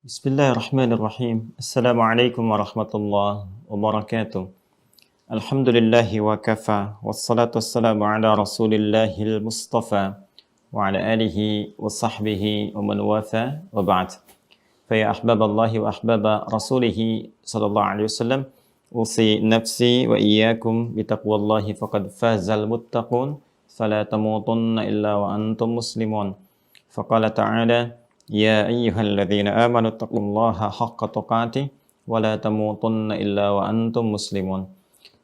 Bismillahirrahmanirrahim. Assalamualaikum warahmatullahi wabarakatuh. Alhamdulillahi wa kafa. Wassalatu wassalamu ala rasulillahil mustafa. Wa ala alihi wa sahbihi wa man watha wa ba'd. Faya ahbaballahi wa ahbaba rasulihi sallallahu alaihi wasallam. Usi nafsi wa iyyakum bitaqwallahi faqad fazal muttaqun. Fala tamutunna illa wa antum muslimun. Faqala ta'ala Ya ayyuhalladzina amanu taqullaha haqqa tuqatih wa la tamutunna illa wa antum muslimun.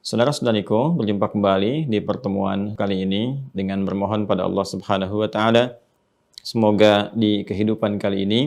Saudara-saudariku, berjumpa kembali di pertemuan kali ini dengan bermohon pada Allah Subhanahu wa taala semoga di kehidupan kali ini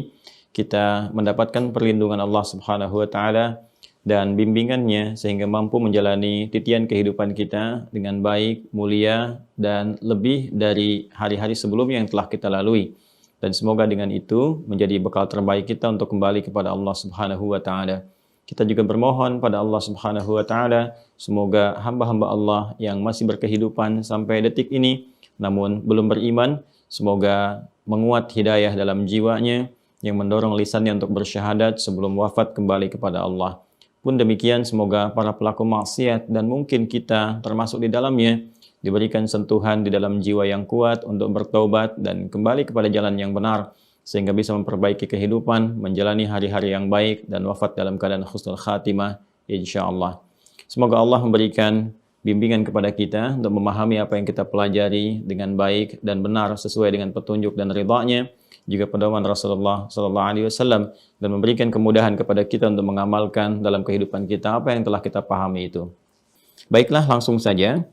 kita mendapatkan perlindungan Allah Subhanahu wa taala dan bimbingannya sehingga mampu menjalani titian kehidupan kita dengan baik, mulia dan lebih dari hari-hari sebelumnya yang telah kita lalui. Dan semoga dengan itu menjadi bekal terbaik kita untuk kembali kepada Allah Subhanahu wa taala. Kita juga bermohon pada Allah Subhanahu wa taala semoga hamba-hamba Allah yang masih berkehidupan sampai detik ini namun belum beriman, semoga menguat hidayah dalam jiwanya yang mendorong lisannya untuk bersyahadat sebelum wafat kembali kepada Allah. Pun demikian semoga para pelaku maksiat dan mungkin kita termasuk di dalamnya diberikan sentuhan di dalam jiwa yang kuat untuk bertaubat dan kembali kepada jalan yang benar sehingga bisa memperbaiki kehidupan, menjalani hari-hari yang baik dan wafat dalam keadaan husnul khatimah insyaallah. Semoga Allah memberikan bimbingan kepada kita untuk memahami apa yang kita pelajari dengan baik dan benar sesuai dengan petunjuk dan ridha-Nya juga pedoman Rasulullah sallallahu alaihi wasallam dan memberikan kemudahan kepada kita untuk mengamalkan dalam kehidupan kita apa yang telah kita pahami itu. Baiklah, langsung saja.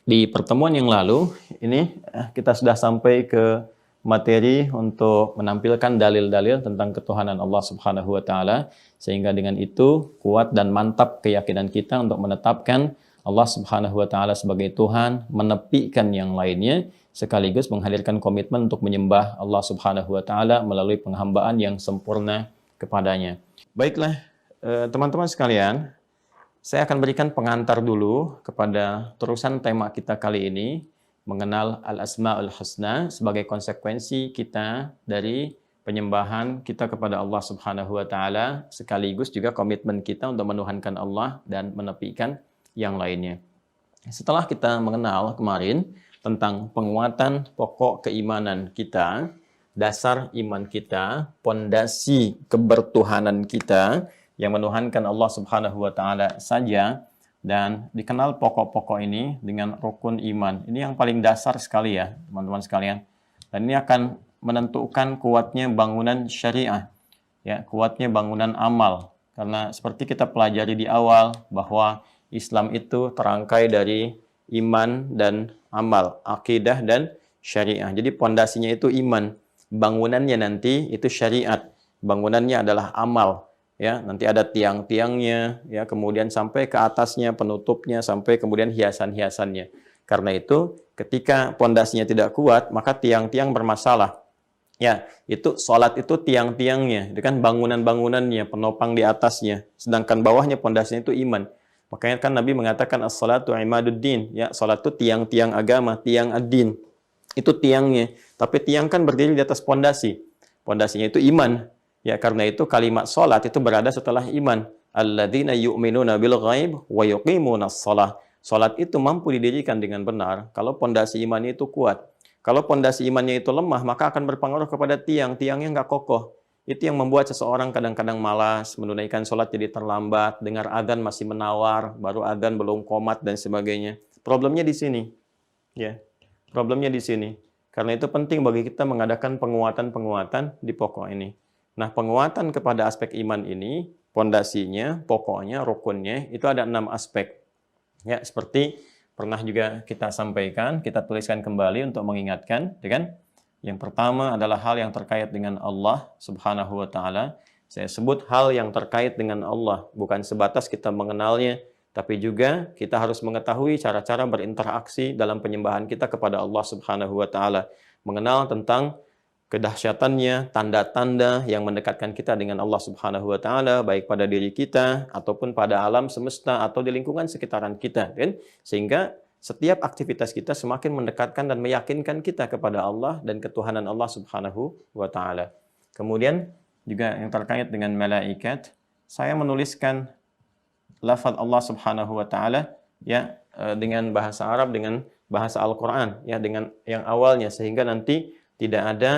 Di pertemuan yang lalu, ini kita sudah sampai ke materi untuk menampilkan dalil-dalil tentang ketuhanan Allah Subhanahu wa taala sehingga dengan itu kuat dan mantap keyakinan kita untuk menetapkan Allah Subhanahu wa taala sebagai Tuhan, menepikan yang lainnya sekaligus menghadirkan komitmen untuk menyembah Allah Subhanahu wa taala melalui penghambaan yang sempurna kepadanya. Baiklah, teman-teman sekalian, saya akan berikan pengantar dulu kepada terusan tema kita kali ini, mengenal Al-Asma'ul Husna sebagai konsekuensi kita dari penyembahan kita kepada Allah Subhanahu wa taala sekaligus juga komitmen kita untuk menuhankan Allah dan menepikan yang lainnya. Setelah kita mengenal kemarin tentang penguatan pokok keimanan kita, dasar iman kita, pondasi kebertuhanan kita yang menuhankan Allah Subhanahu wa taala saja dan dikenal pokok-pokok ini dengan rukun iman. Ini yang paling dasar sekali ya, teman-teman sekalian. Dan ini akan menentukan kuatnya bangunan syariah. Ya, kuatnya bangunan amal. Karena seperti kita pelajari di awal bahwa Islam itu terangkai dari iman dan amal, akidah dan syariah. Jadi pondasinya itu iman, bangunannya nanti itu syariat. Bangunannya adalah amal. Ya, nanti ada tiang-tiangnya, ya, kemudian sampai ke atasnya, penutupnya, sampai kemudian hiasan-hiasannya. Karena itu, ketika pondasinya tidak kuat, maka tiang-tiang bermasalah. Ya, itu sholat itu tiang-tiangnya, itu kan bangunan-bangunannya, penopang di atasnya. Sedangkan bawahnya pondasinya itu iman. Makanya kan Nabi mengatakan as-salatu imaduddin, ya, sholat itu tiang-tiang agama, tiang ad-din. Itu tiangnya. Tapi tiang kan berdiri di atas pondasi. Pondasinya itu iman. Ya, karena itu kalimat salat itu berada setelah iman. Alladzina yu'minuna bil ghaib wa yuqimunas shalah. Salat itu mampu didirikan dengan benar kalau pondasi imannya itu kuat. Kalau pondasi imannya itu lemah, maka akan berpengaruh kepada tiang-tiangnya nggak kokoh. Itu yang membuat seseorang kadang-kadang malas menunaikan salat jadi terlambat, dengar adzan masih menawar, baru adzan belum qomat dan sebagainya. Problemnya di sini. Ya. Problemnya di sini. Karena itu penting bagi kita mengadakan penguatan-penguatan di pokok ini. Nah, penguatan kepada aspek iman ini, pondasinya, pokoknya, rukunnya, itu ada 6 aspek. Ya, seperti pernah juga kita sampaikan, kita tuliskan kembali untuk mengingatkan, ya kan? Yang pertama adalah hal yang terkait dengan Allah Subhanahu wa taala. Saya sebut hal yang terkait dengan Allah, bukan sebatas kita mengenalnya, tapi juga kita harus mengetahui cara-cara berinteraksi dalam penyembahan kita kepada Allah Subhanahu wa taala. Mengenal tentang kedahsyatannya, tanda-tanda yang mendekatkan kita dengan Allah Subhanahu wa taala baik pada diri kita ataupun pada alam semesta atau di lingkungan sekitaran kita, kan? Sehingga setiap aktivitas kita semakin mendekatkan dan meyakinkan kita kepada Allah dan ketuhanan Allah Subhanahu wa taala. Kemudian juga yang terkait dengan malaikat, saya menuliskan lafaz Allah Subhanahu wa taala ya dengan bahasa Arab, dengan bahasa Al-Qur'an ya, dengan yang awalnya, sehingga nanti tidak ada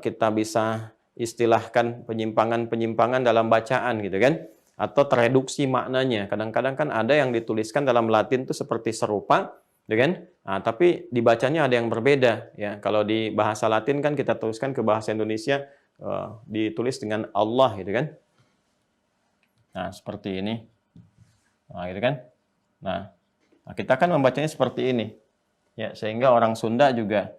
kita bisa istilahkan penyimpangan-penyimpangan dalam bacaan gitu kan, atau tereduksi maknanya. Kadang-kadang kan ada yang dituliskan dalam Latin itu seperti serupa, gitu kan? Nah, tapi dibacanya ada yang berbeda ya. Kalau di bahasa Latin kan kita tuliskan ke bahasa Indonesia ditulis dengan Allah gitu kan. Nah, seperti ini. Nah, gitu kan? Nah, kita kan membacanya seperti ini. Ya, sehingga orang Sunda juga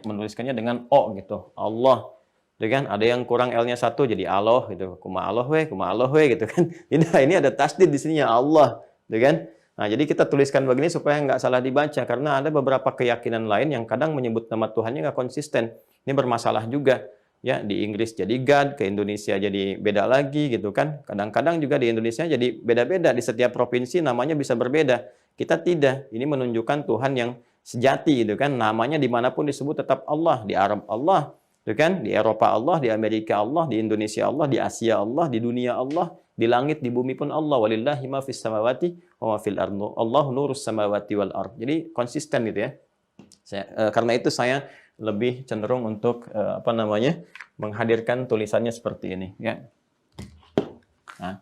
menuliskannya dengan O gitu. Allah. Gitu kan? Ada yang kurang L-nya satu jadi Allah gitu. Kuma Allah we gitu kan. Tidak, ini ada tasdid di sininya Allah, gitu kan? Nah, jadi kita tuliskan begini supaya nggak salah dibaca, karena ada beberapa keyakinan lain yang kadang menyebut nama Tuhannya nggak konsisten. Ini bermasalah juga. Ya, di Inggris jadi God, ke Indonesia jadi beda lagi gitu kan. Kadang-kadang juga di Indonesia jadi beda-beda, di setiap provinsi namanya bisa berbeda. Kita tidak. Ini menunjukkan Tuhan yang sejati gitu kan. Namanya dimanapun disebut tetap Allah. Di Arab Allah, gitu kan? Di Eropa Allah, di Amerika Allah, di Indonesia Allah, di Asia Allah, di dunia Allah, di langit, di bumi pun Allah. Walillahi ma fis samawati wa ma fil ardh. Allahu nurus samawati wal ardh. Jadi konsisten gitu ya. Karena itu saya lebih cenderung untuk menghadirkan tulisannya seperti ini ya. Nah,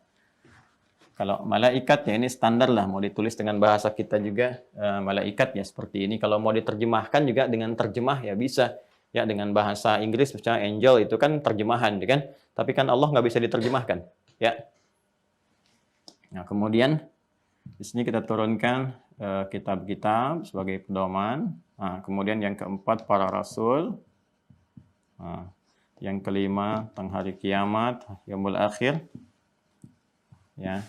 kalau malaikat ya ini standar lah, mau ditulis dengan bahasa kita juga malaikat ya seperti ini. Kalau mau diterjemahkan juga dengan terjemah ya bisa ya, dengan bahasa Inggris misalnya angel itu kan terjemahan ya kan, tapi kan Allah nggak bisa diterjemahkan ya. Nah, kemudian di sini kita turunkan kitab-kitab sebagai pedoman. Nah, kemudian yang keempat para rasul. Nah, yang kelima tentang hari kiamat, yaumul akhir. Ya.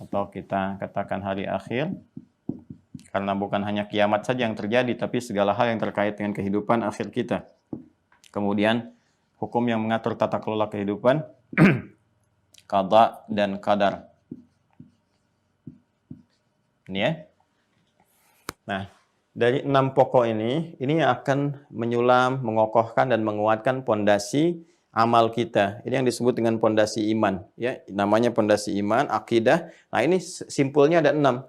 Atau kita katakan hari akhir. Karena bukan hanya kiamat saja yang terjadi, tapi segala hal yang terkait dengan kehidupan akhir kita. Kemudian hukum yang mengatur tata kelola kehidupan, qada dan qadar. Ini ya. Nah, dari 6 pokok ini yang akan menyulam, mengokohkan dan menguatkan pondasi amal kita. Ini yang disebut dengan pondasi iman, ya. Namanya pondasi iman, akidah. Nah, ini simpulnya ada 6.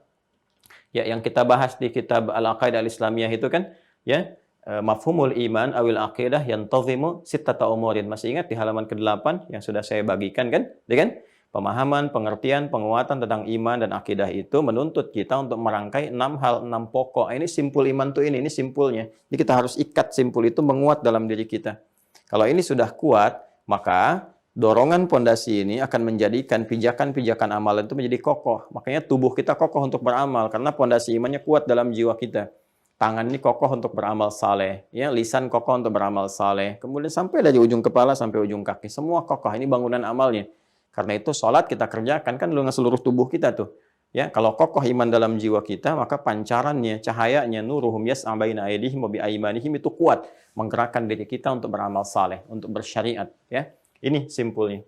Ya, yang kita bahas di kitab Al-Aqaidah Al-Islamiyah itu kan, ya, mafhumul iman awil aqidah yantazimu sittata umurin. Masih ingat di halaman ke-8 yang sudah saya bagikan kan? Ya kan? Pemahaman, pengertian, penguatan tentang iman dan akidah itu menuntut kita untuk merangkai 6 hal, 6 pokok. Ini simpul iman tuh ini simpulnya. Jadi kita harus ikat simpul itu menguat dalam diri kita. Kalau ini sudah kuat, maka dorongan pondasi ini akan menjadikan pijakan-pijakan amalan itu menjadi kokoh. Makanya tubuh kita kokoh untuk beramal karena pondasi imannya kuat dalam jiwa kita. Tangan ini kokoh untuk beramal saleh, ya, lisan kokoh untuk beramal saleh. Kemudian sampai dari ujung kepala sampai ujung kaki, semua kokoh. Ini bangunan amalnya. Karena itu sholat kita kerjakan kan dengan seluruh tubuh kita tuh. Ya, kalau kokoh iman dalam jiwa kita, maka pancarannya, cahayanya, nuruhum yas'a baina aydihim wa bi aymanihim itu kuat menggerakkan diri kita untuk beramal saleh, untuk bersyariat, ya. Ini simpulnya.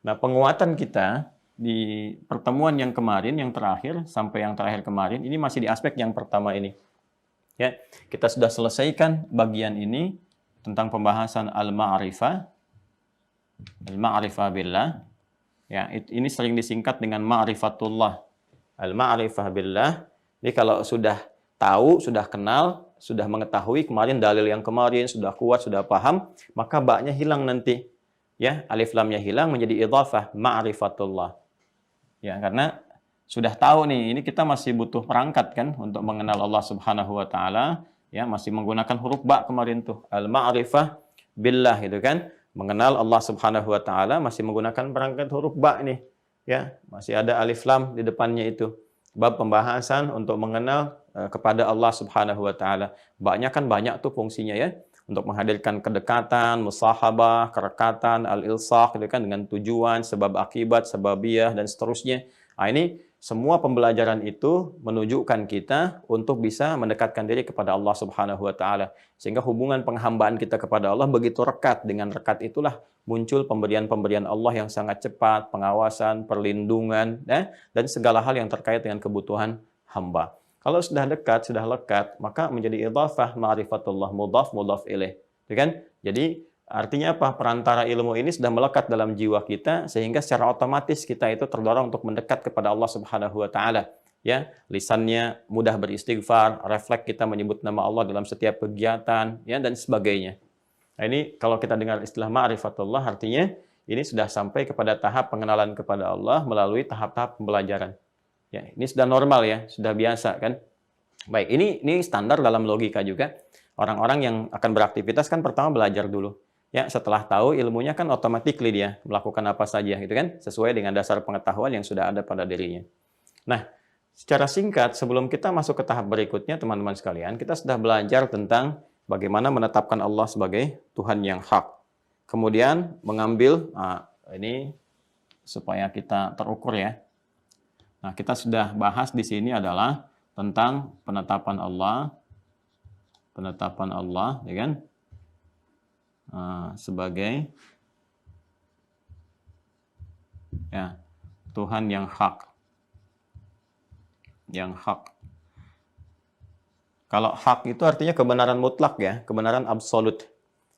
Nah, penguatan kita di pertemuan yang kemarin, yang terakhir sampai yang terakhir kemarin, ini masih di aspek yang pertama ini. Ya, kita sudah selesaikan bagian ini tentang pembahasan al-ma'rifah billah. Ya, ini sering disingkat dengan ma'rifatullah. Al-ma'rifah billah. Jadi kalau sudah tahu, sudah kenal, sudah mengetahui kemarin dalil yang kemarin sudah kuat, sudah paham, maka ba'nya hilang nanti. Ya, alif lamnya hilang menjadi idhafah ma'rifatullah. Ya, karena sudah tahu nih, ini kita masih butuh perangkat kan untuk mengenal Allah Subhanahu wa taala, ya, masih menggunakan huruf ba kemarin tuh. Al-ma'rifah billah itu kan. Mengenal Allah Subhanahu wa taala masih menggunakan perangkat huruf ba nih. Ya, masih ada alif lam di depannya itu. Bab pembahasan untuk mengenal kepada Allah Subhanahu wa taala. Ba-nya kan banyak tuh fungsinya ya. Untuk menghadirkan kedekatan, musahabah, kerekatan, al-ilsaq gitu kan, dengan tujuan, sebab akibat, sebabiyah dan seterusnya. Nah, ini semua pembelajaran itu menunjukkan kita untuk bisa mendekatkan diri kepada Allah Subhanahu wa taala. Sehingga hubungan penghambaan kita kepada Allah begitu rekat. Dengan rekat itulah muncul pemberian-pemberian Allah yang sangat cepat, pengawasan, perlindungan, dan segala hal yang terkait dengan kebutuhan hamba. Kalau sudah lekat, maka menjadi idhafah ma'rifatullah, mudhaf ilaih. Kan? Jadi Artinya apa? Perantara ilmu ini sudah melekat dalam jiwa kita sehingga secara otomatis kita itu terdorong untuk mendekat kepada Allah Subhanahu wa taala. Ya, lisannya mudah beristighfar, refleks kita menyebut nama Allah dalam setiap kegiatan, ya dan sebagainya. Nah, ini kalau kita dengar istilah ma'rifatullah artinya ini sudah sampai kepada tahap pengenalan kepada Allah melalui tahap-tahap pembelajaran. Ya, ini sudah normal ya, sudah biasa kan. Baik, ini standar dalam logika juga. Orang-orang yang akan beraktivitas kan pertama belajar dulu. Ya, setelah tahu ilmunya kan automatically dia melakukan apa saja gitu kan, sesuai dengan dasar pengetahuan yang sudah ada pada dirinya. Nah, secara singkat sebelum kita masuk ke tahap berikutnya teman-teman sekalian, kita sudah belajar tentang bagaimana menetapkan Allah sebagai Tuhan yang hak. Kemudian mengambil ini supaya kita terukur ya. Nah, kita sudah bahas di sini adalah tentang penetapan Allah, ya kan? Sebagai ya Tuhan yang hak. Kalau hak itu artinya kebenaran mutlak ya, kebenaran absolut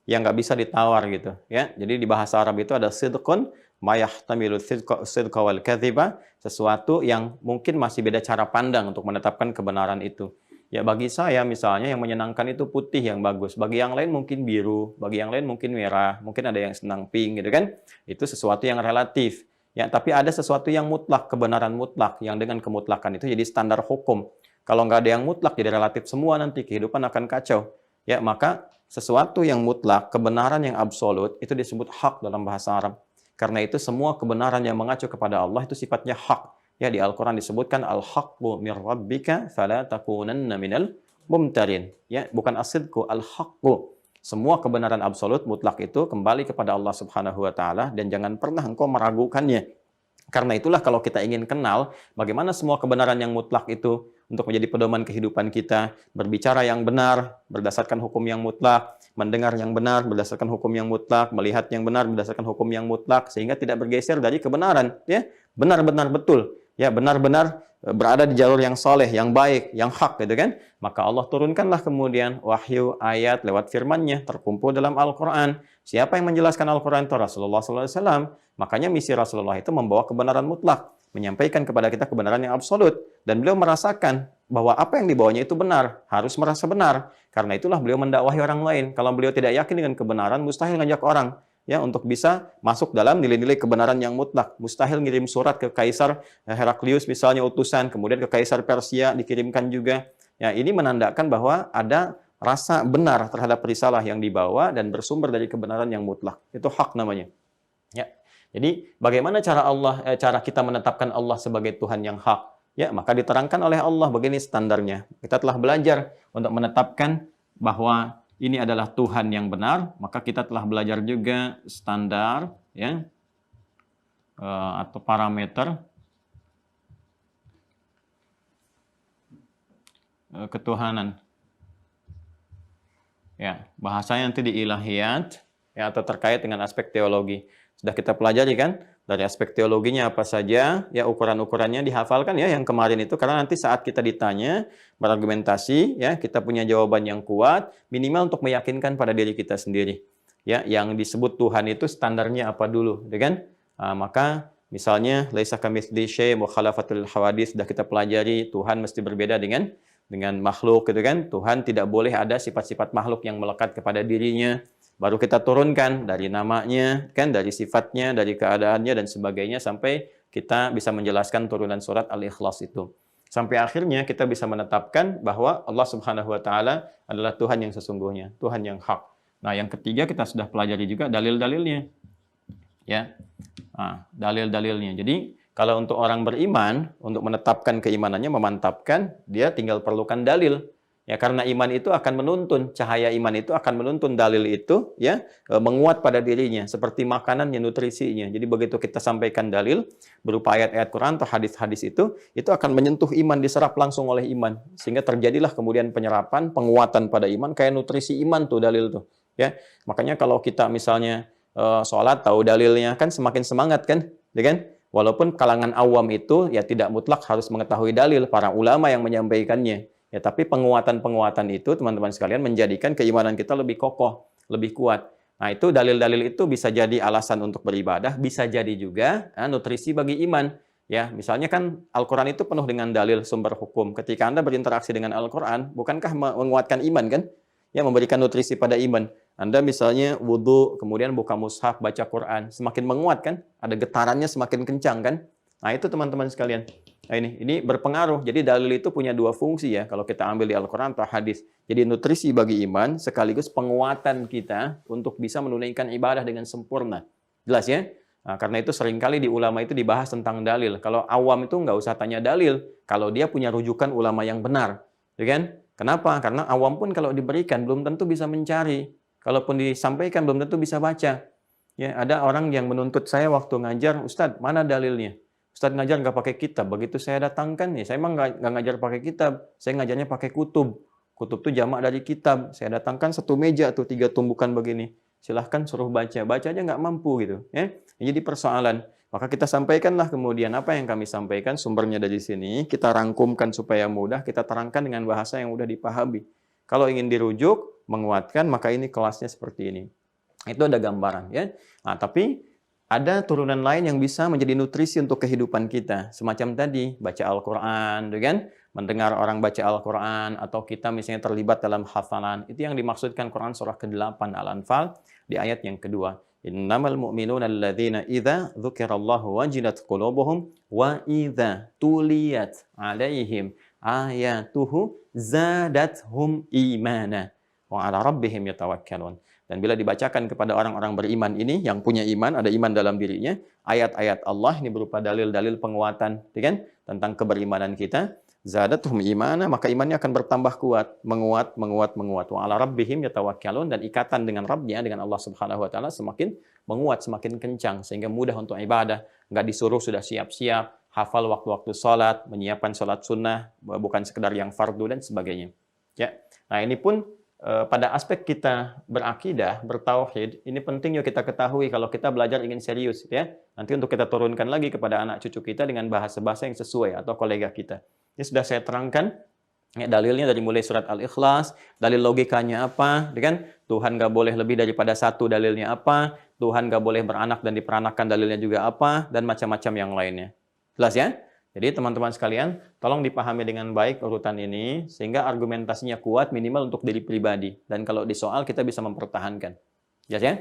yang nggak bisa ditawar gitu ya. Jadi di bahasa Arab itu ada sidqun ma yahtamilu sidqa wal kadhiba, sesuatu yang mungkin masih beda cara pandang untuk menetapkan kebenaran itu. Ya bagi saya misalnya yang menyenangkan itu putih yang bagus, bagi yang lain mungkin biru, bagi yang lain mungkin merah, mungkin ada yang senang pink gitu kan. Itu sesuatu yang relatif. Ya, tapi ada sesuatu yang mutlak, kebenaran mutlak yang dengan kemutlakan itu jadi standar hukum. Kalau nggak ada yang mutlak jadi relatif semua nanti kehidupan akan kacau. Ya, maka sesuatu yang mutlak, kebenaran yang absolut itu disebut hak dalam bahasa Arab. Karena itu semua kebenaran yang mengacu kepada Allah itu sifatnya hak. Ya di Al-Qur'an disebutkan al-haqqu mir rabbika fala takunanna minal mumtarin. Ya, bukan as-sidqu, al-haqqu. Semua kebenaran absolut mutlak itu kembali kepada Allah Subhanahu wa taala dan jangan pernah engkau meragukannya. Karena itulah kalau kita ingin kenal bagaimana semua kebenaran yang mutlak itu untuk menjadi pedoman kehidupan kita, berbicara yang benar berdasarkan hukum yang mutlak, mendengar yang benar berdasarkan hukum yang mutlak, melihat yang benar berdasarkan hukum yang mutlak sehingga tidak bergeser dari kebenaran, ya. Benar-benar betul. Ya, benar-benar berada di jalur yang soleh, yang baik, yang hak gitu kan. Maka Allah turunkanlah kemudian wahyu ayat lewat firman-Nya terkumpul dalam Al-Qur'an. Siapa yang menjelaskan Al-Qur'an itu Rasulullah SAW. Makanya misi Rasulullah itu membawa kebenaran mutlak, menyampaikan kepada kita kebenaran yang absolut dan beliau merasakan bahwa apa yang dibawanya itu benar, harus merasa benar. Karena itulah beliau mendakwahi orang lain. Kalau beliau tidak yakin dengan kebenaran, mustahil ngajak orang ya untuk bisa masuk dalam nilai-nilai kebenaran yang mutlak. Mustahil ngirim surat ke Kaisar Heraklius misalnya utusan, kemudian ke Kaisar Persia dikirimkan juga. Ya, ini menandakan bahwa ada rasa benar terhadap risalah yang dibawa dan bersumber dari kebenaran yang mutlak. Itu hak namanya. Ya. Jadi bagaimana cara kita menetapkan Allah sebagai Tuhan yang hak? Ya, maka diterangkan oleh Allah begini standarnya. Kita telah belajar untuk menetapkan bahwa ini adalah Tuhan yang benar, maka kita telah belajar juga standar ya atau parameter ketuhanan. Ya, bahasanya nanti di ilahiyat ya atau terkait dengan aspek teologi. Sudah kita pelajari kan? Dari aspek teologinya apa saja, ya ukuran-ukurannya dihafalkan ya yang kemarin itu karena nanti saat kita ditanya berargumentasi ya kita punya jawaban yang kuat minimal untuk meyakinkan pada diri kita sendiri. Ya, yang disebut Tuhan itu standarnya apa dulu, ya kan? Maka misalnya laisa kamitsli syai' mukhalafatul hawadits sudah kita pelajari Tuhan mesti berbeda dengan makhluk gitu kan? Tuhan tidak boleh ada sifat-sifat makhluk yang melekat kepada dirinya. Baru kita turunkan dari namanya, kan, dari sifatnya, dari keadaannya dan sebagainya sampai kita bisa menjelaskan turunan surat Al-Ikhlas itu. Sampai akhirnya kita bisa menetapkan bahwa Allah Subhanahu wa taala adalah Tuhan yang sesungguhnya, Tuhan yang hak. Nah, yang ketiga kita sudah pelajari juga dalil-dalilnya. Ya. Dalil-dalilnya. Jadi, kalau untuk orang beriman, untuk menetapkan keimanannya, memantapkan, dia tinggal perlukan dalil. Ya, karena iman itu akan menuntun, cahaya iman itu akan menuntun dalil itu ya menguat pada dirinya seperti makanannya, nutrisinya. Jadi begitu kita sampaikan dalil berupa ayat-ayat Quran atau hadis-hadis itu akan menyentuh iman, diserap langsung oleh iman sehingga terjadilah kemudian penyerapan, penguatan pada iman kayak nutrisi iman tuh dalil tuh ya. Makanya kalau kita misalnya sholat tahu dalilnya kan semakin semangat kan, ya kan? Walaupun kalangan awam itu ya tidak mutlak harus mengetahui dalil, para ulama yang menyampaikannya. Ya, tapi penguatan-penguatan itu teman-teman sekalian menjadikan keimanan kita lebih kokoh, lebih kuat. Nah, itu dalil-dalil itu bisa jadi alasan untuk beribadah, bisa jadi juga nutrisi bagi iman. Ya, misalnya kan Al-Quran itu penuh dengan dalil sumber hukum. Ketika Anda berinteraksi dengan Al-Quran, bukankah menguatkan iman kan? Ya, memberikan nutrisi pada iman. Anda misalnya wudhu, kemudian buka mushaf, baca Quran, semakin menguat kan? Ada getarannya semakin kencang kan? Nah, itu teman-teman sekalian. Nah, ini berpengaruh. Jadi dalil itu punya dua fungsi ya, kalau kita ambil di Al-Quran atau hadis. Jadi nutrisi bagi iman, sekaligus penguatan kita untuk bisa menunaikan ibadah dengan sempurna. Jelas ya? Nah, karena itu seringkali di ulama itu dibahas tentang dalil. Kalau awam itu nggak usah tanya dalil, kalau dia punya rujukan ulama yang benar. Ya kan? Kenapa? Karena awam pun kalau diberikan belum tentu bisa mencari. Kalaupun disampaikan belum tentu bisa baca. Ya, ada orang yang menuntut saya waktu ngajar, Ustadz, mana dalilnya? Ustadz ngajar nggak pakai kitab. Begitu saya datangkan, ya saya emang nggak ngajar pakai kitab. Saya ngajarnya pakai kutub. Kutub itu jamak dari kitab. Saya datangkan satu meja atau 3 tumbukan begini. Silahkan suruh baca. Baca aja nggak mampu gitu. Ya. Jadi persoalan. Maka kita sampaikanlah kemudian apa yang kami sampaikan, sumbernya dari sini. Kita rangkumkan supaya mudah. Kita terangkan dengan bahasa yang mudah dipahami. Kalau ingin dirujuk, menguatkan, maka ini kelasnya seperti ini. Itu ada gambaran. Ya. Nah, tapi ada turunan lain yang bisa menjadi nutrisi untuk kehidupan kita. Semacam tadi, baca Al-Quran, kan? Mendengar orang baca Al-Quran, atau kita misalnya terlibat dalam hafalan. Itu yang dimaksudkan Quran surah ke-8 Al-Anfal di ayat yang kedua. Innamal mu'minuna alladzina idza dzukirallahu wajilat qulubuhum wa idza tuliyat alaihim ayatuhu zadathum imana wa ala rabbihim yatawakkalun. Dan bila dibacakan kepada orang-orang beriman ini, yang punya iman, ada iman dalam dirinya, ayat-ayat Allah ini berupa dalil-dalil penguatan, kan? Tentang keberimanan kita, zadatuhum imana, maka imannya akan bertambah kuat, menguat. Wa ala rabbihim yatawakkalun, dan ikatan dengan Rabbnya, dengan Allah Subhanahu wa taala semakin menguat, semakin kencang, sehingga mudah untuk ibadah, nggak disuruh sudah siap-siap, hafal waktu-waktu sholat, menyiapkan sholat sunnah, bukan sekedar yang fardu dan sebagainya. Ya. Nah, ini pun pada aspek kita berakidah, bertauhid, ini penting yuk kita ketahui kalau kita belajar ingin serius ya. Nanti untuk kita turunkan lagi kepada anak cucu kita dengan bahasa-bahasa yang sesuai atau kolega kita. Ini sudah saya terangkan ya, dalilnya dari mulai surat Al-Ikhlas, dalil logikanya apa, kan? Tuhan nggak boleh lebih daripada satu, dalilnya apa, Tuhan nggak boleh beranak dan diperanakan, dalilnya juga apa, dan macam-macam yang lainnya. Jelas ya? Jadi teman-teman sekalian, tolong dipahami dengan baik urutan ini, sehingga argumentasinya kuat minimal untuk diri pribadi. Dan kalau di soal kita bisa mempertahankan. Jelas ya?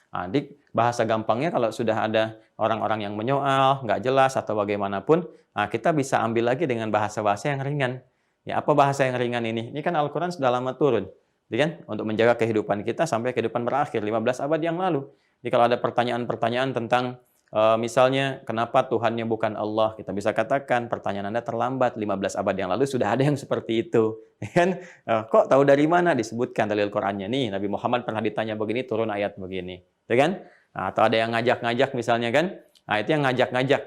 Nah, di bahasa gampangnya kalau sudah ada orang-orang yang menyoal, nggak jelas atau bagaimanapun, nah kita bisa ambil lagi dengan bahasa-bahasa yang ringan. Ya, apa bahasa yang ringan ini? Ini kan Al-Quran sudah lama turun. Kan? Untuk menjaga kehidupan kita sampai kehidupan berakhir, 15 abad yang lalu. Jadi kalau ada pertanyaan-pertanyaan tentang misalnya, kenapa Tuhannya bukan Allah? Kita bisa katakan, pertanyaan Anda terlambat. 15 abad yang lalu sudah ada yang seperti itu. Kan? Kok tahu dari mana? Disebutkan dalil Qur'annya. Nih, Nabi Muhammad pernah ditanya begini, turun ayat begini. Kan? Nah, atau ada yang ngajak-ngajak misalnya kan? Nah, itu yang ngajak-ngajak.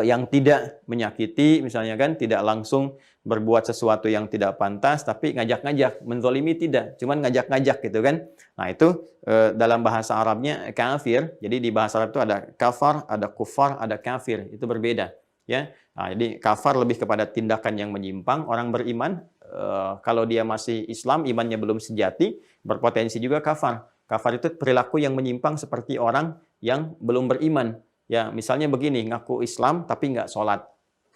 Yang tidak menyakiti, misalnya kan, tidak langsung berbuat sesuatu yang tidak pantas, tapi ngajak-ngajak, menzolimi tidak, cuman ngajak-ngajak gitu kan. Nah itu dalam bahasa Arabnya kafir, jadi di bahasa Arab itu ada kafar, ada kufar, ada kafir, itu berbeda. Ya. Nah, jadi kafar lebih kepada tindakan yang menyimpang, orang beriman, kalau dia masih Islam, imannya belum sejati, berpotensi juga kafar. Kafar itu perilaku yang menyimpang seperti orang yang belum beriman. Ya, misalnya begini, ngaku Islam tapi nggak sholat.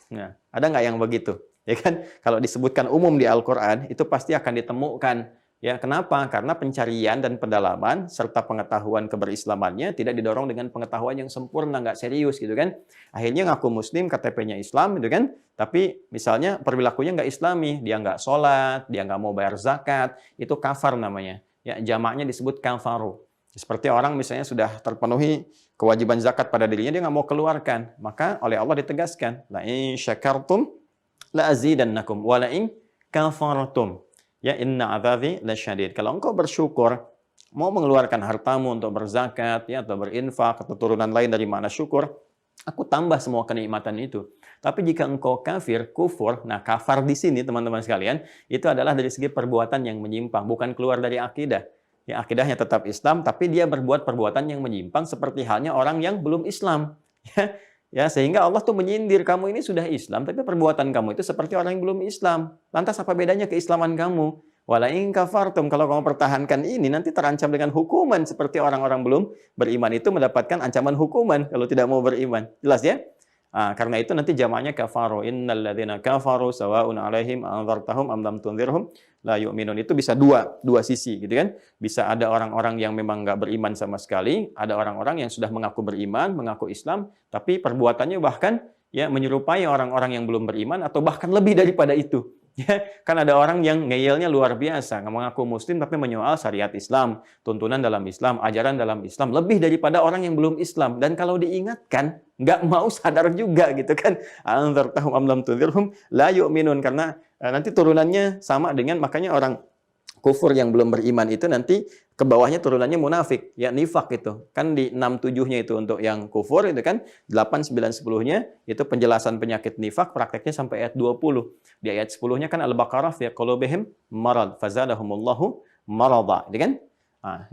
Nah, ada nggak yang begitu? Ya kan? Kalau disebutkan umum di Al-Quran, itu pasti akan ditemukan. Ya, kenapa? Karena pencarian dan pendalaman serta pengetahuan keberislamannya tidak didorong dengan pengetahuan yang sempurna, nggak serius gitu kan. Akhirnya ngaku Muslim, KTP-nya Islam gitu kan. Tapi misalnya perilakunya nggak Islami, dia nggak sholat, dia nggak mau bayar zakat, itu kafar namanya. Ya, jamaknya disebut kafaru. Seperti orang misalnya sudah terpenuhi kewajiban zakat pada dirinya, dia nggak mau keluarkan. Maka oleh Allah ditegaskan, la in syakartum la azidannakum wa la in kafartum ya inna adzabi lasyadid. Kalau engkau bersyukur, mau mengeluarkan hartamu untuk berzakat ya atau berinfak atau turunan lain dari makna syukur, aku tambah semua kenikmatan itu. Tapi jika engkau kafir, kufur, nah kafar di sini teman-teman sekalian, itu adalah dari segi perbuatan yang menyimpang, bukan keluar dari akidah. Ya, akidahnya tetap Islam, tapi dia berbuat perbuatan yang menyimpang seperti halnya orang yang belum Islam. Ya, sehingga Allah tuh menyindir, kamu ini sudah Islam, tapi perbuatan kamu itu seperti orang yang belum Islam. Lantas apa bedanya keislaman kamu? Wala in kafartum, kalau kamu pertahankan ini nanti terancam dengan hukuman seperti orang-orang belum beriman itu mendapatkan ancaman hukuman kalau tidak mau beriman. Jelas ya? Karena itu nanti jamaknya kafaru. Innal ladzina kafaru sawa'un 'alaihim anzartahum am lam tunzirhum la yu'minun. Itu bisa dua sisi gitu kan. Bisa ada orang-orang yang memang nggak beriman sama sekali, ada orang-orang yang sudah mengaku beriman, mengaku Islam, tapi perbuatannya bahkan ya menyerupai orang-orang yang belum beriman atau bahkan lebih daripada itu. Ya, kan ada orang yang ngeyelnya luar biasa, mengaku muslim tapi menyoal syariat Islam, tuntunan dalam Islam, ajaran dalam Islam, lebih daripada orang yang belum Islam. Dan kalau diingatkan, nggak mau sadar juga gitu kan. Anzartahum am lam tunzirhum la yu'minun. Karena nanti turunannya sama dengan, makanya orang kufur yang belum beriman itu nanti ke bawahnya turunannya munafik, ya nifak itu. Kan di 6 7-nya itu untuk yang kufur itu kan, 8 9 10-nya itu penjelasan penyakit nifak, prakteknya sampai ayat 20. Di ayat 10-nya kan Al-Baqarah fi qulubihim marad fazadahumullahu marada, gitu kan?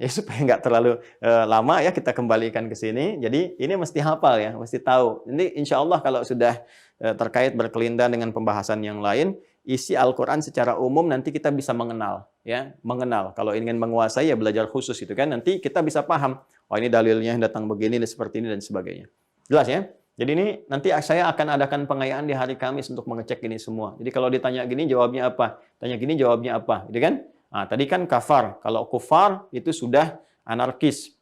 Ya supaya nggak terlalu lama ya kita kembalikan ke sini. Jadi ini mesti hafal ya, mesti tahu. Ini insya Allah kalau sudah terkait berkelindan dengan pembahasan yang lain, isi Al-Quran secara umum nanti kita bisa mengenal. Ya, mengenal. Kalau ingin menguasai ya belajar khusus itu kan, nanti kita bisa paham. Oh ini dalilnya datang begini, seperti ini, dan sebagainya. Jelas ya? Jadi ini nanti saya akan adakan pengayaan di hari Kamis untuk mengecek ini semua. Jadi kalau ditanya gini jawabnya apa? Tanya gini jawabnya apa? Gitu kan? Tadi kan kafar. Kalau kufar itu sudah anarkis.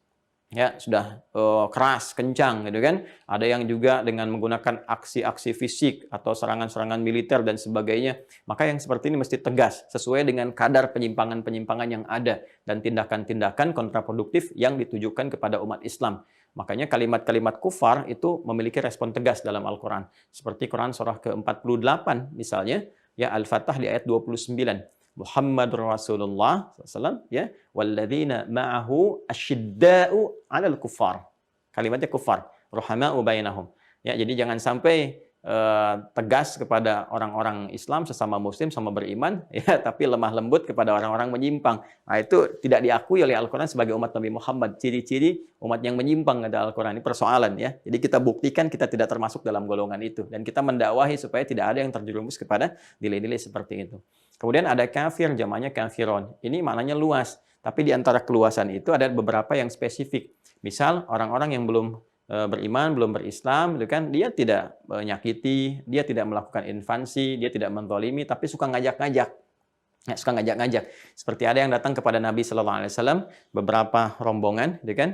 Ya, sudah keras, kencang gitu kan. Ada yang juga dengan menggunakan aksi-aksi fisik atau serangan-serangan militer dan sebagainya. Maka yang seperti ini mesti tegas sesuai dengan kadar penyimpangan-penyimpangan yang ada dan tindakan-tindakan kontraproduktif yang ditujukan kepada umat Islam. Makanya kalimat-kalimat kufar itu memiliki respon tegas dalam Al-Quran. Seperti Quran surah ke-48 misalnya, ya Al-Fatah di ayat 29. Muhammadur Rasulullah SAW, ya, walladzina ma'ahu asyidda'u 'alal kuffar. Kalimatnya kufar, ruhama'u bainahum. Ya, jadi jangan sampai tegas kepada orang-orang Islam sesama muslim sama beriman ya, tapi lemah lembut kepada orang-orang menyimpang. Itu tidak diakui oleh Al-Qur'an sebagai umat Nabi Muhammad. Ciri-ciri umat yang menyimpang ada Al-Qur'an ini persoalan ya. Jadi kita buktikan kita tidak termasuk dalam golongan itu dan kita mendakwahi supaya tidak ada yang terjerumus kepada nilai-nilai seperti itu. Kemudian ada kafir, jamaknya kafirun. Ini maknanya luas, tapi di antara keluasan itu ada beberapa yang spesifik. Misal orang-orang yang belum beriman, belum berislam, itu kan dia tidak menyakiti, dia tidak melakukan invasi, dia tidak menzalimi, tapi suka ngajak-ngajak. Ya, suka ngajak-ngajak. Seperti ada yang datang kepada Nabi Sallallahu Alaihi Wasallam, beberapa rombongan, gitu kan?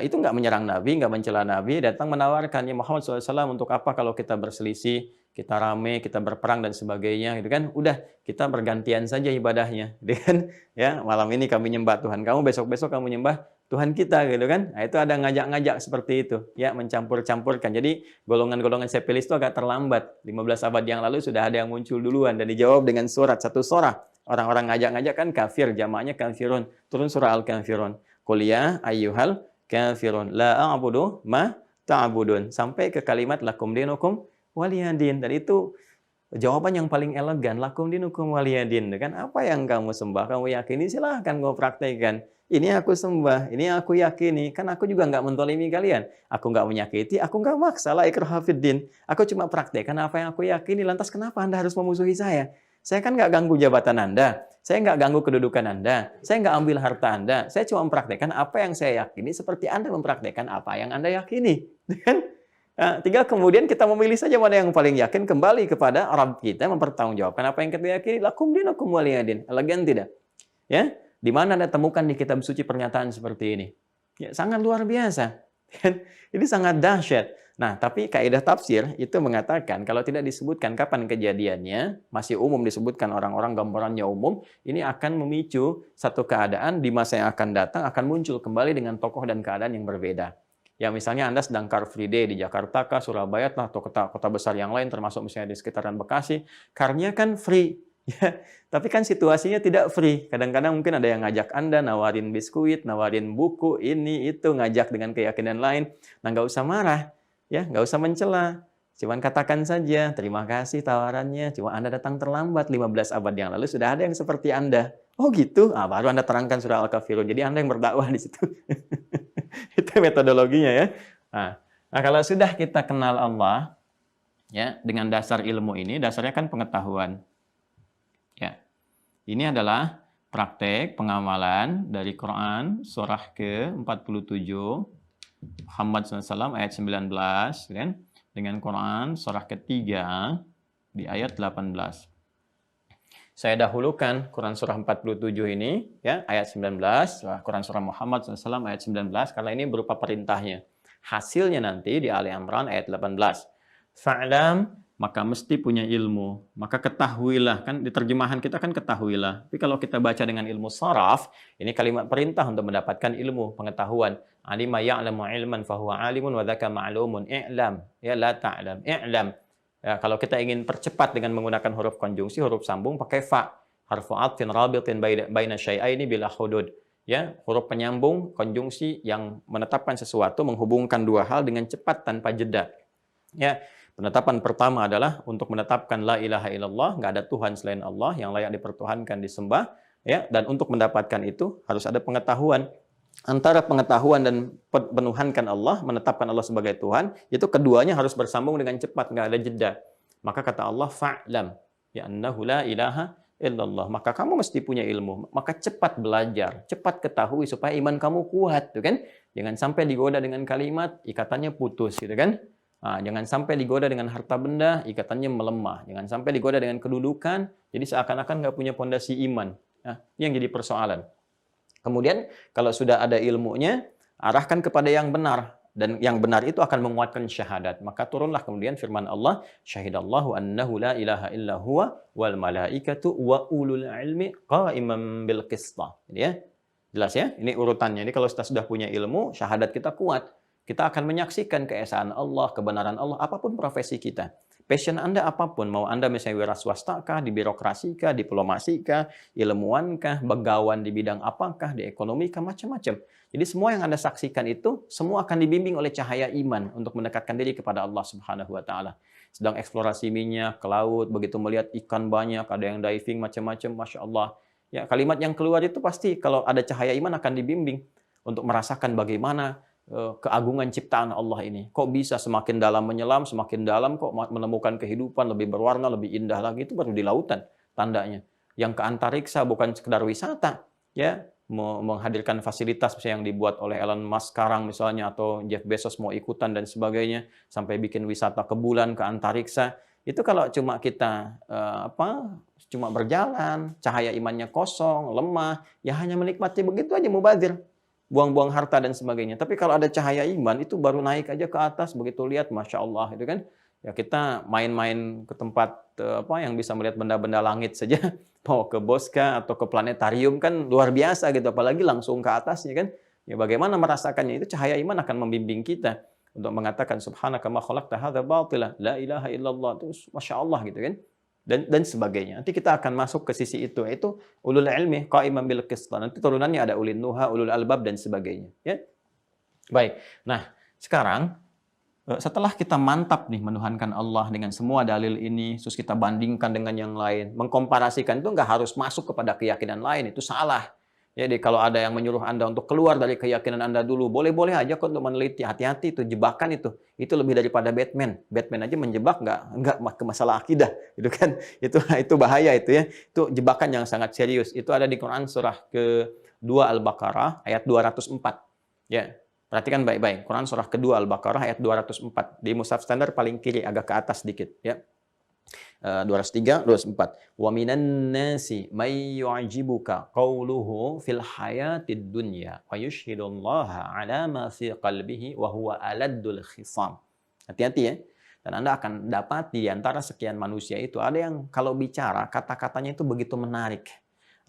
Itu nggak menyerang Nabi, nggak mencela Nabi, datang menawarkan, ya Muhammad SAW, untuk apa kalau kita berselisih, kita rame, kita berperang dan sebagainya, gitu kan? Udah, kita bergantian saja ibadahnya, gitu kan? Ya, malam ini kami nyembah Tuhan kamu, besok-besok kamu nyembah Tuhan kita, gitu kan? Itu ada ngajak-ngajak seperti itu, ya, mencampur-campurkan. Jadi golongan-golongan sepilis itu agak terlambat. 15 abad yang lalu sudah ada yang muncul duluan dan dijawab dengan surat, satu surah. Orang-orang ngajak-ngajak kan kafir, jamaknya kafirun. Turun surah Al-Kafirun. Qul ya ayyuhal kafirun la a'budu ma ta'budun. Sampai ke kalimat lakum dinukum waliyadin. Dan itu jawaban yang paling elegan, lakum dinukum waliyadin. Kan apa yang kamu sembah, kamu yakini, silahkan kamu praktekkan. Ini aku sembah, ini aku yakini. Kan aku juga nggak menzalimi kalian. Aku nggak menyakiti, aku nggak maksa, la ikraha fiddin. Aku cuma praktekkan apa yang aku yakini. Lantas kenapa Anda harus memusuhi saya? Saya kan nggak ganggu jabatan Anda, saya nggak ganggu kedudukan Anda, saya nggak ambil harta Anda, saya cuma mempraktekkan apa yang saya yakini seperti Anda mempraktekkan apa yang Anda yakini. Tinggal kemudian kita memilih saja mana yang paling yakin, kembali kepada Rabb kita, mempertanggungjawabkan apa yang kita yakini. Lakum dinukum waliyadin. Elegan tidak? Ya, di mana Anda temukan di kitab suci pernyataan seperti ini? Ya, sangat luar biasa. Ini sangat dahsyat. Nah, tapi kaidah tafsir itu mengatakan kalau tidak disebutkan kapan kejadiannya, masih umum disebutkan orang-orang, gambarannya umum, ini akan memicu satu keadaan di masa yang akan datang akan muncul kembali dengan tokoh dan keadaan yang berbeda. Ya, misalnya Anda sedang Car Free Day di Jakarta kah, Surabaya atau kota besar yang lain termasuk misalnya di sekitaran Bekasi, car-nya kan free. Ya, tapi kan situasinya tidak free. Kadang-kadang mungkin ada yang ngajak Anda, nawarin biskuit, nawarin buku, ini, itu, ngajak dengan keyakinan lain. Nah, nggak usah marah. Ya, nggak usah mencela. Cuman katakan saja, terima kasih tawarannya. Cuma Anda datang terlambat, 15 abad yang lalu sudah ada yang seperti Anda. Oh gitu? Baru Anda terangkan surah Al-Kafirun. Jadi Anda yang berdakwah di situ. Itu metodologinya ya. Nah, kalau sudah kita kenal Allah, ya, dengan dasar ilmu ini, dasarnya kan pengetahuan. Ya, ini adalah praktek pengamalan dari Quran surah ke-47 Muhammad SAW ayat 19 kan, dengan Quran surah ketiga di ayat 18. Saya dahulukan Quran surah 47 ini ya ayat 19, Quran surah Muhammad SAW ayat 19 karena ini berupa perintahnya. Hasilnya nanti di Ali Imran ayat 18. Fa'lam, maka mesti punya ilmu. Maka ketahuilah, kan di terjemahan kita kan ketahuilah. Tapi kalau kita baca dengan ilmu saraf, ini kalimat perintah untuk mendapatkan ilmu, pengetahuan. Alima ya'lamu ilman fahuwa alimun wa dzaka ma'lumun. I'lam, ya la ta'lam. I'lam. Ya, kalau kita ingin percepat dengan menggunakan huruf konjungsi, huruf sambung pakai fa. Harfu atfin rabitin baina syai'aini bila hudud. Ya, huruf penyambung konjungsi yang menetapkan sesuatu, menghubungkan dua hal dengan cepat tanpa jeda. Ya, penetapan pertama adalah untuk menetapkan la ilaha illallah, nggak ada Tuhan selain Allah yang layak dipertuhankan, disembah. Ya, dan untuk mendapatkan itu harus ada pengetahuan. Antara pengetahuan dan penuhankan Allah, menetapkan Allah sebagai Tuhan, itu keduanya harus bersambung dengan cepat, nggak ada jeda. Maka kata Allah, fa'lam, ya annahu la ilaha illallah. Maka kamu mesti punya ilmu. Maka cepat belajar, cepat ketahui supaya iman kamu kuat, tuh kan? Jangan sampai digoda dengan kalimat, ikatannya putus, gitu kan? Nah, jangan sampai digoda dengan harta benda, ikatannya melemah. Jangan sampai digoda dengan kedudukan, jadi seakan-akan nggak punya pondasi iman. Nah, yang jadi persoalan. Kemudian, kalau sudah ada ilmunya, arahkan kepada yang benar. Dan yang benar itu akan menguatkan syahadat. Maka turunlah kemudian firman Allah, syahidallahu annahu la ilaha illa huwa wal malaikatu wa ulul ilmi qa'iman bil qista. Ya. Jelas ya? Ini urutannya. Ini kalau kita sudah punya ilmu, syahadat kita kuat. Kita akan menyaksikan keesaan Allah, kebenaran Allah, apapun profesi kita. Passion Anda apapun, mau Anda misalnya wira swasta kah, di birokrasi kah, diplomasi kah, ilmuwan kah, begawan di bidang apakah, di ekonomi kah, macam-macam. Jadi semua yang Anda saksikan itu, semua akan dibimbing oleh cahaya iman untuk mendekatkan diri kepada Allah Subhanahu wa Ta'ala. Sedang eksplorasi minyak ke laut, begitu melihat ikan banyak, ada yang diving macam-macam, Masya Allah. Ya, kalimat yang keluar itu pasti kalau ada cahaya iman akan dibimbing untuk merasakan bagaimana keagungan ciptaan Allah ini. Kok bisa semakin dalam menyelam, semakin dalam kok menemukan kehidupan lebih berwarna, lebih indah lagi, itu baru di lautan tandanya. Yang ke antariksa bukan sekedar wisata, ya, menghadirkan fasilitas yang dibuat oleh Elon Musk sekarang misalnya, atau Jeff Bezos mau ikutan dan sebagainya, sampai bikin wisata ke bulan, ke antariksa. Itu kalau cuma kita cuma berjalan, cahaya imannya kosong, lemah, ya hanya menikmati begitu aja, mubazir. Buang-buang harta dan sebagainya. Tapi kalau ada cahaya iman, itu baru naik aja ke atas, begitu lihat, Masya Allah, itu kan. Ya kita main-main ke tempat yang bisa melihat benda-benda langit saja, mau ke Bosca atau ke planetarium kan luar biasa gitu, apalagi langsung ke atasnya kan. Ya bagaimana merasakannya, itu cahaya iman akan membimbing kita untuk mengatakan subhanaka ma khalaqta hadza batila, la ilaha illallah, itu Masya Allah gitu kan. Dan sebagainya. Nanti kita akan masuk ke sisi itu, yaitu ulul ilmi qa'iman bil qist. Nanti turunannya ada ulil nuha, ulul albab dan sebagainya, ya. Baik. Nah, sekarang setelah kita mantap nih menuhankan Allah dengan semua dalil ini, terus kita bandingkan dengan yang lain, mengkomparasikan itu nggak harus masuk kepada keyakinan lain, itu salah. Jadi kalau ada yang menyuruh Anda untuk keluar dari keyakinan Anda dulu, boleh-boleh aja kok untuk meneliti. Hati-hati itu, jebakan itu. Itu lebih daripada Batman. Batman aja menjebak nggak ke masalah akidah, gitu kan? Itu bahaya itu ya. Itu jebakan yang sangat serius. Itu ada di Quran surah ke-2 Al-Baqarah ayat 204. Ya. Perhatikan baik-baik. Quran surah ke-2 Al-Baqarah ayat 204. Di mushaf standar paling kiri agak ke atas sedikit, ya. 203, 204. Wa minan nasi may yu'jibuka qawluhu fil hayatid dunya wa yushhidullaha ala ma fi qalbihi wa huwa aladdul khisam. Hati-hati ya. Dan Anda akan dapat di antara sekian manusia itu ada yang kalau bicara kata-katanya itu begitu menarik.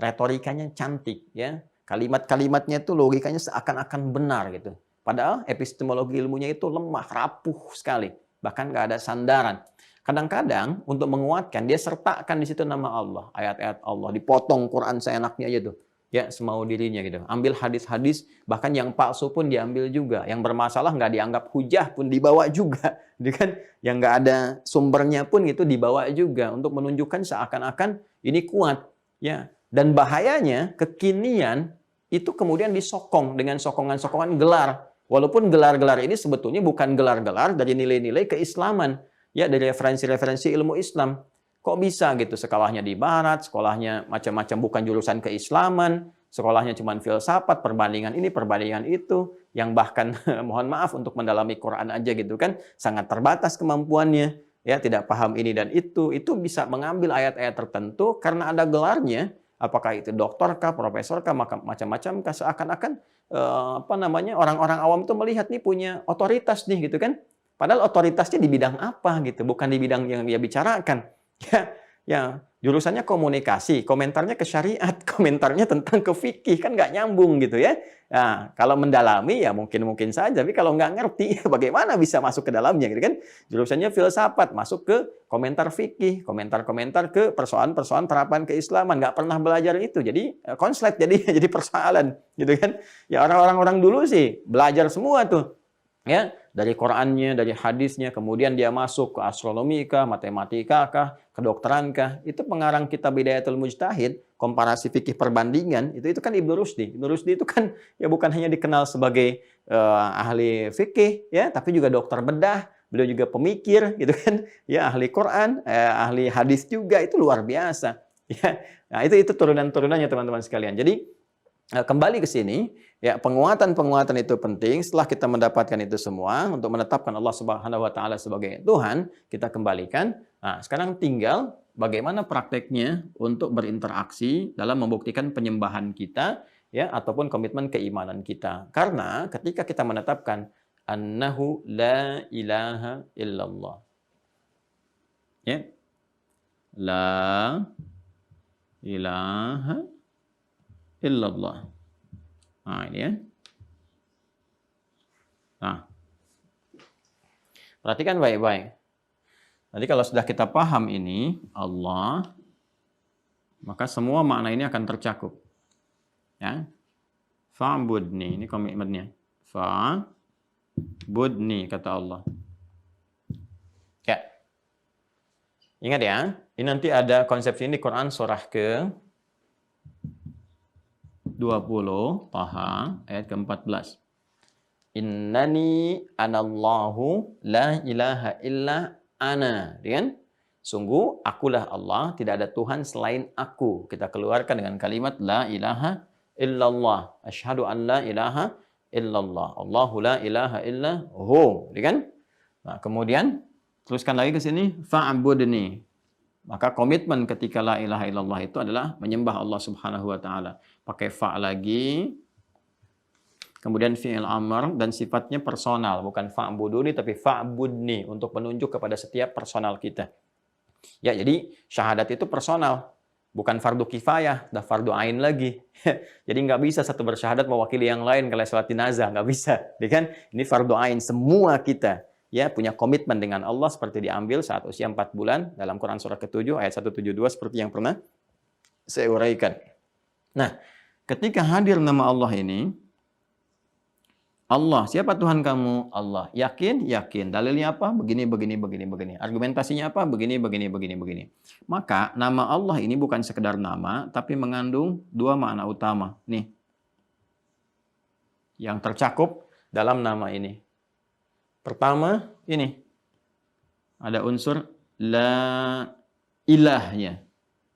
Retorikanya cantik ya. Kalimat-kalimatnya itu logikanya seakan-akan benar gitu. Padahal epistemologi ilmunya itu lemah, rapuh sekali. Bahkan nggak ada sandaran. Kadang-kadang untuk menguatkan dia sertakan di situ nama Allah, ayat-ayat Allah, dipotong Quran seenaknya aja tuh, ya semau dirinya gitu. Ambil hadis-hadis, bahkan yang palsu pun diambil juga, yang bermasalah nggak dianggap hujah pun dibawa juga, kan? Yang nggak ada sumbernya pun itu dibawa juga untuk menunjukkan seakan-akan ini kuat, ya. Dan bahayanya kekinian itu kemudian disokong dengan sokongan-sokongan gelar, walaupun gelar-gelar ini sebetulnya bukan gelar-gelar dari nilai-nilai keislaman. Ya, dari referensi-referensi ilmu Islam. kok bisa gitu sekolahnya di barat, sekolahnya macam-macam bukan jurusan keislaman, sekolahnya cuma filsafat, perbandingan ini, perbandingan itu, yang bahkan mohon maaf untuk mendalami Quran aja gitu kan sangat terbatas kemampuannya, ya tidak paham ini dan itu bisa mengambil ayat-ayat tertentu karena ada gelarnya, apakah itu doktor kah, profesor kah, macam-macam kah, seakan-akan orang-orang awam itu melihat nih punya otoritas nih gitu kan. Padahal otoritasnya di bidang apa gitu, bukan di bidang yang dia bicarakan. Ya, jurusannya komunikasi, komentarnya ke syariat, komentarnya tentang ke fikih, kan nggak nyambung gitu ya. Nah, kalau mendalami ya mungkin saja, tapi kalau nggak ngerti, bagaimana bisa masuk ke dalamnya gitu kan? Jurusannya filsafat, masuk ke komentar fikih, komentar-komentar ke persoalan-persoalan terapan keislaman, nggak pernah belajar itu, jadi konslet jadi jadi persoalan gitu kan? Ya orang-orang dulu sih belajar semua tuh. Ya, dari Qur'annya, dari hadisnya, kemudian dia masuk ke astronomi kah, matematika kah, kedokteran kah. Itu pengarang kitab Bidayatul Mujtahid, komparasi fikih perbandingan, itu kan Ibnu Rusdi. Ibnu Rusdi itu kan ya bukan hanya dikenal sebagai ahli fikih ya, tapi juga dokter bedah, beliau juga pemikir gitu kan. Ya, ahli Quran, ahli hadis juga, itu luar biasa. Ya. Nah, itu turunan-turunannya teman-teman sekalian. Jadi kembali ke sini, ya penguatan-penguatan itu penting. Setelah kita mendapatkan itu semua untuk menetapkan Allah Subhanahu wa taala sebagai Tuhan, kita kembalikan. Nah, sekarang tinggal bagaimana prakteknya untuk berinteraksi dalam membuktikan penyembahan kita ya ataupun komitmen keimanan kita. Karena ketika kita menetapkan annahu la ilaha illallah. Ya. La ilaha illallah. Nah, ini ya. Nah, perhatikan baik-baik. Nanti kalau sudah kita paham ini, Allah, maka semua makna ini akan tercakup. Ya. Fa'budni, ini komitmennya. Fa'budni, kata Allah. Ya. Ingat ya, ini nanti ada konsep ini di Quran surah ke 20 Taha ayat ke-14. Innani anallahu la ilaha illa ana. Kan? Sungguh akulah Allah, tidak ada Tuhan selain aku. Kita keluarkan dengan kalimat la ilaha illallah. Asyhadu an la ilaha illallah. Allahu la ilaha illa hu. Kan? Nah, kemudian teruskan lagi ke sini fa'budni. Maka komitmen ketika la ilaha illallah itu adalah menyembah Allah Subhanahu wa taala. Pakai fa lagi. Kemudian fi'il amr dan sifatnya personal, bukan fa'buduni tapi fa'budni untuk menunjuk kepada setiap personal kita. Ya, jadi syahadat itu personal, bukan fardu kifayah, dah fardu ain lagi. Jadi nggak bisa satu bersyahadat mewakili yang lain kalau salat jenazah, nggak bisa. Kan? Ini fardu ain semua kita. Ya, punya komitmen dengan Allah seperti diambil saat usia 4 bulan dalam Quran surah ke-7 ayat 172 seperti yang pernah saya uraikan. Nah, ketika hadir nama Allah ini, Allah, siapa Tuhan kamu? Allah. Yakin? Yakin. Dalilnya apa? Begini. Argumentasinya apa? Begini. Maka nama Allah ini bukan sekedar nama, tapi mengandung dua makna utama. Nih, yang tercakup dalam nama ini. Pertama, ini. Ada unsur la ilahnya.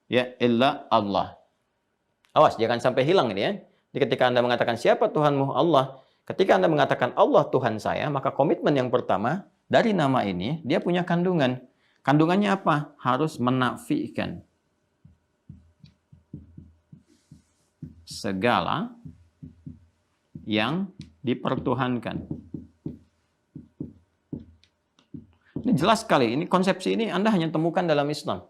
Ya, illa Allah. Awas, jangan sampai hilang ini ya. Jadi ketika Anda mengatakan siapa Tuhanmu? Allah. Ketika Anda mengatakan Allah Tuhan saya, maka komitmen yang pertama dari nama ini, dia punya kandungan. Kandungannya apa? Harus menafikan segala yang dipertuhankan. Ini jelas sekali, ini konsepsi ini Anda hanya temukan dalam Islam.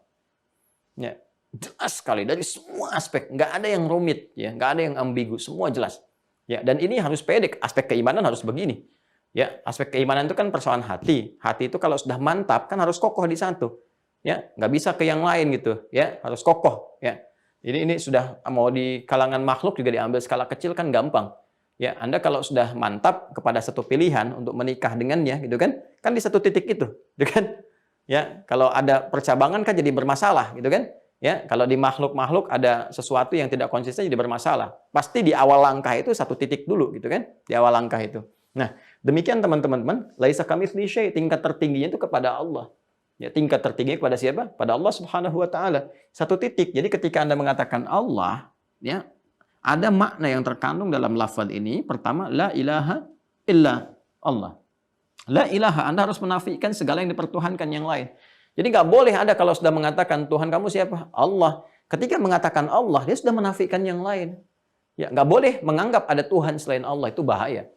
Ya, jelas sekali dari semua aspek, nggak ada yang rumit, ya, nggak ada yang ambigu, semua jelas. Ya, dan ini harus pede, aspek keimanan harus begini. Ya, aspek keimanan itu kan persoalan hati. Hati itu kalau sudah mantap kan harus kokoh di satu. Ya, nggak bisa ke yang lain gitu. Ya, harus kokoh. Ya, ini sudah mau di kalangan makhluk juga diambil skala kecil kan gampang. Ya, Anda kalau sudah mantap kepada satu pilihan untuk menikah dengannya, gitu kan di satu titik itu, gitu kan? Ya, kalau ada percabangan kan jadi bermasalah, gitu kan? Ya, kalau di makhluk-makhluk ada sesuatu yang tidak konsisten jadi bermasalah. Pasti di awal langkah itu satu titik dulu, gitu kan? Di awal langkah itu. Nah, demikian teman-teman, laisa kamitslihi syai', tingkat tertingginya itu kepada Allah. Ya, tingkat tertinggi kepada siapa? Pada Allah Subhanahu wa taala. Satu titik. Jadi ketika Anda mengatakan Allah, ya, ada makna yang terkandung dalam lafaz ini. Pertama, la ilaha illa Allah. La ilaha, Anda harus menafikan segala yang dipertuhankan yang lain. Jadi nggak boleh ada kalau sudah mengatakan Tuhan kamu siapa? Allah. Ketika mengatakan Allah, dia sudah menafikan yang lain. Ya, nggak boleh menganggap ada Tuhan selain Allah, itu bahaya.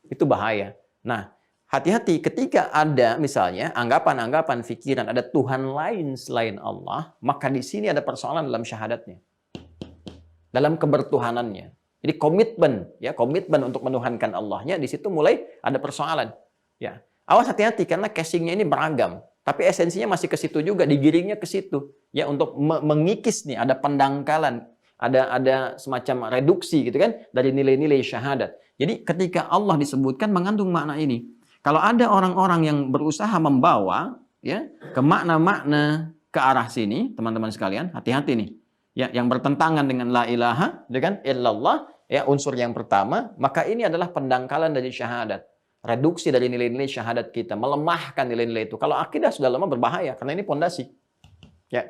Itu bahaya. Nah, hati-hati ketika ada misalnya anggapan-anggapan pikiran ada Tuhan lain selain Allah, maka di sini ada persoalan dalam syahadatnya. Dalam kebertuhanannya. Jadi komitmen, ya, komitmen untuk menuhankan Allahnya di situ mulai ada persoalan. Ya. Awas hati-hati karena casingnya ini beragam, tapi esensinya masih ke situ juga, digiringnya ke situ. Ya, untuk mengikis nih ada pendangkalan, ada semacam reduksi gitu kan dari nilai-nilai syahadat. Jadi ketika Allah disebutkan mengandung makna ini. Kalau ada orang-orang yang berusaha membawa ya ke makna-makna ke arah sini, teman-teman sekalian, hati-hati nih. Ya, yang bertentangan dengan la ilaha, kan illallah, ya unsur yang pertama, maka ini adalah pendangkalan dari syahadat. Reduksi dari nilai-nilai syahadat kita, melemahkan nilai-nilai itu. Kalau akidah sudah lama berbahaya karena ini pondasi. Ya.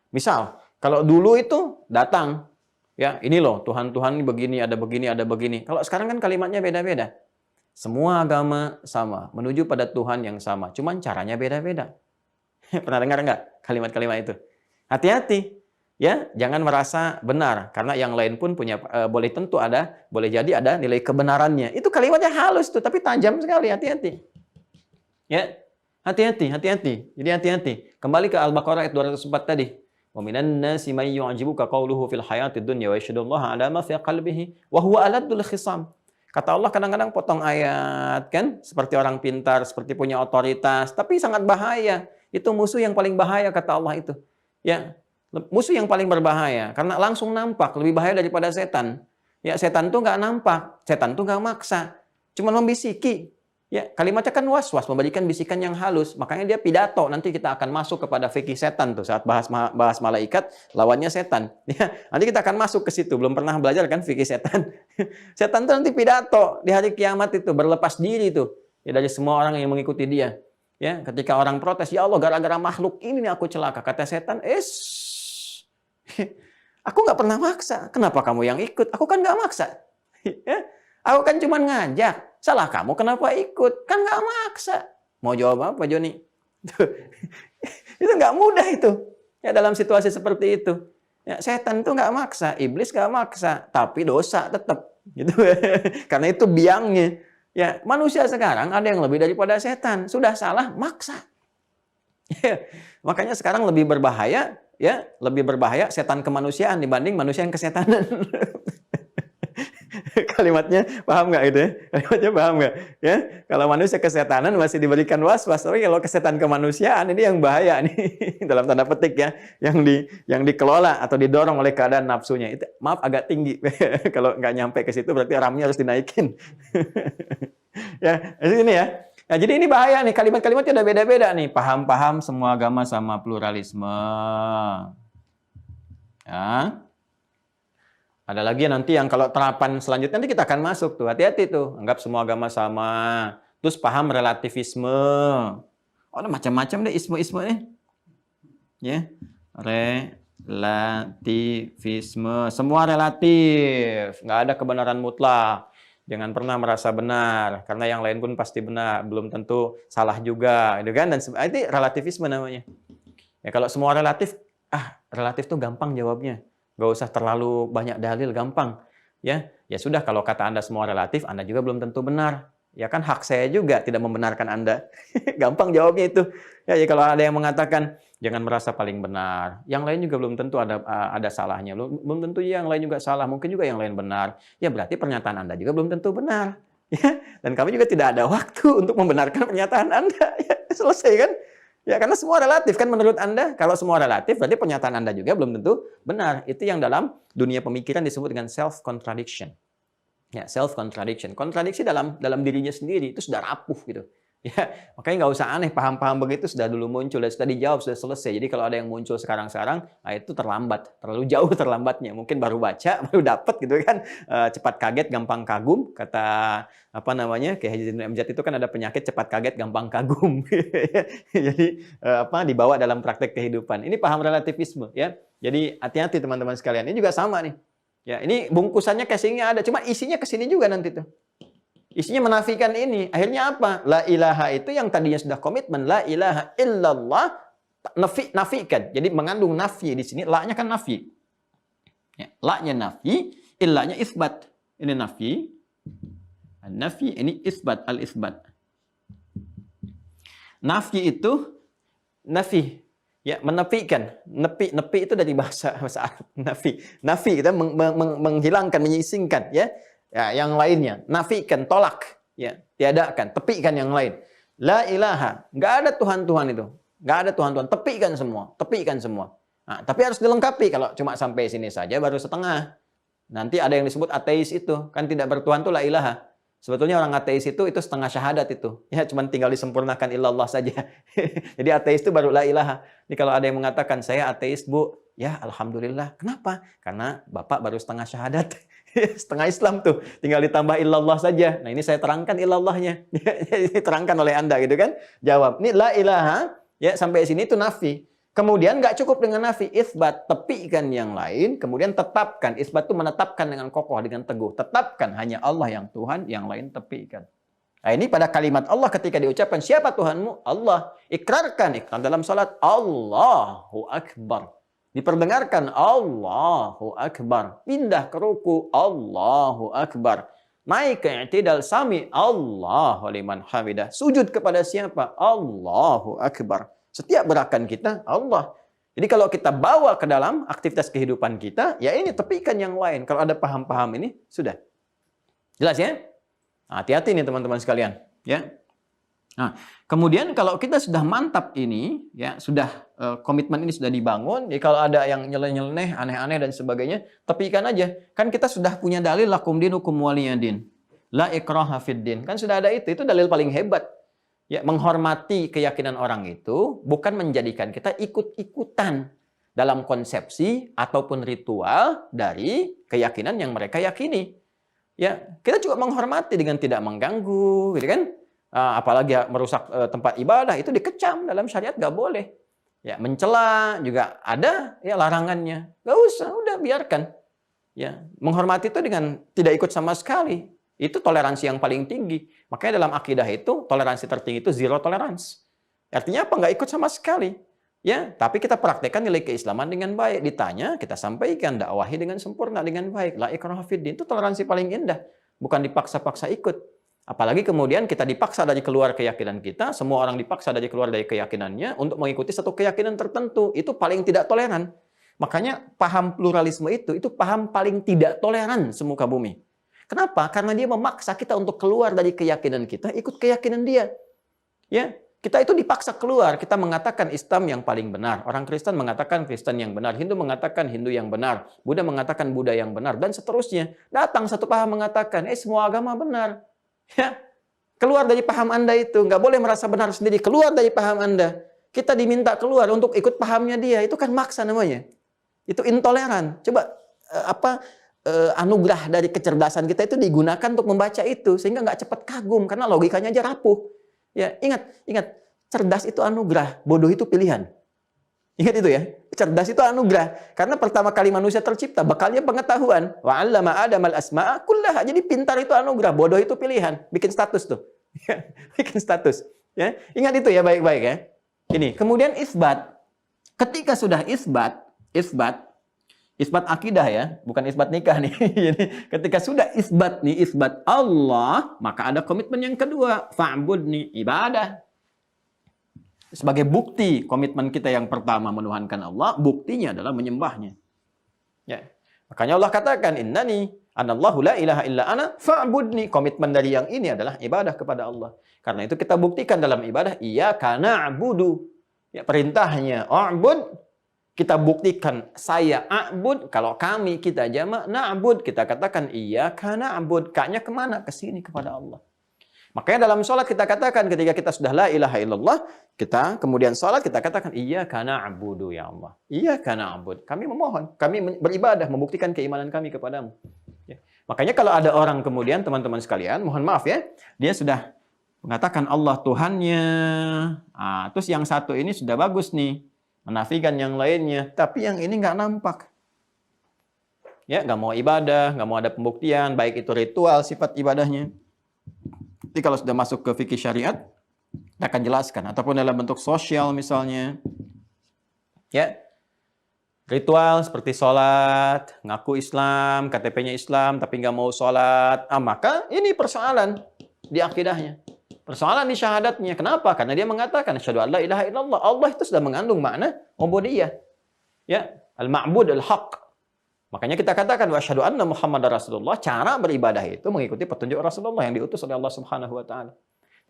Misal, kalau dulu itu datang, ya ini loh Tuhan-Tuhan ini begini, ada begini, ada begini. Kalau sekarang kan kalimatnya beda-beda. Semua agama sama, menuju pada Tuhan yang sama. Cuman caranya beda-beda. Pernah dengar nggak kalimat-kalimat itu? Hati-hati. Ya, jangan merasa benar. Karena yang lain pun punya, boleh tentu ada, boleh jadi ada nilai kebenarannya. Itu kalimatnya halus tuh, tapi tajam sekali. Hati-hati. Ya, hati-hati, hati-hati. Jadi hati-hati. Kembali ke Al-Baqarah ayat 204 tadi. Wa minan nasi may yu'jibuka qawluhu fil hayatid dunya wa yashhadullaha ala ma fi qalbihi wa huwa aladul khisam. Kata Allah kadang-kadang potong ayat, kan? Seperti orang pintar, seperti punya otoritas, tapi sangat bahaya. Itu musuh yang paling bahaya, kata Allah itu. Ya, musuh yang paling berbahaya, karena langsung nampak, lebih bahaya daripada setan. Ya, setan tuh nggak nampak, setan tuh nggak maksa, cuma membisiki. Ya, kalimatnya kan was-was, memberikan bisikan yang halus. Makanya dia pidato. Nanti kita akan masuk kepada fikih setan tuh saat bahas malaikat, lawannya setan. Ya, nanti kita akan masuk ke situ. Belum pernah belajar kan fikih setan? Setan tuh nanti pidato di hari kiamat itu berlepas diri tuh. Ya, dari semua orang yang mengikuti dia. Ya, ketika orang protes, ya Allah gara-gara makhluk ini nih aku celaka. Kata setan, aku nggak pernah maksa. Kenapa kamu yang ikut? Aku kan nggak maksa. Ya, aku kan cuma ngajak. Salah kamu kenapa ikut? Kan nggak maksa. Mau jawab apa, Joni? Itu nggak mudah itu. Ya, dalam situasi seperti itu. Ya, setan itu nggak maksa, iblis nggak maksa, tapi dosa tetap. Gitu. Karena itu biangnya. Ya, manusia sekarang ada yang lebih daripada setan. Sudah salah, maksa. Ya, makanya sekarang lebih berbahaya, ya, lebih berbahaya setan kemanusiaan dibanding manusia yang kesetanan. Kalimatnya paham nggak itu ya? Kalimatnya paham nggak? Ya, kalau manusia kesetanan masih diberikan was-was, tapi kalau kesetan kemanusiaan ini yang bahaya nih dalam tanda petik ya, yang dikelola atau didorong oleh keadaan nafsunya. Itu maaf agak tinggi. Kalau nggak nyampe ke situ berarti RAM-nya harus dinaikin. Ya, ini ya. Nah, jadi ini bahaya nih, kalimat-kalimatnya udah beda-beda nih. Paham-paham semua agama sama pluralisme. Ya. Ada lagi nanti yang kalau terapan selanjutnya nanti kita akan masuk tuh. Hati-hati tuh. Anggap semua agama sama. Terus paham relativisme. Oh, ada macam-macam deh isme-isme nih. Ya. Relativisme. Semua relatif. Nggak ada kebenaran mutlak. Jangan pernah merasa benar. Karena yang lain pun pasti benar. Belum tentu salah juga. Gitu kan? Dan itu relativisme namanya. Ya, kalau semua relatif, relatif tuh gampang jawabnya. Gak usah terlalu banyak dalil, gampang. Ya sudah, kalau kata Anda semua relatif, Anda juga belum tentu benar. Ya kan hak saya juga tidak membenarkan Anda. Gampang jawabnya itu. Ya, kalau ada yang mengatakan jangan merasa paling benar, yang lain juga belum tentu ada salahnya. Belum tentu yang lain juga salah, mungkin juga yang lain benar. Ya berarti pernyataan Anda juga belum tentu benar. Ya, dan kami juga tidak ada waktu untuk membenarkan pernyataan Anda. Ya, selesai kan? Ya, karena semua relatif kan menurut Anda. Kalau semua relatif, berarti pernyataan Anda juga belum tentu benar. Itu yang dalam dunia pemikiran disebut dengan self-contradiction. Ya, self-contradiction. Kontradiksi dalam dirinya sendiri itu sudah rapuh gitu. Ya, makanya nggak usah aneh, paham-paham begitu sudah dulu muncul dan sudah dijawab, sudah selesai. Jadi kalau ada yang muncul sekarang-sekarang, nah itu terlambat, terlalu jauh terlambatnya. Mungkin baru baca, baru dapat gitu kan. Cepat kaget, gampang kagum. Kata apa namanya, Kiai Haji Zainul MZ itu kan ada penyakit cepat kaget, gampang kagum. Jadi dibawa dalam praktek kehidupan. Ini paham relativisme ya. Jadi hati-hati teman-teman sekalian. Ini juga sama nih. Ya, ini bungkusannya casingnya ada, cuma isinya ke sini juga nanti tuh. Isinya menafikan ini. Akhirnya apa? La ilaha itu yang tadinya sudah komitmen. La ilaha illallah. Nafikan. Jadi mengandung nafi di sini. La-nya kan nafi. Ya, la-nya nafi. Illa-nya isbat. Ini nafi. Nafi ini isbat. Al-isbat. Nafi itu nafi. Ya, menepikan. Nepi itu dari bahasa Arab. Nafi kita menghilangkan, menyisingkan. Ya. Ya, yang lainnya, nafikan, tolak, ya, tiadakan, tepikan yang lain. La ilaha, nggak ada Tuhan-Tuhan itu, nggak ada Tuhan-Tuhan, tepikan semua. Nah, tapi harus dilengkapi. Kalau cuma sampai sini saja baru setengah. Nanti ada yang disebut ateis itu, kan tidak bertuhan itu la ilaha. Sebetulnya orang ateis itu setengah syahadat itu, ya, cuma tinggal disempurnakan illallah saja. Jadi ateis itu baru la ilaha. Jadi kalau ada yang mengatakan saya ateis bu, ya alhamdulillah. Kenapa? Karena bapak baru setengah syahadat. Setengah Islam tuh, tinggal ditambah illallah saja. Nah ini saya terangkan illallahnya. Terangkan oleh Anda gitu kan. Jawab, ini la ilaha, ya sampai sini itu nafi. Kemudian nggak cukup dengan nafi, isbat, tepikan yang lain. Kemudian tetapkan, isbat itu menetapkan dengan kokoh, dengan teguh. Tetapkan hanya Allah yang Tuhan, yang lain tepikan. Nah ini pada kalimat Allah ketika diucapkan, siapa Tuhanmu? Allah. Ikrar dalam salat, Allahu Akbar. Diperdengarkan Allahu Akbar. Pindah ke ruku Allahu Akbar. Naik ke i'tidal sami Allahu liman hamidah. Sujud kepada siapa? Allahu Akbar. Setiap gerakan kita Allah. Jadi kalau kita bawa ke dalam aktivitas kehidupan kita, ya ini tepikan yang lain. Kalau ada paham-paham ini, sudah. Jelas ya? Hati-hati nih teman-teman sekalian, ya. Nah, kemudian kalau kita sudah mantap ini, ya sudah komitmen ini sudah dibangun, ya kalau ada yang nyeleneh, aneh-aneh dan sebagainya, tepikan aja. Kan kita sudah punya dalil lakum dinukum waliyadin. La ikraha fid din. Kan sudah ada itu dalil paling hebat. Ya, menghormati keyakinan orang itu bukan menjadikan kita ikut-ikutan dalam konsepsi ataupun ritual dari keyakinan yang mereka yakini. Ya, kita juga menghormati dengan tidak mengganggu, gitu kan? Apalagi merusak tempat ibadah itu dikecam dalam syariat, nggak boleh. Ya, mencela juga ada ya larangannya. Nggak usah, udah biarkan. Ya, menghormati itu dengan tidak ikut sama sekali. Itu toleransi yang paling tinggi. Makanya dalam akidah itu toleransi tertinggi itu zero tolerance. Artinya apa? Nggak ikut sama sekali. Ya, tapi kita praktekkan nilai keislaman dengan baik. Ditanya, kita sampaikan, dakwahi dengan sempurna, dengan baik. La ikraha fid din itu toleransi paling indah. Bukan dipaksa-paksa ikut. Apalagi kemudian kita dipaksa dari keluar keyakinan kita, semua orang dipaksa dari keluar dari keyakinannya untuk mengikuti satu keyakinan tertentu. Itu paling tidak toleran. Makanya paham pluralisme itu paham paling tidak toleran semuka bumi. Kenapa? Karena dia memaksa kita untuk keluar dari keyakinan kita, ikut keyakinan dia. Ya, kita itu dipaksa keluar. Kita mengatakan Islam yang paling benar. Orang Kristen mengatakan Kristen yang benar. Hindu mengatakan Hindu yang benar. Buddha mengatakan Buddha yang benar. Dan seterusnya. Datang satu paham mengatakan, semua agama benar. Ya, keluar dari paham Anda itu. Nggak boleh merasa benar sendiri. Keluar dari paham Anda. Kita diminta keluar untuk ikut pahamnya dia. Itu kan maksa namanya. Itu intoleran. Coba anugerah dari kecerdasan kita itu digunakan untuk membaca itu. Sehingga nggak cepat kagum. Karena logikanya aja rapuh. Ya, ingat. Cerdas itu anugerah. Bodoh itu pilihan. Ingat itu ya. Cerdas itu anugerah. Karena pertama kali manusia tercipta, bekalnya pengetahuan. Wa 'allama Adamal asma'a kullaha. Jadi pintar itu anugerah, bodoh itu pilihan. Bikin status tuh. Bikin status. Ya. Ingat itu ya baik-baik ya. Ini. Kemudian isbat. Ketika sudah isbat akidah ya, bukan isbat nikah nih. Jadi ketika sudah isbat Allah, maka ada komitmen yang kedua, fa'budni, ibadah. Sebagai bukti komitmen kita yang pertama menuhankan Allah, buktinya adalah menyembahnya. Ya. Makanya Allah katakan, innani anallahu la ilaha illa ana fa'budni. Komitmen dari yang ini adalah ibadah kepada Allah. Karena itu kita buktikan dalam ibadah, iyyaka na'budu. Ya, perintahnya a'bud, kita buktikan saya a'bud. Kalau kami kita jamak na'bud, kita katakan iyyaka na'bud. Ka-nya kemana? Ke sini kepada Allah. Makanya dalam sholat kita katakan ketika kita sudah la ilaha illallah, kita kemudian sholat kita katakan iyyaka na'budu ya Allah. Iyyaka na'bud. Kami memohon, kami beribadah, membuktikan keimanan kami kepadamu. Ya. Makanya kalau ada orang kemudian teman-teman sekalian, mohon maaf ya, dia sudah mengatakan Allah Tuhannya. Terus yang satu ini sudah bagus nih, menafikan yang lainnya, tapi yang ini nggak nampak. Ya, nggak mau ibadah, nggak mau ada pembuktian, baik itu ritual sifat ibadahnya. Jadi kalau sudah masuk ke fikih syariat, kita akan jelaskan. Ataupun dalam bentuk sosial misalnya. Ya, ritual seperti sholat, ngaku Islam, KTP-nya Islam, tapi nggak mau sholat. Maka ini persoalan di akidahnya. Persoalan di syahadatnya. Kenapa? Karena dia mengatakan, asyhadu an la ilaha illallah. Allah itu sudah mengandung makna ubudiyah. Ya, al-ma'bud al-haq. Makanya kita katakan wa asyhadu anna Muhammadar Rasulullah, cara beribadah itu mengikuti petunjuk Rasulullah yang diutus oleh Allah Subhanahu wa taala.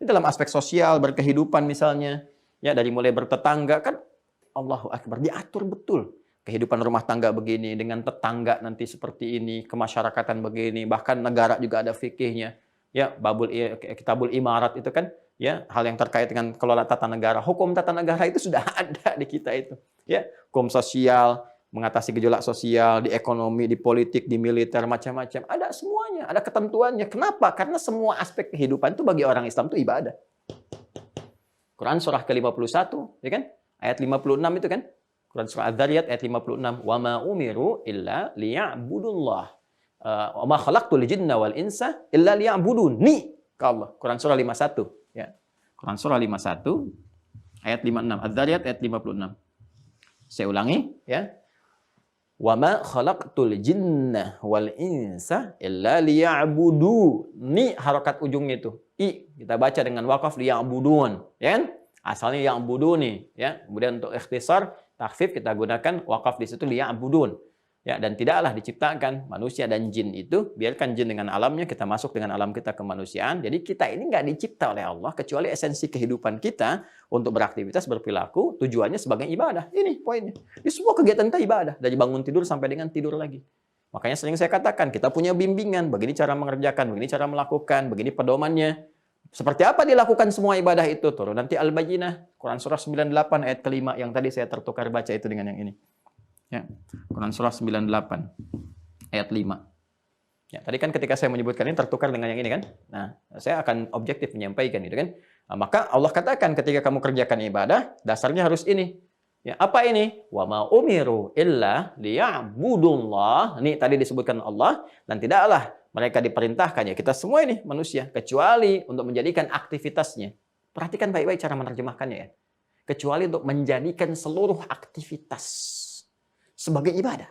Ini dalam aspek sosial, berkehidupan misalnya, ya dari mulai bertetangga kan Allahu Akbar diatur betul. Kehidupan rumah tangga begini dengan tetangga nanti seperti ini, kemasyarakatan begini, bahkan negara juga ada fikihnya. Ya, kitabul imarat itu kan ya hal yang terkait dengan kelola tata negara. Hukum tata negara itu sudah ada di kita itu. Ya, hukum sosial, mengatasi gejolak sosial, di ekonomi, di politik, di militer, macam-macam. Ada semuanya, ada ketentuannya. Kenapa? Karena semua aspek kehidupan itu bagi orang Islam itu ibadah. Quran surah ke-51, ya kan? Ayat 56 itu kan? Quran surah Adz-Dzariyat ayat 56. Wa ma umiru illa liya'budullah. Wa ma khalaqtul jinna wal insa illa liya'buduni. Allah. Quran surah 51, ya. Quran surah 51 ayat 56. Adz-Dzariyat ayat 56. Saya ulangi, ya. Wa ma khalaqtul jinna wal insa illa liya'buduni. Harokat ujungnya itu i, kita baca dengan waqaf liya'budun, ya kan? Asalnya ya'buduni, ya. Kemudian untuk ikhtisar takhfif kita gunakan waqaf di situ liya'budun. Ya, dan tidaklah diciptakan manusia dan jin itu, biarkan jin dengan alamnya, kita masuk dengan alam kita kemanusiaan. Jadi kita ini nggak dicipta oleh Allah kecuali esensi kehidupan kita untuk beraktivitas, berperilaku, tujuannya sebagai ibadah. Ini poinnya. Di semua kegiatan kita ibadah, dari bangun tidur sampai dengan tidur lagi. Makanya sering saya katakan, kita punya bimbingan, begini cara mengerjakan, begini cara melakukan, begini pedomannya. Seperti apa dilakukan semua ibadah itu? Turun nanti Al-Bayyinah, Quran surah 98 ayat kelima, yang tadi saya tertukar baca itu dengan yang ini. Ya, Quran surah 98 ayat 5. Ya, tadi kan ketika saya menyebutkan ini tertukar dengan yang ini kan. Nah, saya akan objektif menyampaikan itu kan. Nah, maka Allah katakan ketika kamu kerjakan ibadah, dasarnya harus ini. Ya, apa ini? Wa ma umiru illa liya'budullah. Ini tadi disebutkan Allah, dan tidaklah mereka diperintahkan, ya kita semua ini manusia, kecuali untuk menjadikan aktivitasnya. Perhatikan baik-baik cara menerjemahkannya ya. Kecuali untuk menjadikan seluruh aktivitas sebagai ibadah.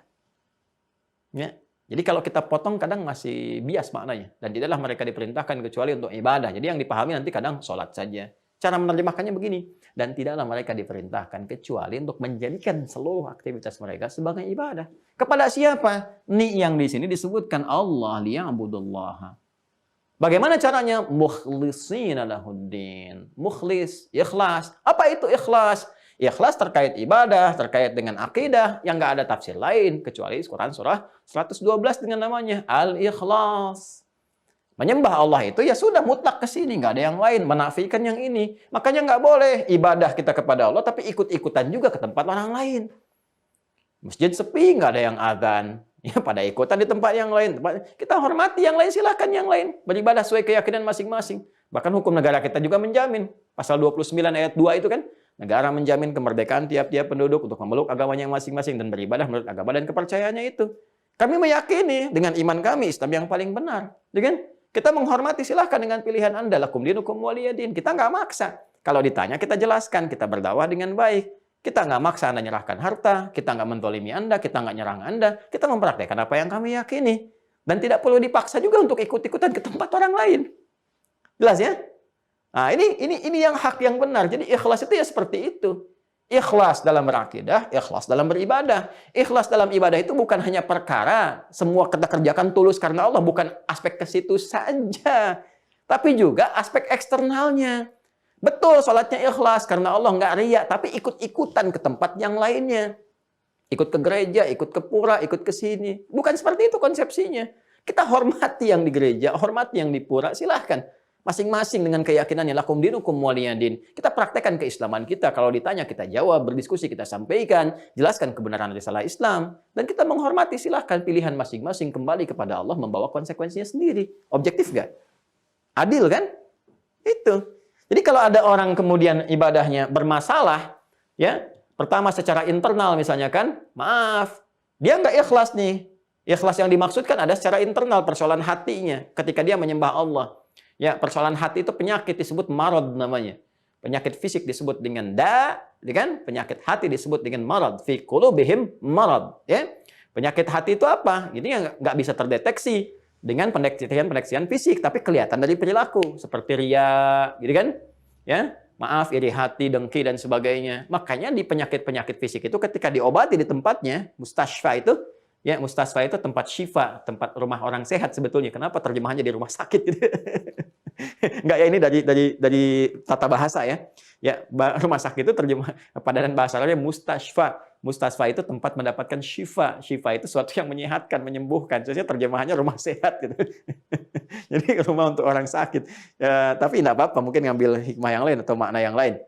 Ya. Jadi kalau kita potong kadang masih bias maknanya. Dan tidaklah mereka diperintahkan kecuali untuk ibadah. Jadi yang dipahami nanti kadang sholat saja. Cara menerjemahkannya begini. Dan tidaklah mereka diperintahkan kecuali untuk menjadikan seluruh aktivitas mereka sebagai ibadah. Kepada siapa? Ni yang di sini disebutkan Allah liya'budullah. Bagaimana caranya? Mukhlishina lahuddin. Mukhlis, ikhlas. Apa itu ikhlas? Ikhlas terkait ibadah, terkait dengan akidah yang nggak ada tafsir lain kecuali Quran surah 112 dengan namanya Al-Ikhlas. Menyembah Allah itu ya sudah mutlak ke sini, nggak ada yang lain, menafikan yang ini. Makanya nggak boleh ibadah kita kepada Allah tapi ikut-ikutan juga ke tempat orang lain. Masjid sepi, nggak ada yang azan. Ya pada ikutan di tempat yang lain. Kita hormati yang lain, silahkan yang lain. Beribadah sesuai keyakinan masing-masing. Bahkan hukum negara kita juga menjamin. Pasal 29 ayat 2 itu kan. Negara menjamin kemerdekaan tiap-tiap penduduk untuk memeluk agamanya masing-masing dan beribadah menurut agama dan kepercayaannya itu. Kami meyakini dengan iman kami Islam yang paling benar. Dengan kita menghormati, silahkan dengan pilihan Anda. Lakum dinukum waliyadin. Kita nggak maksa. Kalau ditanya kita jelaskan, kita berdakwah dengan baik. Kita nggak maksa Anda nyerahkan harta, kita nggak mentolimi Anda, kita nggak nyerang Anda. Kita mempraktekkan apa yang kami yakini. Dan tidak perlu dipaksa juga untuk ikut-ikutan ke tempat orang lain. Jelas ya? Nah, ini yang hak yang benar. Jadi ikhlas itu ya seperti itu. Ikhlas dalam berakidah, ikhlas dalam beribadah. Ikhlas dalam ibadah itu bukan hanya perkara semua kita kerjakan tulus karena Allah, bukan aspek ke situ saja. Tapi juga aspek eksternalnya. Betul, sholatnya ikhlas karena Allah, nggak riya, tapi ikut-ikutan ke tempat yang lainnya. Ikut ke gereja, ikut ke pura, ikut ke sini. Bukan seperti itu konsepsinya. Kita hormati yang di gereja, hormati yang di pura, silahkan. Masing-masing dengan keyakinannya, lakum dinukum waliyadin. Kita praktekkan keislaman kita. Kalau ditanya, kita jawab, berdiskusi, kita sampaikan, jelaskan kebenaran risalah Islam. Dan kita menghormati, silahkan pilihan masing-masing kembali kepada Allah membawa konsekuensinya sendiri. Objektif nggak? Adil kan? Itu. Jadi kalau ada orang kemudian ibadahnya bermasalah, ya, pertama secara internal misalnya kan, maaf, dia nggak ikhlas nih. Ikhlas yang dimaksudkan ada secara internal, persoalan hatinya ketika dia menyembah Allah. Ya, persoalan hati itu penyakit disebut marad namanya. Penyakit fisik disebut dengan kan? Penyakit hati disebut dengan marad. Fi qulubihim marad, ya. Penyakit hati itu apa? Ini yang nggak bisa terdeteksi dengan pendeteksian fisik, tapi kelihatan dari perilaku, seperti riya, gitu kan? Ya, maaf, iri hati, dengki dan sebagainya. Makanya di penyakit-penyakit fisik itu ketika diobati di tempatnya, mustasfa itu, ya, mustasfa itu tempat syifa, tempat rumah orang sehat sebetulnya. Kenapa terjemahannya di rumah sakit gitu? Enggak ya, ini dari tata bahasa ya. Ya, rumah sakit itu terjemah padanan bahasa Arabnya mustasfa. Mustasfa itu tempat mendapatkan syifa. Syifa itu sesuatu yang menyehatkan, menyembuhkan. Sebenarnya terjemahannya rumah sehat gitu. Jadi rumah untuk orang sakit. Ya, tapi enggak apa-apa, mungkin ngambil hikmah yang lain atau makna yang lain.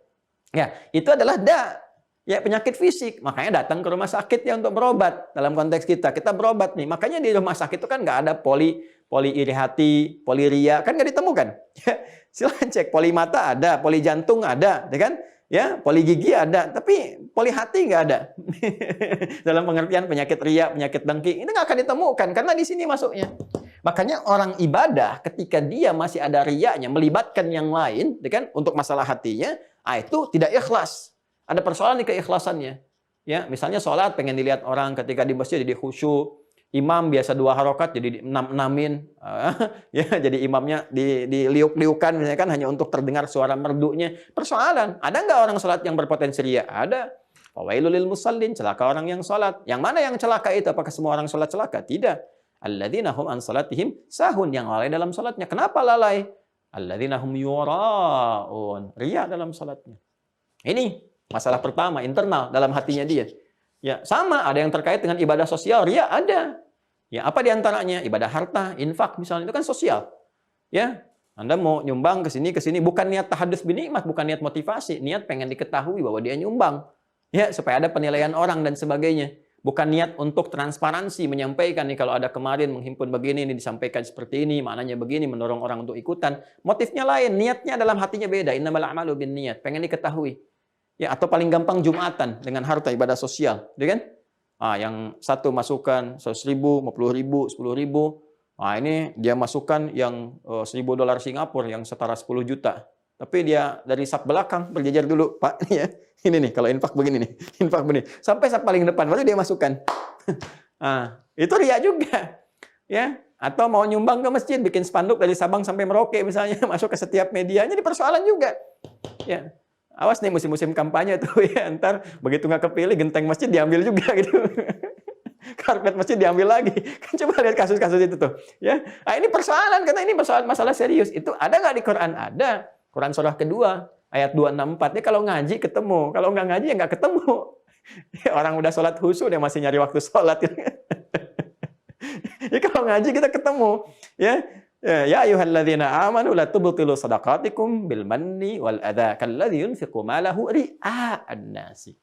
Ya, itu adalah ya, penyakit fisik. Makanya datang ke rumah sakit ya untuk berobat. Dalam konteks kita berobat nih. Makanya di rumah sakit itu kan nggak ada poli iri hati, poli ria, kan nggak ditemukan. Ya, silahkan cek. Poli mata ada, poli jantung ada, ya kan? Ya, poli gigi ada, tapi poli hati nggak ada. Dalam pengertian penyakit ria, penyakit dengki, itu nggak akan ditemukan karena di sini masuknya. Makanya orang ibadah ketika dia masih ada riaknya, melibatkan yang lain, ya kan? Untuk masalah hatinya, itu tidak ikhlas. Ada persoalan di keikhlasannya. Ya, misalnya sholat pengen dilihat orang ketika di masjid jadi khusyuk. Imam biasa 2 harokat jadi 6-6-in. Ya, jadi imamnya diliuk-liukan misalnya kan hanya untuk terdengar suara merdunya. Persoalan, ada nggak orang sholat yang berpotensi riya? Ada. Fawailul lil musallin, celaka orang yang sholat. Yang mana yang celaka itu? Apakah semua orang sholat celaka? Tidak. Alladzina hum an salatihim sahun, yang lalai dalam sholatnya. Kenapa lalai? Alladzina hum yura'un, riya dalam sholatnya. Ini masalah pertama, internal dalam hatinya dia. Ya, sama ada yang terkait dengan ibadah sosial, riya ada. Ya, apa di antaranya? Ibadah harta, infak misalnya, itu kan sosial. Ya, Anda mau nyumbang ke sini, bukan niat tahadduts binikmat, bukan niat motivasi, niat pengen diketahui bahwa dia nyumbang. Ya, supaya ada penilaian orang dan sebagainya. Bukan niat untuk transparansi, menyampaikan nih kalau ada kemarin menghimpun begini, ini disampaikan seperti ini, maknanya begini, mendorong orang untuk ikutan. Motifnya lain, niatnya dalam hatinya beda. Innamal a'malu binniyat, pengen diketahui. Ya, atau paling gampang Jumatan dengan harta ibadah sosial, ya kan? Yang satu masukkan 100.000, 50.000, 10.000. Ini dia masukkan yang $1.000 Singapura yang setara 10 juta. Tapi dia dari saf belakang berjajar dulu, Pak. Ya, ini nih kalau infak begini nih, infak begini. Sampai saf paling depan baru dia masukkan. Itu riya juga. Ya, atau mau nyumbang ke masjid, bikin spanduk dari Sabang sampai Merauke misalnya, masuk ke setiap medianya, di persoalan juga. Ya. Awas nih musim-musim kampanye tuh ya, ntar begitu nggak kepilih genteng masjid diambil juga gitu. Karpet masjid diambil lagi. Kan coba lihat kasus-kasus itu tuh. Ya, ini persoalan karena ini masalah serius. Itu ada nggak di Quran? Ada. Quran surah kedua ayat 264. Ini kalau ngaji ketemu, kalau nggak ngaji ya nggak ketemu. Ya, orang udah sholat khusyuk dia masih nyari waktu sholat. Ya, kalau ngaji kita ketemu. Ya. Ya ayyuhalladzina amanu la tubtilu shadaqatikum bil manni wal adza kalladzi yunfiqu malahu ria'an nasi.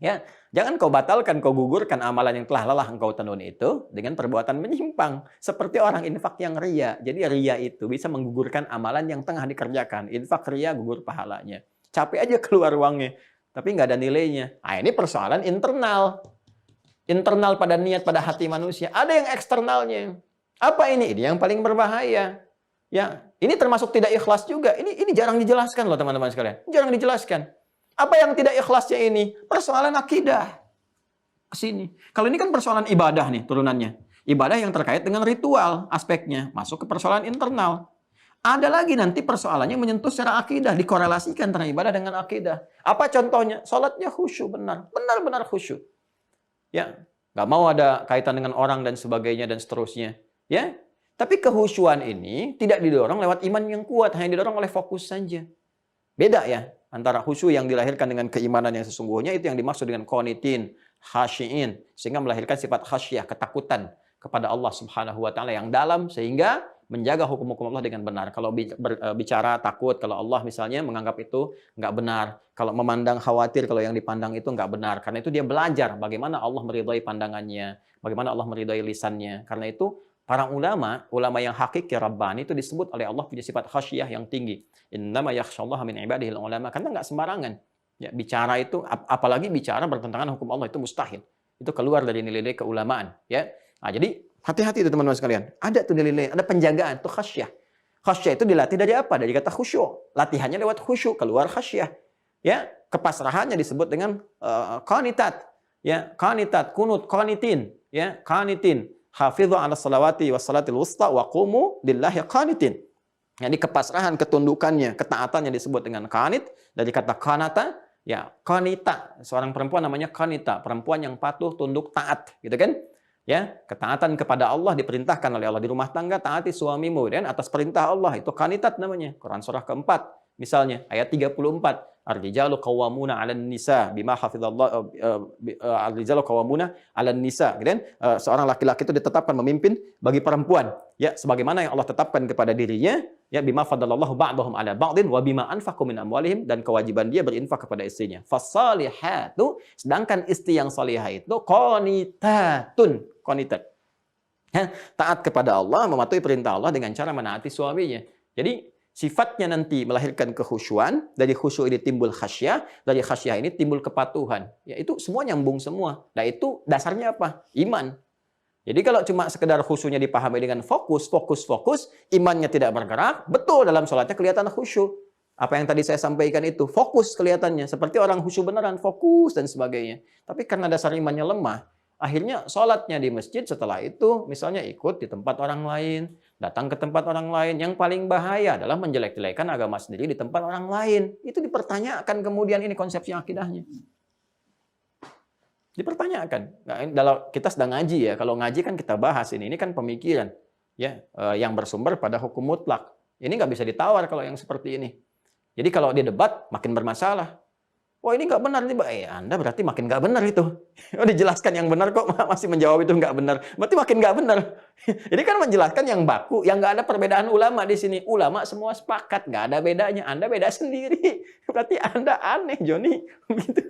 Ya, jangan kau batalkan, kau gugurkan amalan yang telah lelah engkau tenun itu dengan perbuatan menyimpang seperti orang infak yang riya. Jadi riya itu bisa menggugurkan amalan yang tengah dikerjakan. Infak riya gugur pahalanya. Capek aja keluar uangnya, tapi nggak ada nilainya. Ini persoalan internal. Internal pada niat, pada hati manusia. Ada yang eksternalnya. Apa ini? Ini yang paling berbahaya. Ya, ini termasuk tidak ikhlas juga. Ini jarang dijelaskan loh teman-teman sekalian. Jarang dijelaskan. Apa yang tidak ikhlasnya ini? Persoalan akidah. Kesini. Kalau ini kan persoalan ibadah nih turunannya. Ibadah yang terkait dengan ritual aspeknya. Masuk ke persoalan internal. Ada lagi nanti persoalannya menyentuh secara akidah. Dikorelasikan antara ibadah dengan akidah. Apa contohnya? Sholatnya khusyuk benar. Benar-benar khusyuk. Ya, nggak mau ada kaitan dengan orang dan sebagainya dan seterusnya. Ya, tapi kehusyuan ini tidak didorong lewat iman yang kuat, hanya didorong oleh fokus saja. Beda ya, antara khusyuk yang dilahirkan dengan keimanan yang sesungguhnya, itu yang dimaksud dengan qanitin, khasyiin, sehingga melahirkan sifat khasyah, ketakutan kepada Allah Subhanahu wa taala yang dalam, sehingga menjaga hukum-hukum Allah dengan benar. Kalau bicara takut, kalau Allah misalnya menganggap itu nggak benar. Kalau memandang khawatir, kalau yang dipandang itu nggak benar. Karena itu dia belajar bagaimana Allah meridhai pandangannya, bagaimana Allah meridhai lisannya. Karena itu para ulama yang hakiki Rabbani itu disebut oleh Allah punya sifat khasyah yang tinggi. Innama yakhsyallaha min ibadihil ulama. Karena nggak sembarangan. Ya, bicara itu, apalagi bicara bertentangan hukum Allah, itu mustahil. Itu keluar dari nilai-nilai keulamaan. Ya. Nah, jadi hati-hati itu teman-teman sekalian. Ada tuh nilai-nilai, ada penjagaan, itu khasyah. Khasyah itu dilatih dari apa? Dari kata khusyuk. Latihannya lewat khusyuk, keluar khasyah. Ya, kepasrahannya disebut dengan qanitat. Ya, qanitat, kunut, qanitin. Ya, qanitin. Hafidhu 'ala salawati was salatil wusta wa qumu lillahi qanitin. Jadi kepasrahan, ketundukannya, ketaatannya disebut dengan qanit, dari kata qanata, ya, qanita. Seorang perempuan namanya qanita, perempuan yang patuh, tunduk, taat, gitu kan? Ya, ketaatan kepada Allah diperintahkan oleh Allah di rumah tangga, taati suamimu dan atas perintah Allah, itu qanitat namanya. Quran surah keempat, misalnya ayat 34, ar-rijalu qawwamuna 'alan nisa bima hafizallahu ar-rijalu qawwamuna 'alan nisa. Gitu kan? Seorang laki-laki itu ditetapkan memimpin bagi perempuan, ya, sebagaimana yang Allah tetapkan kepada dirinya, ya, bima faddalallahu ba'dahum 'ala ba'din wa bima anfaqu min amwalihim, dan kewajiban dia berinfak kepada istrinya. Fasalihatu, sedangkan istri yang salihah itu qanitatun, qanitat. Ya, taat kepada Allah, mematuhi perintah Allah dengan cara menaati suaminya. Jadi sifatnya nanti melahirkan kekhusyuan, dari khusyuk ini timbul khasyah, dari khasyah ini timbul kepatuhan. Ya, itu semua nyambung semua. Nah, itu dasarnya apa? Iman. Jadi kalau cuma sekedar khusyuknya dipahami dengan fokus, imannya tidak bergerak, betul dalam sholatnya kelihatan khusyuk. Apa yang tadi saya sampaikan itu, fokus kelihatannya. Seperti orang khusyuk beneran, fokus dan sebagainya. Tapi karena dasar imannya lemah, akhirnya sholatnya di masjid, setelah itu misalnya ikut di tempat orang lain, datang ke tempat orang lain. Yang paling bahaya adalah menjelek-jelekan agama sendiri di tempat orang lain. Itu dipertanyakan kemudian ini konsepsi akidahnya. Dipertanyakan. Nah, kalau kita sedang ngaji ya, kalau ngaji kan kita bahas ini kan pemikiran ya, yang bersumber pada hukum mutlak. Ini nggak bisa ditawar kalau yang seperti ini. Jadi kalau dia debat makin bermasalah. Wah, ini nggak benar nih, Anda berarti makin nggak benar itu. Oh, dijelaskan yang benar kok masih menjawab itu nggak benar. Berarti makin nggak benar. Jadi kan menjelaskan yang baku, yang nggak ada perbedaan ulama di sini. Ulama semua sepakat, nggak ada bedanya. Anda beda sendiri. Berarti Anda aneh, Joni. Gitu.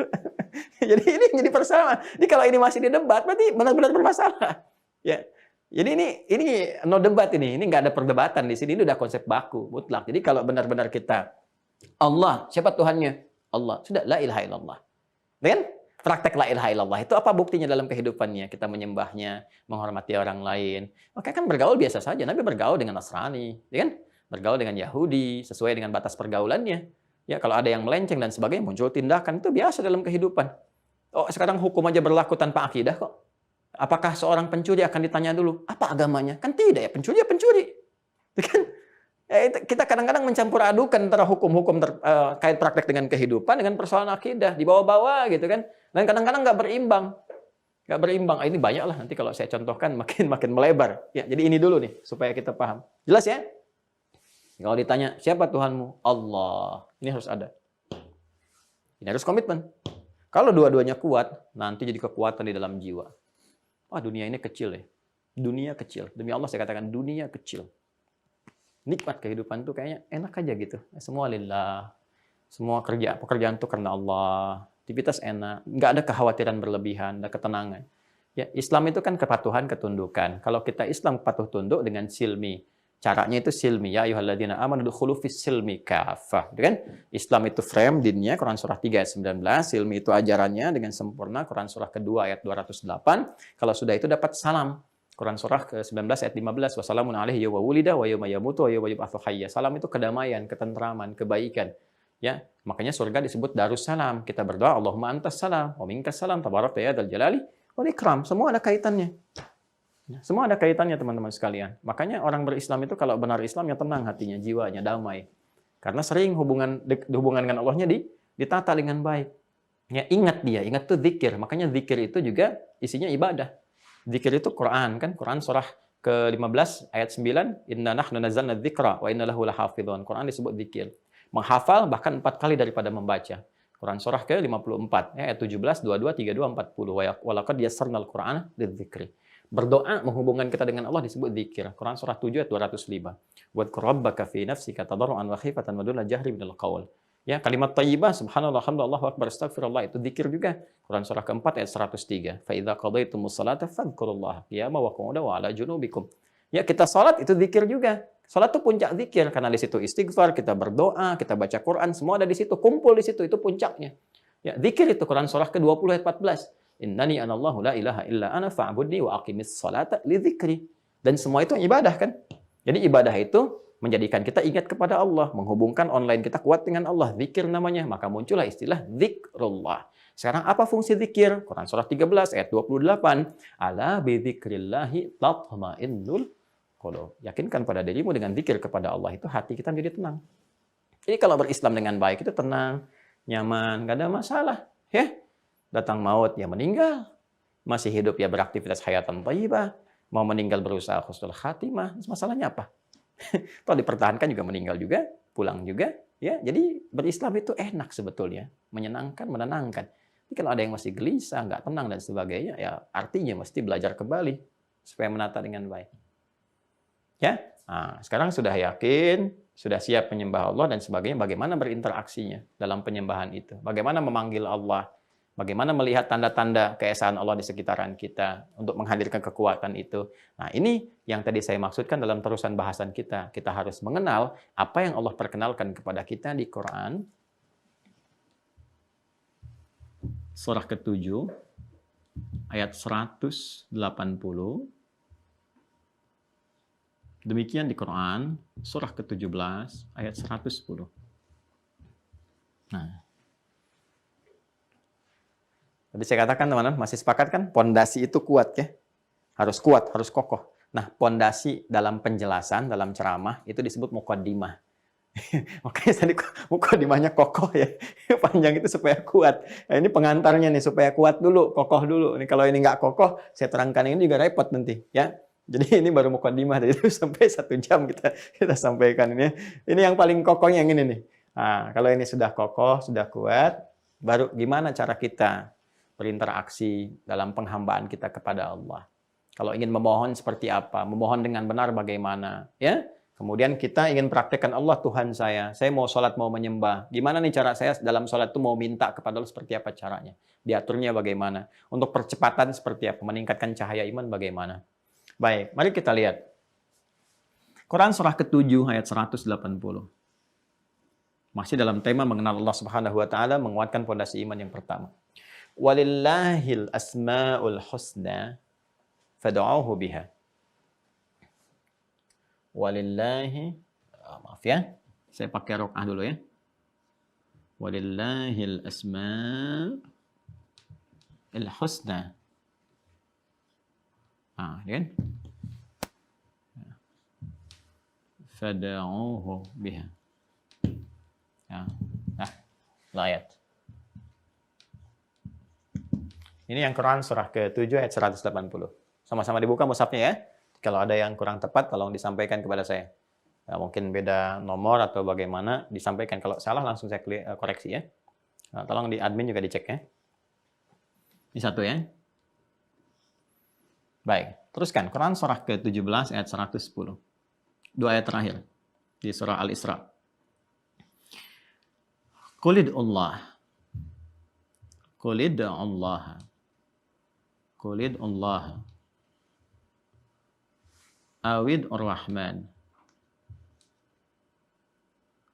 Jadi ini jadi persoalan. Jadi kalau ini masih didebat, berarti benar-benar bermasalah. Ya. Jadi ini no debat ini nggak ada perdebatan di sini. Ini udah konsep baku, mutlak. Jadi kalau benar-benar kita Allah, siapa Tuhannya? Allah. Sudah, la ilaha illallah. Dan praktek la ilaha illallah itu apa buktinya dalam kehidupannya? Kita menyembahnya, menghormati orang lain. Oke, kan bergaul biasa saja. Nabi bergaul dengan Nasrani, ya kan? Bergaul dengan Yahudi sesuai dengan batas pergaulannya. Ya, kalau ada yang melenceng dan sebagainya, muncul tindakan, itu biasa dalam kehidupan. Oh, sekarang hukum aja berlaku tanpa akidah kok. Apakah seorang pencuri akan ditanya dulu, apa agamanya? Kan tidak ya, pencuri ya pencuri. Kan? Kita kadang-kadang mencampur adukan antara hukum-hukum terkait praktek dengan kehidupan dengan persoalan akidah, dibawa-bawa gitu kan. Dan kadang-kadang nggak berimbang. Nggak berimbang. Ini banyak lah nanti kalau saya contohkan makin melebar. Ya, jadi ini dulu nih supaya kita paham. Jelas ya? Kalau ditanya, siapa Tuhanmu? Allah. Ini harus ada. Ini harus komitmen. Kalau dua-duanya kuat, nanti jadi kekuatan di dalam jiwa. Wah, dunia ini kecil ya. Dunia kecil. Demi Allah saya katakan dunia kecil. Nikmat kehidupan tuh kayaknya enak aja gitu. Semua lillah. Semua pekerjaan tuh karena Allah. Aktivitas enak. Nggak ada kekhawatiran berlebihan, ada ketenangan. Ya, Islam itu kan kepatuhan, ketundukan. Kalau kita Islam patuh tunduk dengan silmi. Caranya itu silmi. Ya ayyuhalladzina amanu dukhulu fis silmi kafah. Kan? Islam itu frame dinnya, Quran surah 3 ayat 19. Silmi itu ajarannya dengan sempurna, Quran surah kedua ayat 208. Kalau sudah itu dapat salam. Quran surah ke-19 ayat 15, wassalamun alaihi yawma wulida wa yawma yamutu wa yawma yub'atsu hayya. Salam itu kedamaian, ketentraman, kebaikan. Ya, makanya surga disebut Darussalam. Kita berdoa Allahumma antas salam wa minkas salam tabarakta ya dzal jalali wal ikram. Semua ada kaitannya. Semua ada kaitannya teman-teman sekalian. Makanya orang berislam itu kalau benar Islam ya tenang hatinya, jiwanya damai. Karena sering hubungan dengan Allahnya ditata dengan baik. Ya, ingat tuh zikir. Makanya zikir itu juga isinya ibadah. Zikir itu Quran kan, Quran surah ke-15 ayat 9, inna nahnu nazzalna dzikra wa inna lahu lahafizun. Quran disebut zikir. Menghafal bahkan 4 kali daripada membaca. Quran surah ke-54 ayat 17, 22, 32, 40. Wa laqad yassarnal Qur'ana lidzikri. Berdoa menghubungkan kita dengan Allah disebut zikir. Quran surah 7 ayat 205. Wadhkur rabbaka fi nafsika tadarruan wa khifatan wa duna jahri minal qaul. Ya, kalimat thayyibah subhanallah alhamdulillah Allahu akbar astagfirullah itu zikir juga. Quran surah keempat ayat 103. Fa idza qadaitumus salata fadhkurullaha qiyaman wa qu'udan wa 'ala junubikum. Ya, kita salat itu zikir juga. Salat itu puncak zikir karena di situ istighfar, kita berdoa, kita baca Quran, semua ada di situ, kumpul di situ, itu puncaknya. Ya, zikir itu Quran surah ke-20 ayat 14. Innani anallahu la ilaha illa ana fa'budni wa aqimis salata li dzikri. Dan semua itu ibadah kan? Jadi ibadah itu menjadikan kita ingat kepada Allah, menghubungkan online kita kuat dengan Allah, zikir namanya, maka muncullah istilah zikrullah. Sekarang apa fungsi zikir? Quran surah 13 ayat 28, ala bi dzikrillahi tatma'innul qulub. Yakinkan pada dirimu dengan zikir kepada Allah itu hati kita menjadi tenang. Jadi kalau berislam dengan baik itu tenang, nyaman, nggak ada masalah, ya. Datang maut ya meninggal, masih hidup ya beraktivitas hayatan thayyibah, mau meninggal berusaha husnul khatimah, masalahnya apa? Kalau dipertahankan juga meninggal juga, pulang juga, ya. Jadi berislam itu enak sebetulnya, menyenangkan, menenangkan. Tapi kalau ada yang masih gelisah, nggak tenang dan sebagainya, ya artinya mesti belajar kembali supaya menata dengan baik. Ya, nah, sekarang sudah yakin, sudah siap menyembah Allah dan sebagainya. Bagaimana berinteraksinya dalam penyembahan itu? Bagaimana memanggil Allah? Bagaimana melihat tanda-tanda keesaan Allah di sekitaran kita untuk menghadirkan kekuatan itu. Nah, ini yang tadi saya maksudkan dalam terusan bahasan kita. Kita harus mengenal apa yang Allah perkenalkan kepada kita di Quran. Surah ke-7, ayat 180. Demikian di Quran, surah ke-17, ayat 110. Nah, tadi saya katakan teman-teman, masih sepakat kan? Pondasi itu kuat ya. Harus kuat, harus kokoh. Nah, pondasi dalam penjelasan, dalam ceramah, itu disebut muqaddimah. Makanya tadi muqaddimahnya kokoh ya. Panjang itu supaya kuat. Nah, ini pengantarnya nih, supaya kuat dulu, kokoh dulu. Ini kalau ini nggak kokoh, saya terangkan ini juga repot nanti. Ya. Jadi ini baru muqaddimah, itu sampai 1 jam kita sampaikan ini. Ini yang paling kokohnya yang ini nih. Nah, kalau ini sudah kokoh, sudah kuat, baru gimana cara kita berinteraksi dalam penghambaan kita kepada Allah. Kalau ingin memohon seperti apa, memohon dengan benar bagaimana, ya. Kemudian kita ingin praktekkan Allah Tuhan saya mau sholat, mau menyembah. Gimana nih cara saya dalam sholat itu mau minta kepada Allah seperti apa caranya? Diaturnya bagaimana? Untuk percepatan seperti apa? Meningkatkan cahaya iman bagaimana? Baik, mari kita lihat. Quran surah ke-7 ayat 180. Masih dalam tema mengenal Allah Subhanahu wa taala, menguatkan pondasi iman yang pertama. Walillahil asmaul husna fad'uuhu biha. Walillahi, maaf ya, saya pakai rok'ah dulu ya. Walillahil asmaul husna. Ah, ya kan? Fad'uuhu biha. Ya. Nah, ayat. Ini yang Quran surah ke-7 ayat 180. Sama-sama dibuka mushafnya ya. Kalau ada yang kurang tepat, tolong disampaikan kepada saya. Ya, mungkin beda nomor atau bagaimana, disampaikan. Kalau salah langsung saya koreksi ya. Nah, tolong di admin juga dicek ya. Ini satu ya. Baik, teruskan. Quran surah ke-17 ayat 110. 2 ayat terakhir di surah Al-Isra. Qulid Allah. Qulid Allah. Qulid Allah. Awid Ar-Rahman.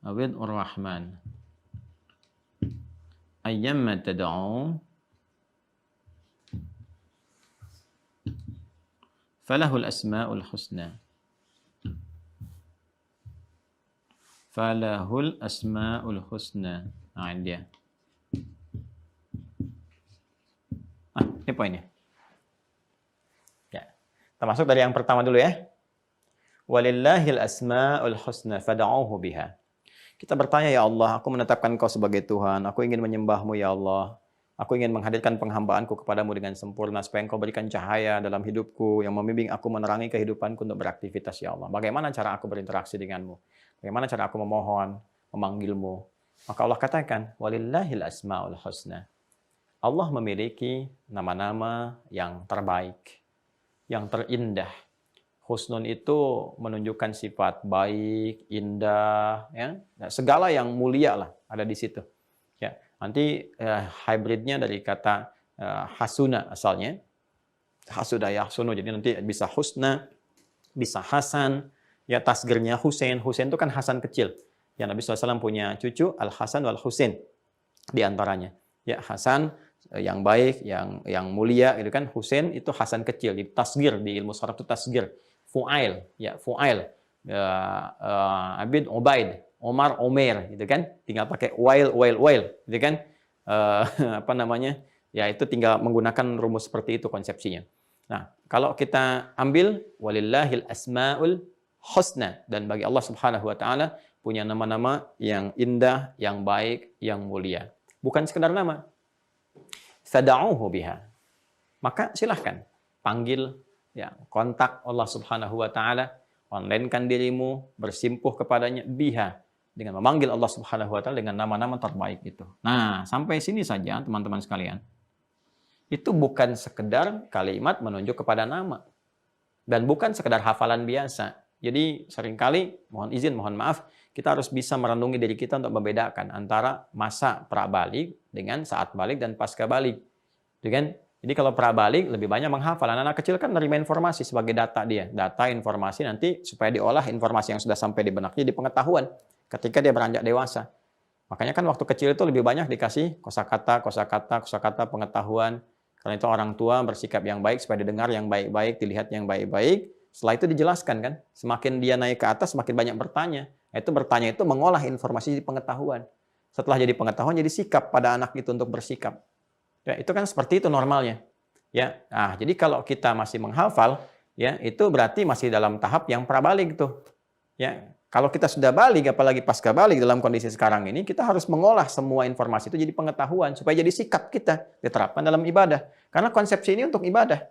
Awid Ar-Rahman. Ayyamma tad'u falahul asma'ul husna. Falahul asma'ul husna. Nah, ini dia. Ini poinnya. Ya. Kita masuk dari yang pertama dulu ya. Walillahil asma'ul husna fad'uuhu biha. Kita bertanya, ya Allah, aku menetapkan Engkau sebagai Tuhan. Aku ingin menyembah-Mu, ya Allah. Aku ingin menghadirkan penghambaanku kepadamu dengan sempurna, supaya Engkau berikan cahaya dalam hidupku, yang membimbing aku menerangi kehidupanku untuk beraktivitas, ya Allah. Bagaimana cara aku berinteraksi denganmu? Bagaimana cara aku memohon, memanggilmu? Maka Allah katakan, walillahil asma'ul husna. Allah memiliki nama-nama yang terbaik. yang terindah. Husnun itu menunjukkan sifat baik, indah, ya, segala yang mulia lah ada di situ. Ya, nanti hybridnya dari kata hasuna asalnya, hasuda yahsunu, jadi nanti bisa husna, bisa hasan, ya tasgirnya Husain. Husain itu kan Hasan kecil. Ya, Nabi SAW punya cucu Al Hasan wal Husain di antaranya. Ya, Hasan yang baik, yang mulia, itu kan. Husain itu Hasan kecil. Di tasgir di ilmu sharaf itu tasgir. Fuail, ya Fuail. Abid Ubaid, Omar Omer, gitu kan. Tinggal pakai wail, gitu kan. Apa namanya? Ya itu tinggal menggunakan rumus seperti itu konsepsinya. Nah, kalau kita ambil walillahil asmaul husna, dan bagi Allah Subhanahu wa taala punya nama-nama yang indah, yang baik, yang mulia. Bukan sekedar nama. Fad'uhu biha. Maka silahkan panggil, ya, kontak Allah Subhanahu wa taala, onlinekan dirimu, bersimpuh kepadanya biha, dengan memanggil Allah Subhanahu wa taala dengan nama-nama terbaik itu. Nah, sampai sini saja teman-teman sekalian. Itu bukan sekedar kalimat menunjuk kepada nama. Dan bukan sekedar hafalan biasa. Jadi seringkali, mohon maaf, kita harus bisa merenungi diri kita untuk membedakan antara masa pra-balik dengan saat balik dan pasca balik. Jadi kalau pra-balik lebih banyak menghafal. Anak kecil kan menerima informasi sebagai data dia. Data, informasi, nanti supaya diolah informasi yang sudah sampai di benaknya di pengetahuan ketika dia beranjak dewasa. Makanya kan waktu kecil itu lebih banyak dikasih kosakata, pengetahuan. Karena itu orang tua bersikap yang baik supaya didengar yang baik-baik, dilihat yang baik-baik. Setelah itu dijelaskan kan, semakin dia naik ke atas semakin banyak bertanya. Itu bertanya itu mengolah informasi di pengetahuan. Setelah jadi pengetahuan jadi sikap pada anak itu untuk bersikap. Ya, itu kan seperti itu normalnya. Ya. Nah, jadi kalau kita masih menghafal, ya, itu berarti masih dalam tahap yang prabalik tuh. Ya. Kalau kita sudah balik, apalagi pasca balik dalam kondisi sekarang ini, kita harus mengolah semua informasi itu jadi pengetahuan supaya jadi sikap kita diterapkan dalam ibadah. Karena konsepsi ini untuk ibadah.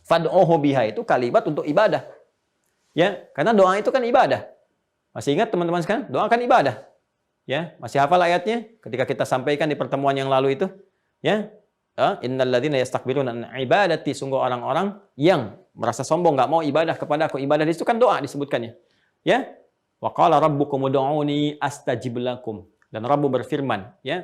Fad'uhu biha itu kalimat untuk ibadah. Ya, karena doa itu kan ibadah. Masih ingat teman-teman sekalian? Doa kan ibadah. Ya, masih hafal ayatnya ketika kita sampaikan di pertemuan yang lalu itu? Ya. Innal ladzina yastakbiruna an ibadati, sungguh orang-orang yang merasa sombong enggak mau ibadah kepada Aku. Ibadah itu kan doa disebutkannya. Ya. Wa qala rabbukum ud'uni astajib lakum. Dan Rabbu berfirman, ya,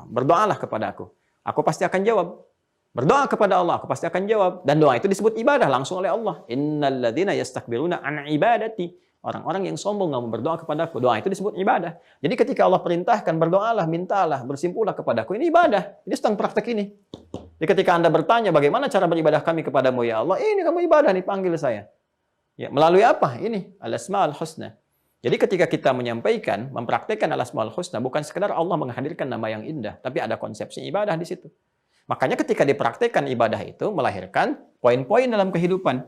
berdoalah kepada Aku pasti akan jawab. Berdoa kepada Allah, Aku pasti akan jawab. Dan doa itu disebut ibadah langsung oleh Allah. Innal ladzina yastakbiruna an ibadati. Orang-orang yang sombong enggak mau berdoa kepada Aku. Doa itu disebut ibadah. Jadi ketika Allah perintahkan berdoalah, mintalah, bersimpuhlah kepada Aku, ini ibadah. Ini sedang praktek ini. Jadi ketika Anda bertanya bagaimana cara beribadah kami kepadamu ya Allah, ini kamu ibadah nih, panggil saya. Ya, melalui apa? Ini al-asmaul husna. Jadi ketika kita menyampaikan, mempraktekkan al-asmaul husna, bukan sekedar Allah menghadirkan nama yang indah, tapi ada konsepsi ibadah di situ. Makanya ketika dipraktekkan ibadah itu melahirkan poin-poin dalam kehidupan.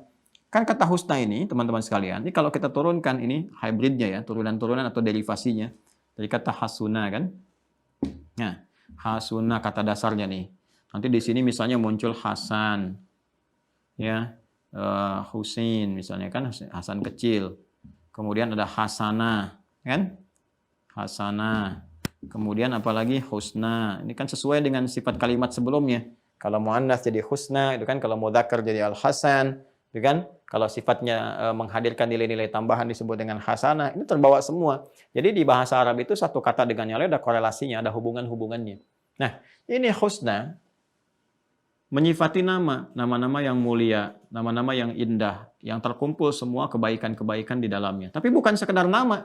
Kan kata husna ini, teman-teman sekalian, ini kalau kita turunkan ini hybridnya ya, turunan-turunan atau derivasinya dari kata hasuna kan. Nah, hasuna kata dasarnya nih. Nanti di sini misalnya muncul Hasan, ya, Husain misalnya kan, Hasan kecil. Kemudian ada hasanah, kan? Hasanah. Kemudian apalagi husna. Ini kan sesuai dengan sifat kalimat sebelumnya. Kalau muannats jadi husna, itu kan. Kalau mudzakkar jadi al-hasan, itu kan. Kalau sifatnya menghadirkan nilai-nilai tambahan disebut dengan hasanah. Ini terbawa semua. Jadi di bahasa Arab itu satu kata dengan yang lain ada korelasinya, ada hubungan-hubungannya. Nah, ini husna menyifati nama-nama yang mulia, nama-nama yang indah, yang terkumpul semua kebaikan-kebaikan di dalamnya. Tapi bukan sekedar nama.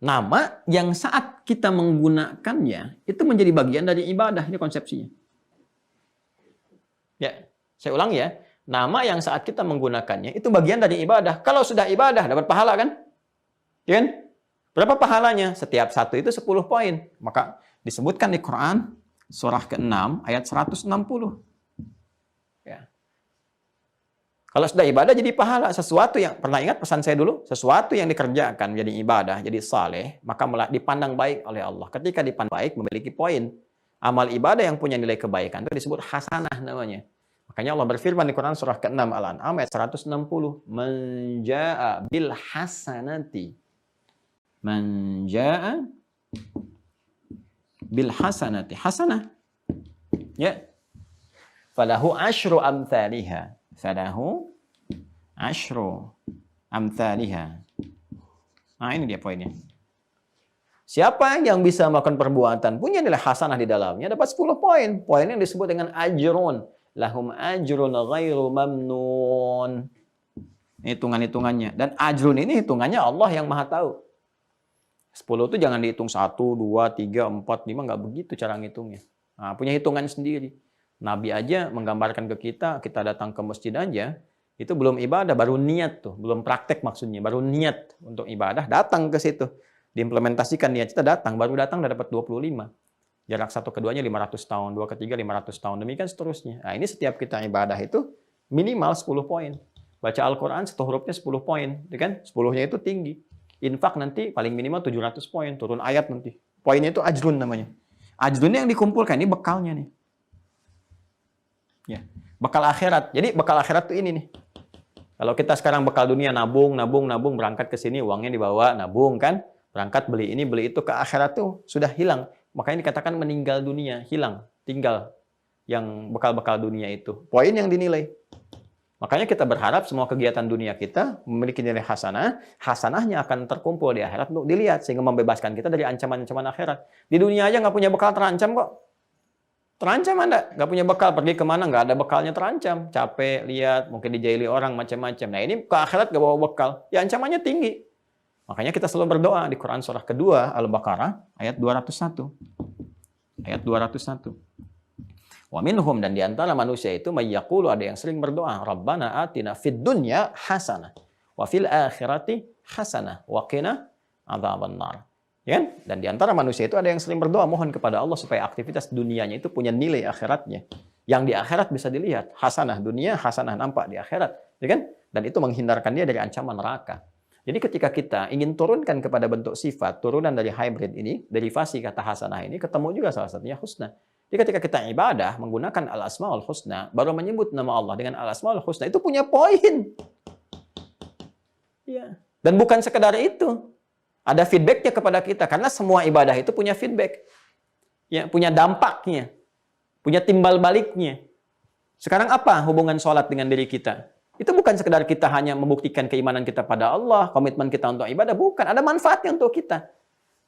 Nama yang saat kita menggunakannya, itu menjadi bagian dari ibadah. Ini konsepsinya. Ya, saya ulang ya. Nama yang saat kita menggunakannya, itu bagian dari ibadah. Kalau sudah ibadah, dapat pahala kan? Ya kan? Berapa pahalanya? Setiap satu itu 10 poin. Maka disebutkan di Quran, surah ke-6 ayat 160. Ya. Kalau sudah ibadah jadi pahala, sesuatu yang pernah ingat pesan saya dulu, sesuatu yang dikerjakan jadi ibadah, jadi saleh, maka dipandang baik oleh Allah. Ketika dipandang baik memiliki poin. Amal ibadah yang punya nilai kebaikan itu disebut hasanah namanya. Makanya Allah berfirman di Quran surah ke-6 Al-An'am ayat 160, "Man jaa'a bil hasanati." Man jaa'a bil hasanati, hasanah, ya, falahu asyru amthaliha, falahu asyru amthaliha. Nah, ini dia poinnya. Siapa yang bisa melakukan perbuatan, punya nilai hasanah di dalamnya, dapat 10 poin. Poin yang disebut dengan ajrun. Lahum ajrun ghairu mamnun. Hitungan-hitungannya. Dan ajrun ini hitungannya Allah yang maha tahu. 10 itu jangan dihitung 1, 2, 3, 4, 5. Nggak begitu cara ngitungnya. Nah, punya hitungan sendiri. Nabi aja menggambarkan ke kita datang ke masjid aja, itu belum ibadah, baru niat tuh. Belum praktek maksudnya, baru niat untuk ibadah, datang ke situ. Diimplementasikan niat kita datang, baru datang udah dapat 25. Jarak satu keduanya 500 tahun, dua ketiga 500 tahun, demikian seterusnya. Nah, ini setiap kita ibadah itu minimal 10 poin. Baca Al-Quran satu hurufnya 10 poin, kan? 10-nya itu tinggi. Infak nanti paling minimal 700 poin, turun ayat nanti. Poinnya itu ajrun namanya. Ajrunnya yang dikumpulkan, ini bekalnya nih. Ya, bekal akhirat. Jadi bekal akhirat tuh ini nih. Kalau kita sekarang bekal dunia nabung, berangkat ke sini uangnya dibawa, nabung kan? Berangkat beli ini, beli itu, ke akhirat tuh sudah hilang. Makanya dikatakan meninggal dunia, hilang, tinggal yang bekal-bekal dunia itu. Poin yang dinilai. Makanya kita berharap semua kegiatan dunia kita memiliki nilai hasanah, hasanahnya akan terkumpul di akhirat untuk dilihat, sehingga membebaskan kita dari ancaman-ancaman akhirat. Di dunia aja nggak punya bekal, terancam kok. Terancam Anda, nggak punya bekal, pergi kemana, nggak ada bekalnya, terancam. Capek, lihat, mungkin dijaili orang, macam-macam. Nah ini ke akhirat nggak bawa bekal, ya ancamannya tinggi. Makanya kita selalu berdoa di Quran surah kedua, Al-Baqarah, ayat 201. Ayat 201. Wa minhum, dan diantara manusia itu, mayyaqulu, ada yang sering berdoa, Rabbana atina fid dunya hasanah, wa fil akhirati hasanah, wa qina adzabannar. Ya kan? Dan diantara manusia itu ada yang sering berdoa, mohon kepada Allah supaya aktivitas dunianya itu punya nilai akhiratnya. Yang di akhirat bisa dilihat. Hasanah dunia, hasanah nampak di akhirat. Ya kan? Dan itu menghindarkan dia dari ancaman neraka. Jadi ketika kita ingin turunkan kepada bentuk sifat, turunan dari hybrid ini, derivasi kata hasanah ini, ketemu juga salah satunya husna. Jadi ketika kita ibadah menggunakan al-asmaul husna, baru menyebut nama Allah dengan al-asmaul husna, itu punya poin. Ya. Dan bukan sekedar itu. Ada feedbacknya kepada kita, karena semua ibadah itu punya feedback. Ya, punya dampaknya. Punya timbal baliknya. Sekarang apa hubungan sholat dengan diri kita? Itu bukan sekedar kita hanya membuktikan keimanan kita pada Allah, komitmen kita untuk ibadah, bukan. Ada manfaatnya untuk kita.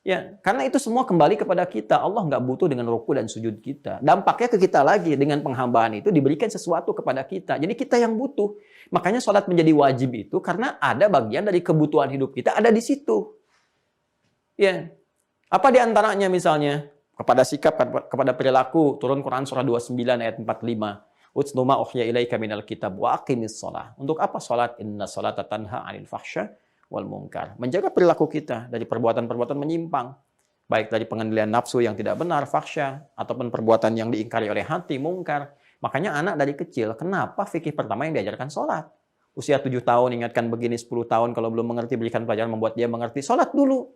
Ya, karena itu semua kembali kepada kita. Allah nggak butuh dengan ruku dan sujud kita. Dampaknya ke kita lagi, dengan penghambaan itu diberikan sesuatu kepada kita. Jadi kita yang butuh. Makanya sholat menjadi wajib itu karena ada bagian dari kebutuhan hidup kita ada di situ. Ya, apa di antaranya misalnya? Kepada sikap, kepada perilaku, turun Quran surah 29 ayat 45. Utslu ma ukhya ilaika minal kitab wa aqimis shalah. Untuk apa salat? Inna salata tanha 'anil fahsya wal munkar. Menjaga perilaku kita dari perbuatan-perbuatan menyimpang, baik dari pengendalian nafsu yang tidak benar, fahsya, ataupun perbuatan yang diingkari oleh hati, mungkar. Makanya anak dari kecil, kenapa fikih pertama yang diajarkan salat? Usia 7 tahun ingatkan begini, 10 tahun kalau belum mengerti berikan pelajaran membuat dia mengerti. Salat dulu.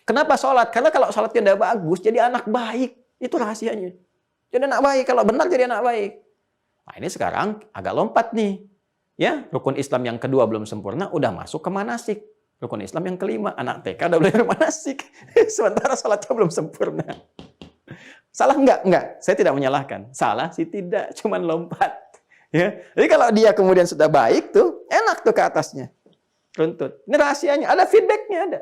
Kenapa salat? Karena kalau salatnya tidak bagus, jadi anak baik. Itu rahasianya. Jadi anak baik, kalau benar jadi anak baik. Nah, ini sekarang agak lompat nih. Ya, rukun Islam yang kedua belum sempurna, udah masuk ke manasik. Rukun Islam yang kelima, anak TK udah boleh manasik. Sementara salatnya belum sempurna. Salah enggak? Enggak. Saya tidak menyalahkan. Salah sih tidak, cuman lompat. Ya. Jadi kalau dia kemudian sudah baik tuh, enak tuh ke atasnya. Runtut. Ini rahasianya, ada feedbacknya ada.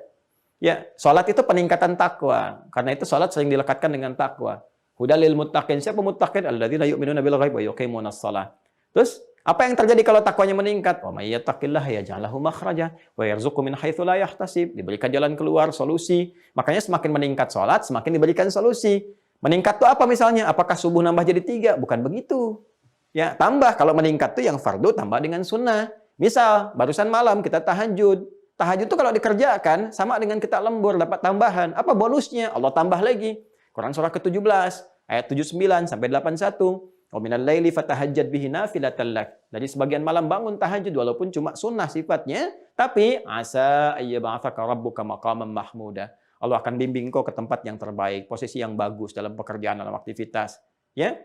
Ya, salat itu peningkatan takwa. Karena itu salat sering dilekatkan dengan takwa. Hudalil muttaqin. Siapa muttaqin? Alladzina yu'minuna bil ghaib wa yuqimunas shalah. Terus apa yang terjadi kalau takwanya meningkat? Wa may yattaqillaha yaj'al lahu makhraja wa yarzuqhu min haitsu la yahtasib. Diberikan jalan keluar, solusi. Makanya semakin meningkat salat, semakin diberikan solusi. Meningkat itu apa misalnya? Apakah subuh nambah jadi 3? Bukan begitu. Ya, tambah. Kalau meningkat itu yang fardu tambah dengan sunnah. Misal, barusan malam kita tahajud. Tahajud itu kalau dikerjakan sama dengan kita lembur, dapat tambahan. Apa bonusnya? Allah tambah lagi. Quran surah ke-17, ayat 79 sampai 81. Wa minal laili fatahajjad bihi nafilatan lak. Dari sebagian malam bangun tahajud walaupun cuma sunnah sifatnya, tapi asa ayyab'atsaka rabbuka maqaman mahmuda. Allah akan bimbing kau ke tempat yang terbaik, posisi yang bagus dalam pekerjaan, dalam aktivitas. Ya.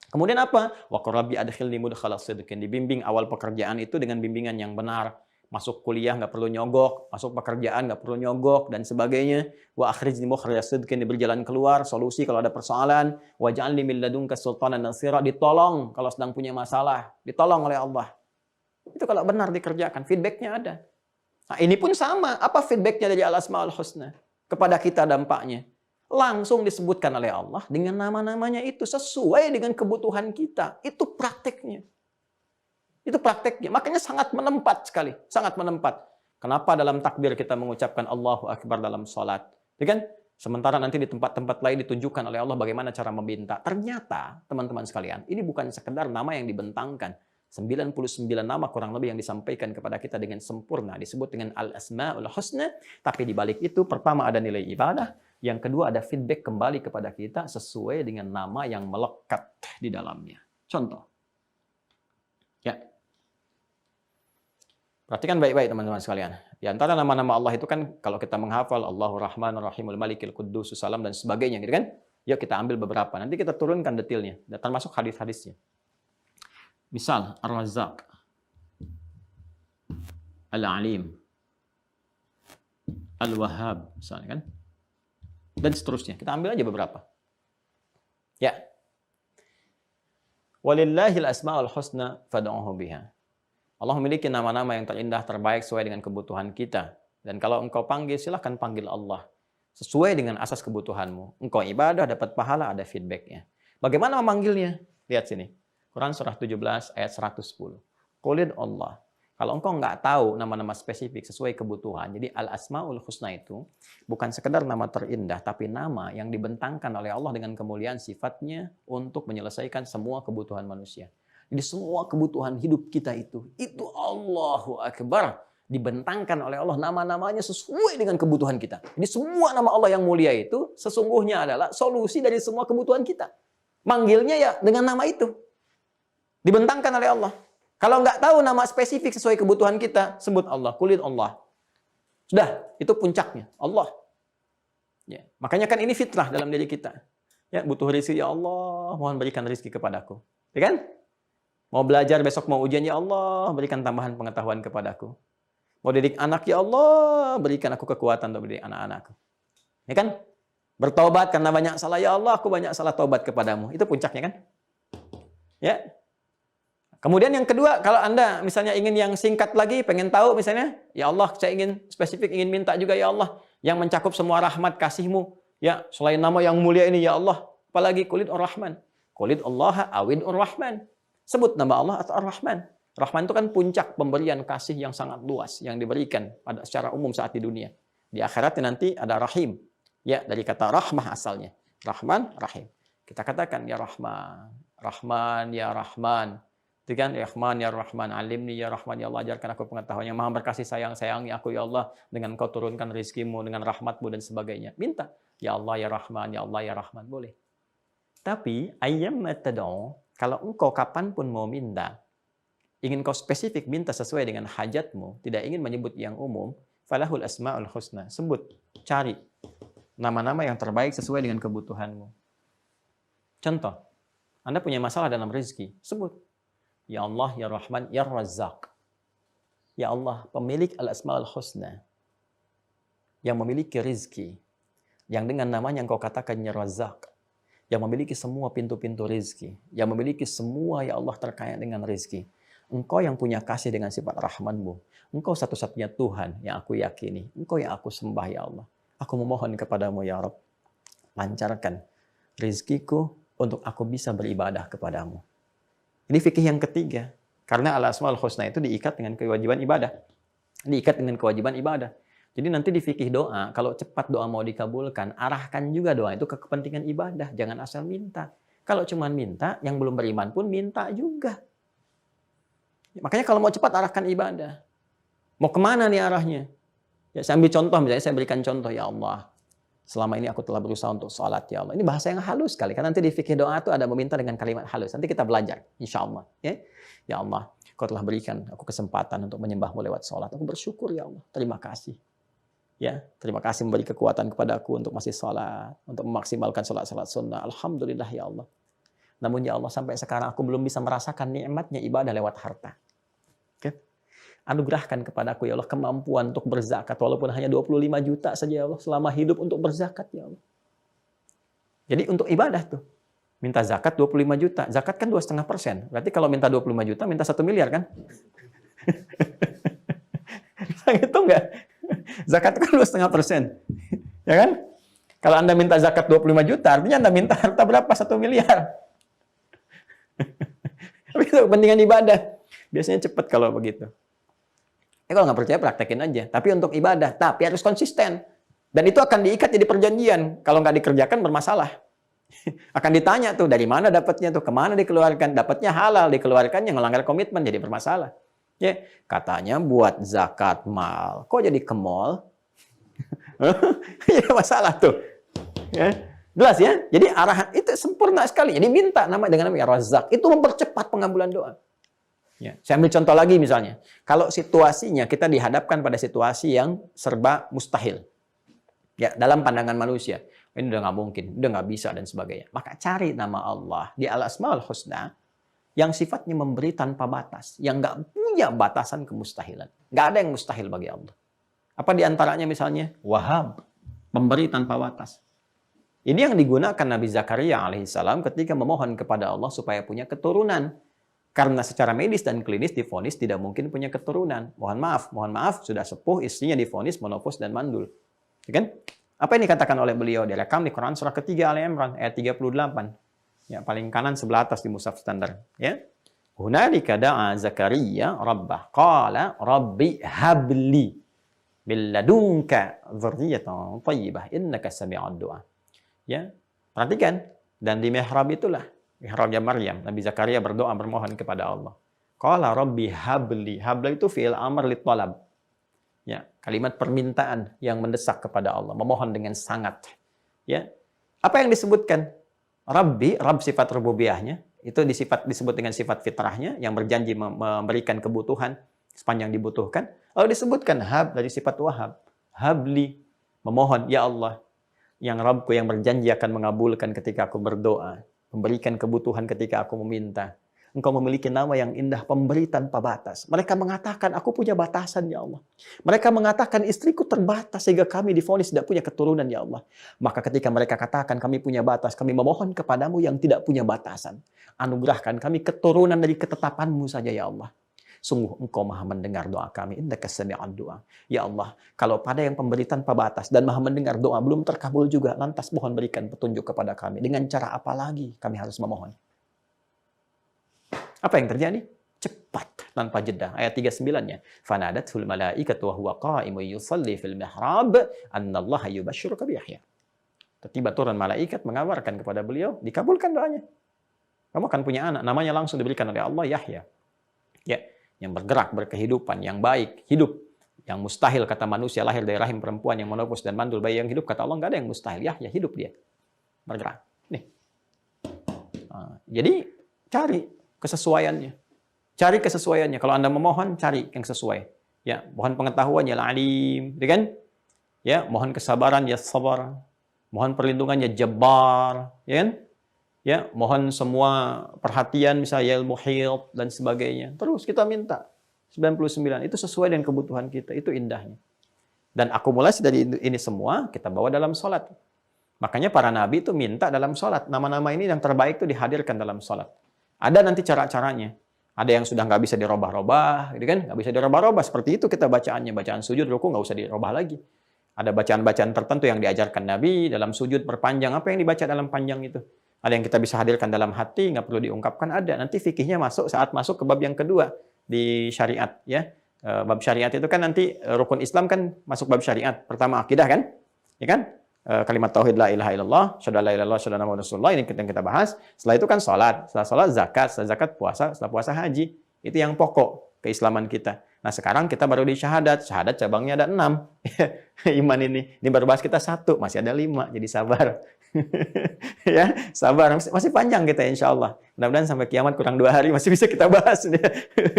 Kemudian apa? Wa qur rabbi adkhilni mudkhala sidqin. Dibimbing awal pekerjaan itu dengan bimbingan yang benar. Masuk kuliah nggak perlu nyogok, masuk pekerjaan nggak perlu nyogok, dan sebagainya. Wa akhrijni mukhraja sidqin, diberi jalan keluar, solusi kalau ada persoalan. Wa ja'alni min ladunka sultanan nasira, ditolong kalau sedang punya masalah, ditolong oleh Allah. Itu kalau benar dikerjakan, feedbacknya ada. Nah ini pun sama, apa feedbacknya dari Al-Asma'ul Husna? Kepada kita dampaknya. Langsung disebutkan oleh Allah dengan nama-namanya itu sesuai dengan kebutuhan kita. Itu prakteknya. Itu prakteknya. Makanya sangat menempat sekali. Sangat menempat. Kenapa dalam takbir kita mengucapkan Allahu Akbar dalam sholat? Ya kan? Sementara nanti di tempat-tempat lain ditunjukkan oleh Allah bagaimana cara meminta. Ternyata, teman-teman sekalian, ini bukan sekedar nama yang dibentangkan. 99 nama kurang lebih yang disampaikan kepada kita dengan sempurna. Disebut dengan Al-Asma'ul Husna. Tapi di balik itu, pertama ada nilai ibadah. Yang kedua ada feedback kembali kepada kita sesuai dengan nama yang melekat di dalamnya. Contoh. Ya. Perhatikan baik-baik teman-teman sekalian. Di antara nama-nama Allah itu kan kalau kita menghafal Allahur Rahmanur Rahimul Malikil Quddus Salam dan sebagainya gitu kan. Yuk kita ambil beberapa. Nanti kita turunkan detailnya. Termasuk hadis-hadisnya. Misal Ar-Razzaq, Al-Alim, Al-Wahhab misalnya kan. Dan seterusnya. Kita ambil aja beberapa. Ya. Walillahil asma'ul husna fad'uhu biha. Allah memiliki nama-nama yang terindah, terbaik sesuai dengan kebutuhan kita. Dan kalau engkau panggil, silahkan panggil Allah. Sesuai dengan asas kebutuhanmu. Engkau ibadah, dapat pahala, ada feedbacknya. Bagaimana memanggilnya? Lihat sini. Quran surah 17 ayat 110. Qulid Allah. Kalau engkau nggak tahu nama-nama spesifik sesuai kebutuhan, jadi Al-Asma'ul Husna itu bukan sekedar nama terindah, tapi nama yang dibentangkan oleh Allah dengan kemuliaan sifatnya untuk menyelesaikan semua kebutuhan manusia. Jadi semua kebutuhan hidup kita itu Allahu Akbar. Dibentangkan oleh Allah nama-namanya sesuai dengan kebutuhan kita. Jadi semua nama Allah yang mulia itu sesungguhnya adalah solusi dari semua kebutuhan kita. Manggilnya ya dengan nama itu. Dibentangkan oleh Allah. Kalau nggak tahu nama spesifik sesuai kebutuhan kita, sebut Allah, kulit Allah. Sudah, itu puncaknya, Allah. Ya, makanya kan ini fitrah dalam diri kita. Ya, butuh rezeki, ya Allah, mohon berikan rezeki kepadaku. Ya kan? Mau belajar besok mau ujian, ya Allah, berikan tambahan pengetahuan kepadaku. Mau didik anak, ya Allah, berikan aku kekuatan untuk mendidik anak-anakku. Ya kan? Bertobat karena banyak salah, ya Allah, aku banyak salah, tobat kepadamu. Itu puncaknya kan? Ya. Kemudian yang kedua, kalau Anda misalnya ingin yang singkat lagi, pengen tahu misalnya, ya Allah, saya ingin spesifik, ingin minta juga, ya Allah, yang mencakup semua rahmat kasih-Mu. Ya, selain nama yang mulia ini, ya Allah, apalagi kulit Ar-Rahman. Kulit Allah awid Ar-Rahman. Sebut nama Allah atau Ar-Rahman. Rahman itu kan puncak pemberian kasih yang sangat luas, yang diberikan pada secara umum saat di dunia. Di akhirat nanti ada Rahim. Ya, dari kata rahmah asalnya. Rahman, Rahim. Kita katakan, ya Rahman, Rahman, ya Rahman. Itu kan, ya Rahman, ya Rahman, alimni, ya Rahman, ya Allah, ajarkan aku pengetahuan yang maha berkasih sayang, sayangi aku, ya Allah, dengan kau turunkan rizkimu, dengan rahmatmu, dan sebagainya. Minta, ya Allah, ya Rahman, ya Allah, ya Rahman, boleh. Tapi, ayyamma tad'u, kalau engkau kapanpun mau minta, ingin kau spesifik minta sesuai dengan hajatmu, tidak ingin menyebut yang umum, falahul asma'ul husna, sebut, cari nama-nama yang terbaik sesuai dengan kebutuhanmu. Contoh, Anda punya masalah dalam rezeki, sebut. Ya Allah, ya Rahman, ya Razzaq. Ya Allah, pemilik Al-Asma'ul Husna. Yang memiliki rizki. Yang dengan namanya engkau katakan ya Razzaq. Yang memiliki semua pintu-pintu rizki. Yang memiliki semua ya Allah terkait dengan rizki. Engkau yang punya kasih dengan sifat Rahman-Mu. Engkau satu-satunya Tuhan yang aku yakini. Engkau yang aku sembah ya Allah. Aku memohon kepadamu ya Rabb. Lancarkan rizkiku untuk aku bisa beribadah kepadamu. Ini fikih yang ketiga. Karena Al-Asma'ul Husna itu diikat dengan kewajiban ibadah. Diikat dengan kewajiban ibadah. Jadi nanti di fikih doa, kalau cepat doa mau dikabulkan, arahkan juga doa itu ke kepentingan ibadah. Jangan asal minta. Kalau cuma minta, yang belum beriman pun minta juga. Makanya kalau mau cepat, arahkan ibadah. Mau kemana nih arahnya? Ya, saya ambil contoh, misalnya saya berikan contoh, ya Allah. Selama ini aku telah berusaha untuk sholat, ya Allah. Ini bahasa yang halus sekali. Karena nanti di fikih doa itu ada meminta dengan kalimat halus. Nanti kita belajar, insya Allah. Ya Allah, Kau telah berikan aku kesempatan untuk menyembahmu lewat sholat. Aku bersyukur, ya Allah. Terima kasih. Ya, terima kasih memberi kekuatan kepada aku untuk masih sholat. Untuk memaksimalkan sholat-sholat sunnah. Alhamdulillah, ya Allah. Namun, ya Allah, sampai sekarang aku belum bisa merasakan nikmatnya ibadah lewat harta. Anugerahkan kepadaku ya Allah kemampuan untuk berzakat walaupun hanya 25 juta saja ya Allah selama hidup untuk berzakat ya Allah. Jadi untuk ibadah tuh minta zakat 25 juta, zakat kan 2,5%. Berarti kalau minta 25 juta minta 1 miliar kan? Bisa gitu nggak? Zakat kan 2,5%. Ya kan? Kalau Anda minta zakat 25 juta, artinya Anda minta harta berapa? 1 miliar. Tapi itu kepentingan ibadah. Biasanya cepat kalau begitu. Kalau nggak percaya praktekin aja. Tapi untuk ibadah, tapi harus konsisten. Dan itu akan diikat jadi perjanjian. Kalau nggak dikerjakan bermasalah. Akan ditanya tuh dari mana dapatnya tuh, kemana dikeluarkan. Dapatnya halal, dikeluarkannya ngelanggar komitmen jadi bermasalah. Ya, katanya buat zakat mal. Kok jadi ke mall? Ya masalah tuh. Ya. Jelas ya? Jadi arahan itu sempurna sekali. Jadi minta nama dengan nama Razak. Itu mempercepat pengabulan doa. Ya. Saya ambil contoh lagi misalnya. Kalau situasinya kita dihadapkan pada situasi yang serba mustahil. Ya, dalam pandangan manusia. Ini udah nggak mungkin, udah nggak bisa dan sebagainya. Maka cari nama Allah di Al-Asmaul Husna yang sifatnya memberi tanpa batas. Yang nggak punya batasan kemustahilan. Nggak ada yang mustahil bagi Allah. Apa diantaranya misalnya? Wahhab. Memberi tanpa batas. Ini yang digunakan Nabi Zakaria alaihissalam ketika memohon kepada Allah supaya punya keturunan. Karena secara medis dan klinis divonis tidak mungkin punya keturunan. Mohon maaf, sudah sepuh, istrinya divonis menopause dan mandul. Ya kan? Apa yang dikatakan oleh beliau? Direkam di Quran surah ketiga Al-Imran ayat 38. Ya, paling kanan sebelah atas di mushaf standar. Ya. Hunalika da'a Zakaria rabbah qala rabbi habli bil ladunka dzurriyyatan thayyibah innaka sami'ud du'a. Ya. Perhatikan, dan di mihrab itulah mihrabnya Maryam, Nabi Zakaria berdoa bermohon kepada Allah. Qala rabbi habli. Habli itu fi'il amr li talab. Ya, kalimat permintaan yang mendesak kepada Allah, memohon dengan sangat. Ya. Apa yang disebutkan? Rabbi, Rabb sifat rububiyahnya, itu disebut dengan sifat fitrahnya yang berjanji memberikan kebutuhan sepanjang dibutuhkan. Lalu disebutkan hab dari sifat wahab. Habli, memohon, ya Allah, yang Rabbku yang berjanji akan mengabulkan ketika aku berdoa. Memberikan kebutuhan ketika aku meminta. Engkau memiliki nama yang indah, pemberi tanpa batas. Mereka mengatakan, aku punya batasan, ya Allah. Mereka mengatakan, istriku terbatas sehingga kami divonis tidak punya keturunan, ya Allah. Maka ketika mereka katakan, kami punya batas, kami memohon kepadamu yang tidak punya batasan. Anugerahkan kami keturunan dari ketetapanmu saja, ya Allah. Sungguh engkau maha mendengar doa kami. Innaka sami'ud du'a. Ya Allah, kalau pada yang pemberi tanpa batas dan maha mendengar doa belum terkabul juga, lantas mohon berikan petunjuk kepada kami. Dengan cara apa lagi kami harus memohon? Apa yang terjadi? Cepat, tanpa jeda. Ayat 39-nya. Fanadatul malaikatu wa huwa qa'imun yusalli fil mihrab annallaha yubashshiruka bi Yahya. Tiba turun malaikat mengabarkan kepada beliau, dikabulkan doanya. Kamu akan punya anak, namanya langsung diberikan oleh Allah Yahya. Ya, yang bergerak, berkehidupan, yang baik, hidup. Yang mustahil kata manusia lahir dari rahim perempuan yang menopause dan mandul, bayi yang hidup kata Allah nggak ada yang mustahil. Yahya hidup dia. Bergerak. Nih. Jadi cari kesesuaiannya. Cari kesesuaiannya. Kalau Anda memohon, cari yang sesuai. Ya, mohon pengetahuan ya alim, ya kan? Ya, mohon kesabaran ya sabar. Mohon perlindungan ya jabbar, ya kan? Ya, mohon semua perhatian misalnya ya muhit dan sebagainya. Terus kita minta 99 itu sesuai dengan kebutuhan kita. Itu indahnya. Dan akumulasi dari ini semua kita bawa dalam sholat. Makanya para nabi itu minta dalam sholat. Nama-nama ini yang terbaik itu dihadirkan dalam sholat. Ada nanti cara-caranya. Ada yang sudah nggak bisa dirubah-rubah, gitu kan? Nggak bisa dirubah-rubah. Seperti itu kita bacaannya. Bacaan sujud, ruku nggak usah dirubah lagi. Ada bacaan-bacaan tertentu yang diajarkan Nabi dalam sujud berpanjang. Apa yang dibaca dalam panjang itu? Ada yang kita bisa hadirkan dalam hati, nggak perlu diungkapkan. Ada. Nanti fikihnya masuk saat masuk ke bab yang kedua di syariat. Ya, bab syariat itu kan nanti rukun Islam kan masuk bab syariat. Pertama akidah kan? Ya kan? Kalimat tauhid la ilaha illallah, syahadu la ilaha illallah, syahadu anna muhammadar rasulullah, ini yang kita bahas. Setelah itu kan salat, setelah salat zakat, setelah zakat puasa, setelah puasa haji. Itu yang pokok keislaman kita. Nah, sekarang kita baru di syahadat. Syahadat cabangnya ada 6. Iman ini baru bahas kita 1, masih ada 5. Jadi sabar. Ya, sabar. Masih panjang kita insyaallah. Mudah-mudahan sampai kiamat kurang 2 hari masih bisa kita bahas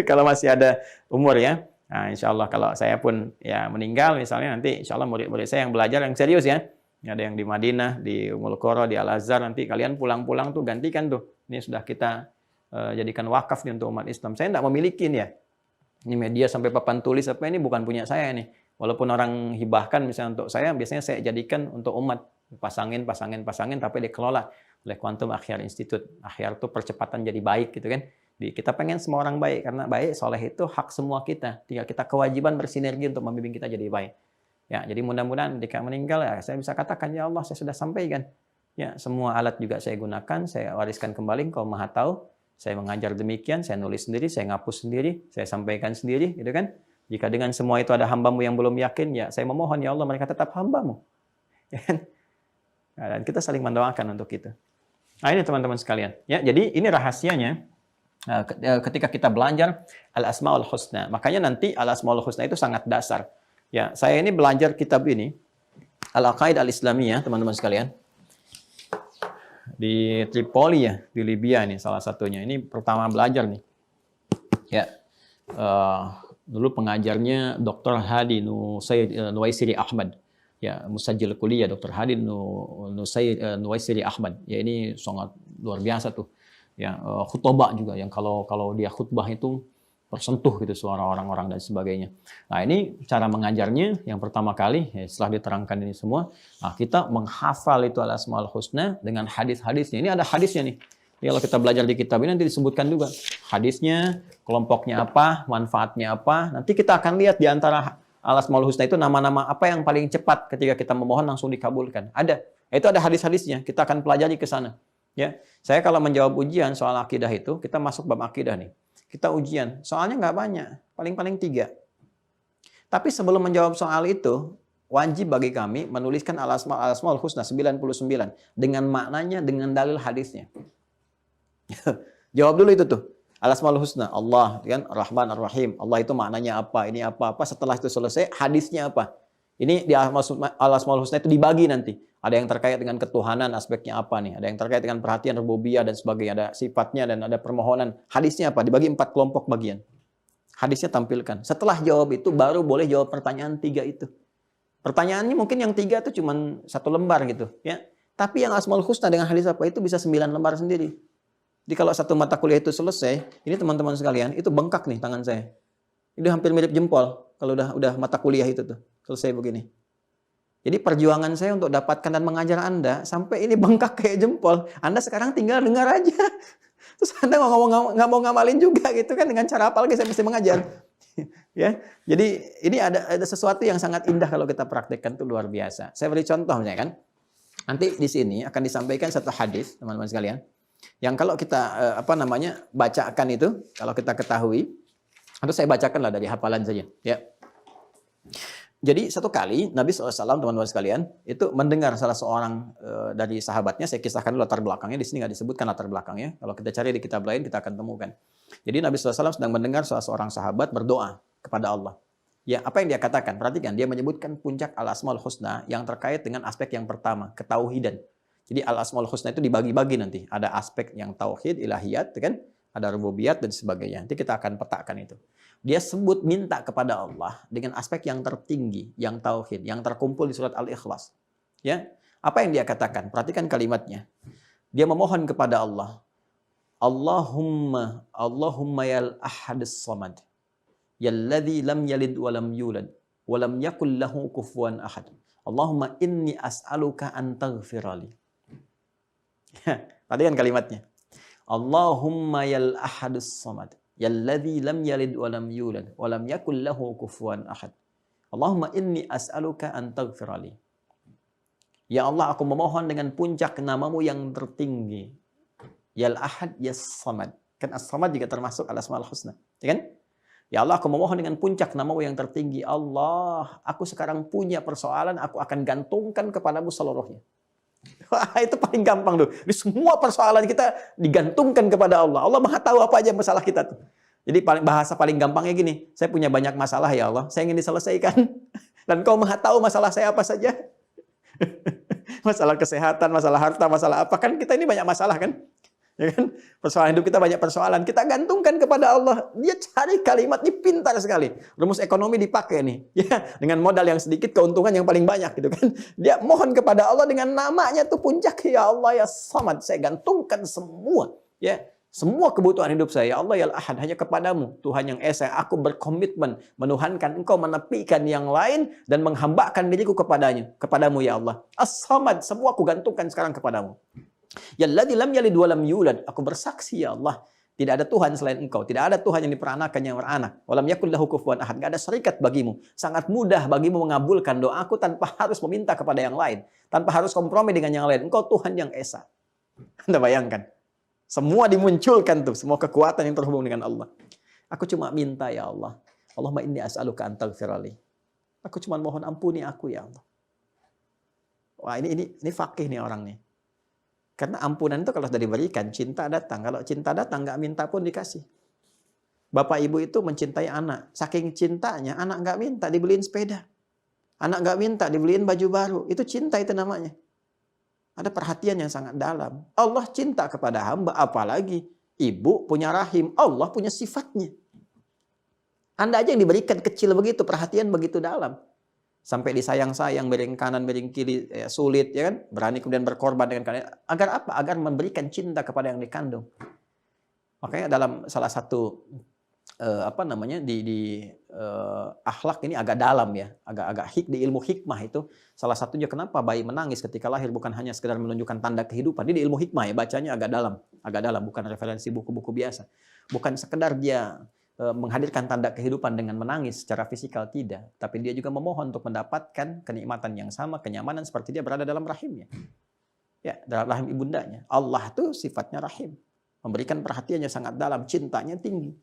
kalau masih ada umur ya. Nah, insyaallah kalau saya pun ya meninggal misalnya nanti insyaallah murid-murid saya yang belajar yang serius ya. Ada yang di Madinah, di Ummul Qura, di Al-Azhar, nanti kalian pulang-pulang tuh gantikan tuh. Ini sudah kita jadikan wakaf nih untuk umat Islam. Saya tidak memiliki ya. Ini media sampai papan tulis apa ini bukan punya saya nih. Walaupun orang hibahkan misalnya untuk saya, biasanya saya jadikan untuk umat. Pasangin, tapi dikelola oleh Quantum Akhyar Institute. Akhyar itu percepatan jadi baik gitu kan. Kita pengen semua orang baik, karena baik, soleh itu hak semua kita. Tinggal kita kewajiban bersinergi untuk membimbing kita jadi baik. Ya, jadi mudah-mudahan ketika meninggal, ya, saya bisa katakan, ya Allah, saya sudah sampaikan. Ya, semua alat juga saya gunakan, saya wariskan kembali, Kau Maha Tahu. Saya mengajar demikian, saya nulis sendiri, saya ngapus sendiri, saya sampaikan sendiri, gitu kan. Jika dengan semua itu ada hambamu yang belum yakin, ya saya memohon, ya Allah, mereka tetap hambamu. Ya kan? Dan kita saling mendoakan untuk itu. Nah, ini teman-teman sekalian. Ya, jadi ini rahasianya ketika kita belajar Al-Asmaul Husna. Makanya nanti Al-Asmaul Husna itu sangat dasar. Ya, saya ini belajar kitab ini Al-Aqaid Al-Islamiyah, teman-teman sekalian. Di Tripoli ya, di Libya ini salah satunya. Ini pertama belajar nih. Ya. Dulu pengajarnya Dr. Hadi Nuwaisiri Ahmad. Ya, musajil kuliah Dr. Hadi Nuwaisiri Ahmad. Ya, ini sangat luar biasa tuh. Ya, khutbah juga yang kalau dia khutbah itu tersentuh gitu suara orang-orang dan sebagainya. Nah, ini cara mengajarnya yang pertama kali ya, setelah diterangkan ini semua, nah, kita menghafal itu Al-Asmaul Husna dengan hadis-hadisnya. Ini ada hadisnya nih. Ya, kalau kita belajar di kitab ini nanti disebutkan juga hadisnya, kelompoknya apa, manfaatnya apa. Nanti kita akan lihat di antara Al-Asmaul Husna itu nama-nama apa yang paling cepat ketika kita memohon langsung dikabulkan. Ada. Itu ada hadis-hadisnya. Kita akan pelajari ke sana. Ya, saya kalau menjawab ujian soal akidah itu, kita masuk bab akidah nih. Kita ujian, soalnya nggak banyak, paling-paling 3. Tapi sebelum menjawab soal itu, wajib bagi kami menuliskan Al-Asmaul Husna 99 dengan maknanya, dengan dalil hadisnya. Jawab dulu itu tuh. Al-Asmaul Husna, Allah kan Rahman Ar-Rahim. Allah itu maknanya apa? Ini apa-apa. Setelah itu selesai, hadisnya apa? Ini di Al-Asmaul Husna itu dibagi nanti. Ada yang terkait dengan ketuhanan, aspeknya apa nih? Ada yang terkait dengan perhatian rububiyah dan sebagainya. Ada sifatnya dan ada permohonan. Hadisnya apa? Dibagi 4 kelompok bagian. Hadisnya tampilkan. Setelah jawab itu, baru boleh jawab pertanyaan 3 itu. Pertanyaannya mungkin yang 3 itu cuma 1 lembar gitu. Ya. Tapi yang Asmaul Husna dengan hadis apa itu bisa 9 lembar sendiri. Jadi kalau 1 mata kuliah itu selesai, ini teman-teman sekalian, itu bengkak nih tangan saya. Itu hampir mirip jempol kalau udah mata kuliah itu tuh. Selesai begini. Jadi perjuangan saya untuk dapatkan dan mengajar Anda sampai ini bengkak kayak jempol. Anda sekarang tinggal dengar aja. Terus Anda nggak mau ngamalin juga gitu kan, dengan cara apa lagi saya mesti mengajar. Ya. Jadi ini ada sesuatu yang sangat indah kalau kita praktekkan, itu luar biasa. Saya beri contoh misalnya kan. Nanti di sini akan disampaikan satu hadis, teman-teman sekalian. Yang kalau kita bacakan itu, kalau kita ketahui, atau saya bacakanlah dari hafalan saja, ya. Jadi satu kali Nabi SAW, teman-teman sekalian, itu mendengar salah seorang dari sahabatnya. Saya kisahkan dulu latar belakangnya. Di sini nggak disebutkan latar belakangnya. Kalau kita cari di kitab lain, kita akan temukan. Jadi Nabi SAW sedang mendengar salah seorang sahabat berdoa kepada Allah. Ya, apa yang dia katakan? Perhatikan, dia menyebutkan puncak Al-Asmaul Husna yang terkait dengan aspek yang pertama, ketauhidan. Jadi Al-Asmaul Husna itu dibagi-bagi nanti. Ada aspek yang tauhid, ilahiyat, kan? Ada rububiyat dan sebagainya. Nanti kita akan petakan itu. Dia sebut minta kepada Allah dengan aspek yang tertinggi, yang tauhid, yang terkumpul di surat Al-Ikhlas. Ya, apa yang dia katakan? Perhatikan kalimatnya. Dia memohon kepada Allah. Allahumma yal ahadus samad. Yalladzi lam yalid wa lam yulad wa lam yakul lahu kufuwan ahad. Allahumma inni as'aluka an taghfirali. Perhatikan kalimatnya. Allahumma yal ahadus samad. Yalladzi lam yalid wa lam yulad wa lam yakul lahu kufuwan ahad. Allahumma inni as'aluka an taghfirali. Ya Allah, aku memohon dengan puncak namamu yang tertinggi. Yal ahad yas samad. Kan as-samad juga termasuk Al-Asmaul Husna. Ya kan? Ya Allah, aku memohon dengan puncak namamu yang tertinggi. Allah, aku sekarang punya persoalan, aku akan gantungkan kepadamu seluruhnya. Wah, itu paling gampang tuh. Di semua persoalan kita digantungkan kepada Allah. Allah Maha tahu apa aja masalah kita tuh. Jadi bahasa paling gampangnya gini, saya punya banyak masalah ya Allah, saya ingin diselesaikan. Dan Kau Maha tahu masalah saya apa saja. Masalah kesehatan, masalah harta, masalah apa, kan kita ini banyak masalah kan? Ya kan? Persoalan hidup kita banyak persoalan. Kita gantungkan kepada Allah. Dia cari kalimat ini pintar sekali. Rumus ekonomi dipakai nih. Ya, dengan modal yang sedikit, keuntungan yang paling banyak gitu kan. Dia mohon kepada Allah dengan namanya tuh puncak. Ya Allah ya Samad, saya gantungkan semua. Ya, Semua kebutuhan hidup saya, ya Allah ya Al-Ahad, hanya kepadamu, Tuhan yang Esa. Aku berkomitmen menuhankan Engkau, menepikan yang lain, dan menghambakan diriku kepadamu ya Allah. As-Samad, semua aku gantungkan sekarang kepadamu. Yalladzi lam yalid wa lam yulad. Aku bersaksi ya Allah, tidak ada Tuhan selain Engkau. Tidak ada Tuhan yang diperanakan, yang beranak. Walam yakul lahu kufuwan ahad. Tidak ada serikat bagimu. Sangat mudah bagimu mengabulkan doaku tanpa harus meminta kepada yang lain. Tanpa harus kompromi dengan yang lain. Engkau Tuhan yang Esa. Anda bayangkan. Semua dimunculkan tuh. Semua kekuatan yang terhubung dengan Allah. Aku cuma minta ya Allah. Allahumma inni as'aluka an taghfirali. Aku cuma mohon ampuni aku ya Allah. Wah ini fakih nih orang nih. Karena ampunan itu kalau sudah diberikan, cinta datang. Kalau cinta datang, nggak minta pun dikasih. Bapak ibu itu mencintai anak. Saking cintanya, anak nggak minta dibeliin sepeda. Anak nggak minta dibeliin baju baru. Itu cinta itu namanya. Ada perhatian yang sangat dalam. Allah cinta kepada hamba, apalagi ibu punya rahim. Allah punya sifatnya. Anda aja yang diberikan kecil begitu, perhatian begitu dalam. Sampai disayang-sayang, miring kanan, miring kiri, sulit, ya kan? Berani kemudian berkorban dengan kalian. Agar apa? Agar memberikan cinta kepada yang dikandung. Makanya dalam salah satu akhlak ini agak dalam ya, agak di ilmu hikmah itu salah satunya kenapa bayi menangis ketika lahir bukan hanya sekedar menunjukkan tanda kehidupan. Ini di ilmu hikmah ya, bacanya agak dalam, bukan referensi buku-buku biasa. Bukan sekedar dia menghadirkan tanda kehidupan dengan menangis secara fisikal, tidak, tapi dia juga memohon untuk mendapatkan kenikmatan yang sama, kenyamanan seperti dia berada dalam rahimnya. Ya, dalam rahim ibundanya. Allah tuh sifatnya rahim, memberikan perhatiannya sangat dalam, cintanya tinggi.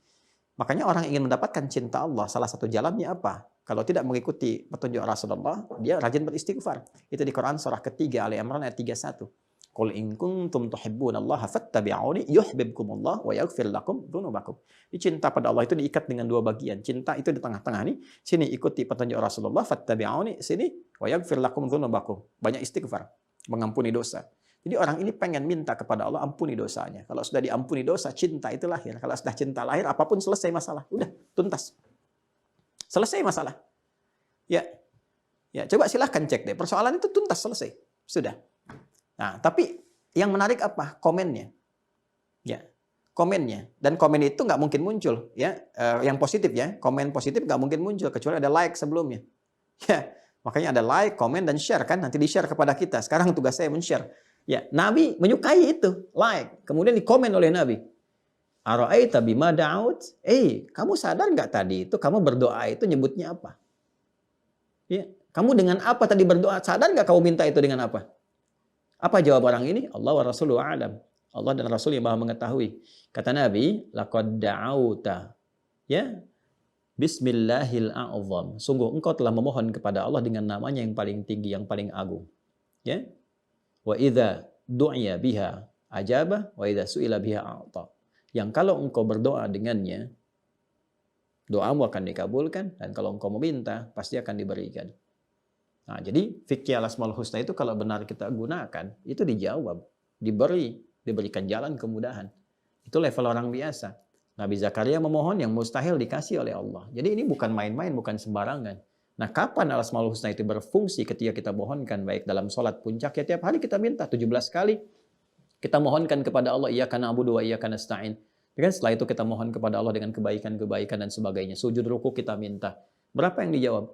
Makanya orang ingin mendapatkan cinta Allah, salah satu jalannya apa? Kalau tidak mengikuti petunjuk Rasulullah, dia rajin beristighfar. Itu di Quran surah ketiga Ali Imran ayat 31. Qul in kuntum tuhibbunallaha fattabi'uni yuhibbukumullah wa yaghfir lakum dzunubakum. Cinta pada Allah itu diikat dengan dua bagian. Cinta itu di tengah-tengah nih. Sini ikuti petunjuk Rasulullah, fattabi'uni, sini wa yaghfir lakum dzunubakum. Banyak istighfar, mengampuni dosa. Jadi orang ini pengen minta kepada Allah ampuni dosanya. Kalau sudah diampuni dosa, cinta itu lahir. Kalau sudah cinta lahir, apapun selesai masalah. Udah, tuntas. Selesai masalah. Ya, coba silahkan cek deh. Persoalan itu tuntas, selesai. Sudah. Nah, tapi yang menarik apa? Komennya. Ya, komennya. Dan komen itu nggak mungkin muncul. Ya, yang positif ya. Komen positif nggak mungkin muncul kecuali ada like sebelumnya. Ya, makanya ada like, komen, dan share kan. Nanti di-share kepada kita. Sekarang tugas saya men-share. Ya, Nabi menyukai itu, like. Kemudian dikomen oleh Nabi. Ara'aita bima da'ut? Kamu sadar nggak tadi itu kamu berdoa itu nyebutnya apa? Ya, kamu dengan apa tadi berdoa? Sadar nggak kamu minta itu dengan apa? Apa jawab orang ini? Allah wa rasuluhu a'lam. Allah dan Rasul yang Maha mengetahui. Kata Nabi, laqad da'auta. Ya. Bismillahil a'zam. Sungguh engkau telah memohon kepada Allah dengan namanya yang paling tinggi, yang paling agung. Ya. Wa idza du'iya biha ajaba wa idza su'ila biha a'ta. Yang kalau engkau berdoa dengannya, doamu akan dikabulkan, dan kalau engkau meminta pasti akan diberikan. Nah, jadi fikih al-asmaul husna itu kalau benar kita gunakan, itu dijawab, diberikan jalan kemudahan. Itu level orang biasa. Nabi Zakaria memohon yang mustahil dikasih oleh Allah. Jadi ini bukan main-main, bukan sembarangan. Nah, kapan al-asmaul husna itu berfungsi? Ketika kita mohonkan, baik dalam sholat puncak, ya tiap hari kita minta 17 kali. Kita mohonkan kepada Allah, iyyaka na'budu wa iyyaka nasta'in. Dan setelah itu kita mohon kepada Allah dengan kebaikan-kebaikan dan sebagainya. Sujud ruku kita minta. Berapa yang dijawab?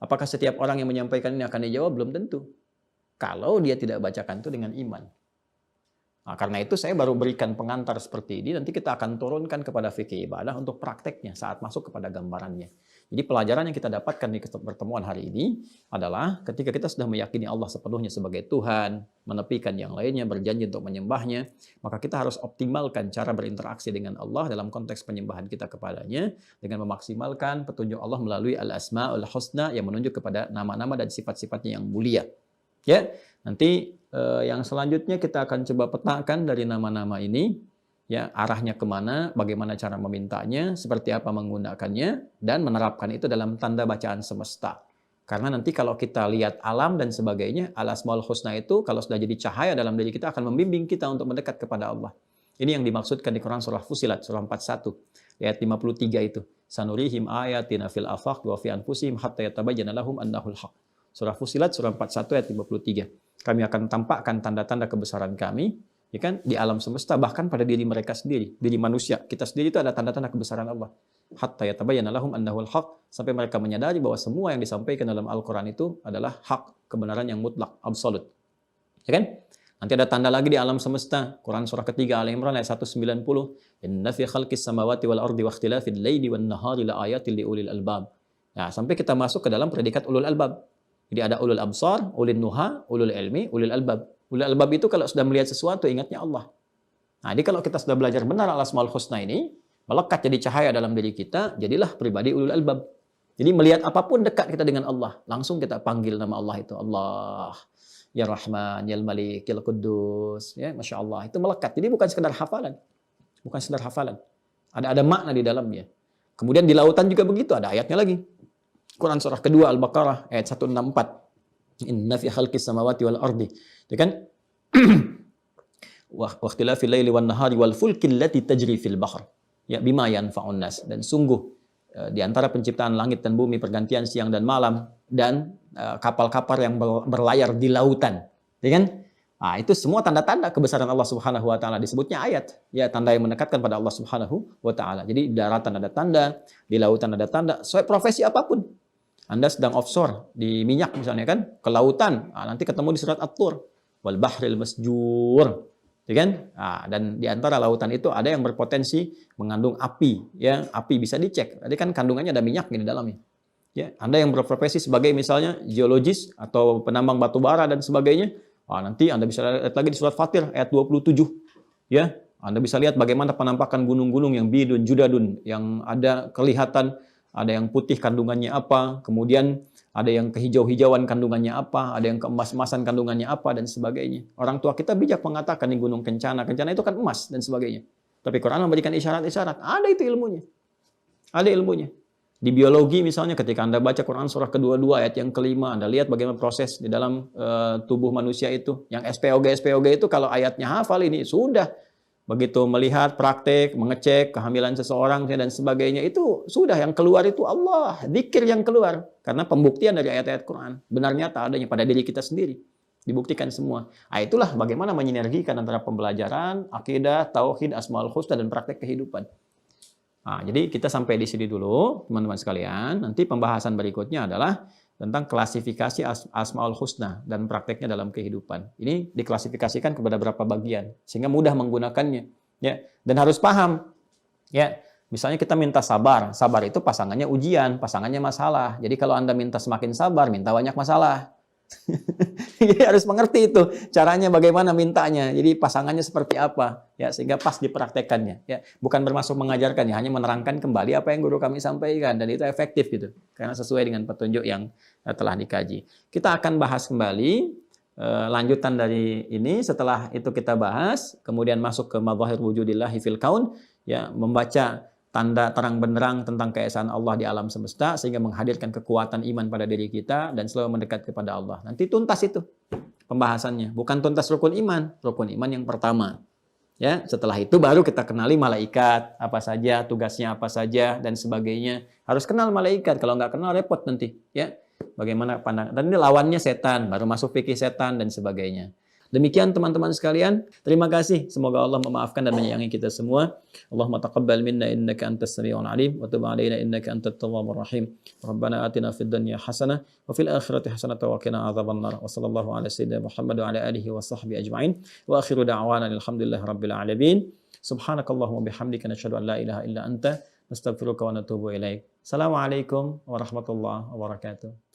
Apakah setiap orang yang menyampaikan ini akan dijawab? Belum tentu. Kalau dia tidak bacakan itu dengan iman. Nah, karena itu saya baru berikan pengantar seperti ini. Nanti kita akan turunkan kepada fikih ibadah untuk prakteknya saat masuk kepada gambarannya. Jadi pelajaran yang kita dapatkan di pertemuan hari ini adalah ketika kita sudah meyakini Allah sepenuhnya sebagai Tuhan, menepikan yang lainnya, berjanji untuk menyembahnya, maka kita harus optimalkan cara berinteraksi dengan Allah dalam konteks penyembahan kita kepadanya dengan memaksimalkan petunjuk Allah melalui al-asma'ul husna yang menunjuk kepada nama-nama dan sifat-sifatnya yang mulia. Ya, nanti yang selanjutnya kita akan coba petakan dari nama-nama ini. Ya, arahnya kemana, bagaimana cara memintanya, seperti apa menggunakannya, dan menerapkan itu dalam tanda bacaan semesta. Karena nanti kalau kita lihat alam dan sebagainya, al-asmaul husna itu kalau sudah jadi cahaya dalam diri kita akan membimbing kita untuk mendekat kepada Allah. Ini yang dimaksudkan di Quran surah Fusilat, surah 41, ayat 53 itu. Sanurihim ayatina fil afaq wa fi anfusihim hatta yatabayyana lahum annahul haq. Surah Fusilat, surah 41, ayat 53. Kami akan tampakkan tanda-tanda kebesaran kami ya kan, di alam semesta, bahkan pada diri mereka sendiri, diri manusia, kita sendiri itu ada tanda-tanda kebesaran Allah. Hatta yatabayyana lahum annahu al-haq, sampai mereka menyadari bahwa semua yang disampaikan dalam Al-Qur'an itu adalah hak, kebenaran yang mutlak, absolut. Ya kan? Nanti ada tanda lagi di alam semesta. Quran surah ketiga Al-Imran ayat 190. Inna fi khalqis samawati wal ardi wa ikhtilafil laili wan nahari la ayatil liulil albab. Nah, sampai kita masuk ke dalam predikat ulul albab. Jadi ada ulul absar, ulul nuha, ulul ilmi, ulul albab. Ulul albab itu kalau sudah melihat sesuatu ingatnya Allah. Nah, jadi kalau kita sudah belajar benar al-asmaul husna ini, melekat jadi cahaya dalam diri kita, jadilah pribadi ulul albab. Jadi melihat apapun dekat kita dengan Allah, langsung kita panggil nama Allah itu, Allah. Ya Rahman, Ya Malik, Ya Quddus, ya Masya Allah. Itu melekat. Jadi bukan sekedar hafalan. Bukan sekedar hafalan. Ada makna di dalamnya. Kemudian di lautan juga begitu, ada ayatnya lagi. Quran surah kedua Al-Baqarah ayat 164. Inna fi khalqis samawati wal ardi. Itu kan? Wa ikhtilafil laili wan nahari wal fulki allati tajri fil bahr. Ya bima yanfa'un nas. Dan sungguh di antara penciptaan langit dan bumi, pergantian siang dan malam, dan kapal-kapal yang berlayar di lautan, ya kan? Nah, itu semua tanda-tanda kebesaran Allah Subhanahu wa taala, disebutnya ayat. Ya, tanda yang mendekatkan pada Allah Subhanahu wa taala. Jadi di daratan ada tanda, di lautan ada tanda, sesuai profesi apapun. Anda sedang offshore di minyak misalnya kan, ke lautan, nah, nanti ketemu di surat At-Tur, wal bahril masjur. Ya kan? Nah, dan di antara lautan itu ada yang berpotensi mengandung api, ya, api bisa dicek. Tadi kan kandungannya ada minyak di dalamnya. Ya, Anda yang berprofesi sebagai misalnya geologis atau penambang batu bara dan sebagainya, nanti Anda bisa lihat lagi di surat Fatir ayat 27. Ya, Anda bisa lihat bagaimana penampakan gunung-gunung yang bidun, judadun, yang ada kelihatan, ada yang putih kandungannya apa, kemudian ada yang kehijau-hijauan kandungannya apa, ada yang keemas-emasan kandungannya apa, dan sebagainya. Orang tua kita bijak mengatakan di gunung Kencana itu kan emas dan sebagainya. Tapi Quran memberikan isyarat-isyarat, ada itu ilmunya. Ada ilmunya. Di biologi misalnya ketika Anda baca Quran surah kedua-dua ayat yang kelima, Anda lihat bagaimana proses di dalam tubuh manusia itu. Yang SPOG itu kalau ayatnya hafal ini sudah. Begitu melihat praktek, mengecek kehamilan seseorang dan sebagainya, itu sudah yang keluar itu Allah, zikir yang keluar. Karena pembuktian dari ayat-ayat Quran. Benar nyata adanya pada diri kita sendiri. Dibuktikan semua. Nah, itulah bagaimana menyinergikan antara pembelajaran, akidah, tauhid, asmaul husna, dan praktek kehidupan. Nah, jadi kita sampai di sini dulu, teman-teman sekalian. Nanti pembahasan berikutnya adalah tentang klasifikasi asmaul husna dan prakteknya dalam kehidupan. Ini diklasifikasikan kepada beberapa bagian sehingga mudah menggunakannya, ya. Dan harus paham, ya. Misalnya kita minta sabar, sabar itu pasangannya ujian, pasangannya masalah. Jadi kalau Anda minta semakin sabar, minta banyak masalah. Jadi harus mengerti itu caranya bagaimana mintanya. Jadi pasangannya seperti apa, ya, sehingga pas dipraktekannya. Ya, bukan bermaksud mengajarkan, ya, hanya menerangkan kembali apa yang guru kami sampaikan, dan itu efektif gitu, karena sesuai dengan petunjuk yang telah dikaji. Kita akan bahas kembali lanjutan dari ini. Setelah itu kita bahas, kemudian masuk ke madzahir wujudillahi fil kaun, ya, membaca tanda terang benderang tentang keesaan Allah di alam semesta sehingga menghadirkan kekuatan iman pada diri kita dan selalu mendekat kepada Allah. Nanti tuntas itu pembahasannya, bukan tuntas rukun iman yang pertama. Ya, setelah itu baru kita kenali malaikat apa saja, tugasnya apa saja dan sebagainya. Harus kenal malaikat, kalau nggak kenal repot nanti, ya. Bagaimana pandangan? Dan ini lawannya setan, baru masuk fikih setan dan sebagainya. Demikian teman-teman sekalian, terima kasih. Semoga Allah memaafkan dan menyayangi kita semua. Allahumma taqabbal minna innaka antas samiul alim wa tub alaina innaka antat tawwabur rahim. Rabbana atina fid dunya hasanah wa fil akhirati hasanah wa qina adzabannar. Wa sallallahu ala sayyidina Muhammad wa ala alihi wa sahbihi ajma'in. Wa akhiru da'wana alhamdulillahi rabbil alamin. Subhanakallahumma bihamdika nashhadu an la ilaha illa anta nastaghfiruka wa natubu ilaik. Assalamualaikum warahmatullahi wabarakatuh.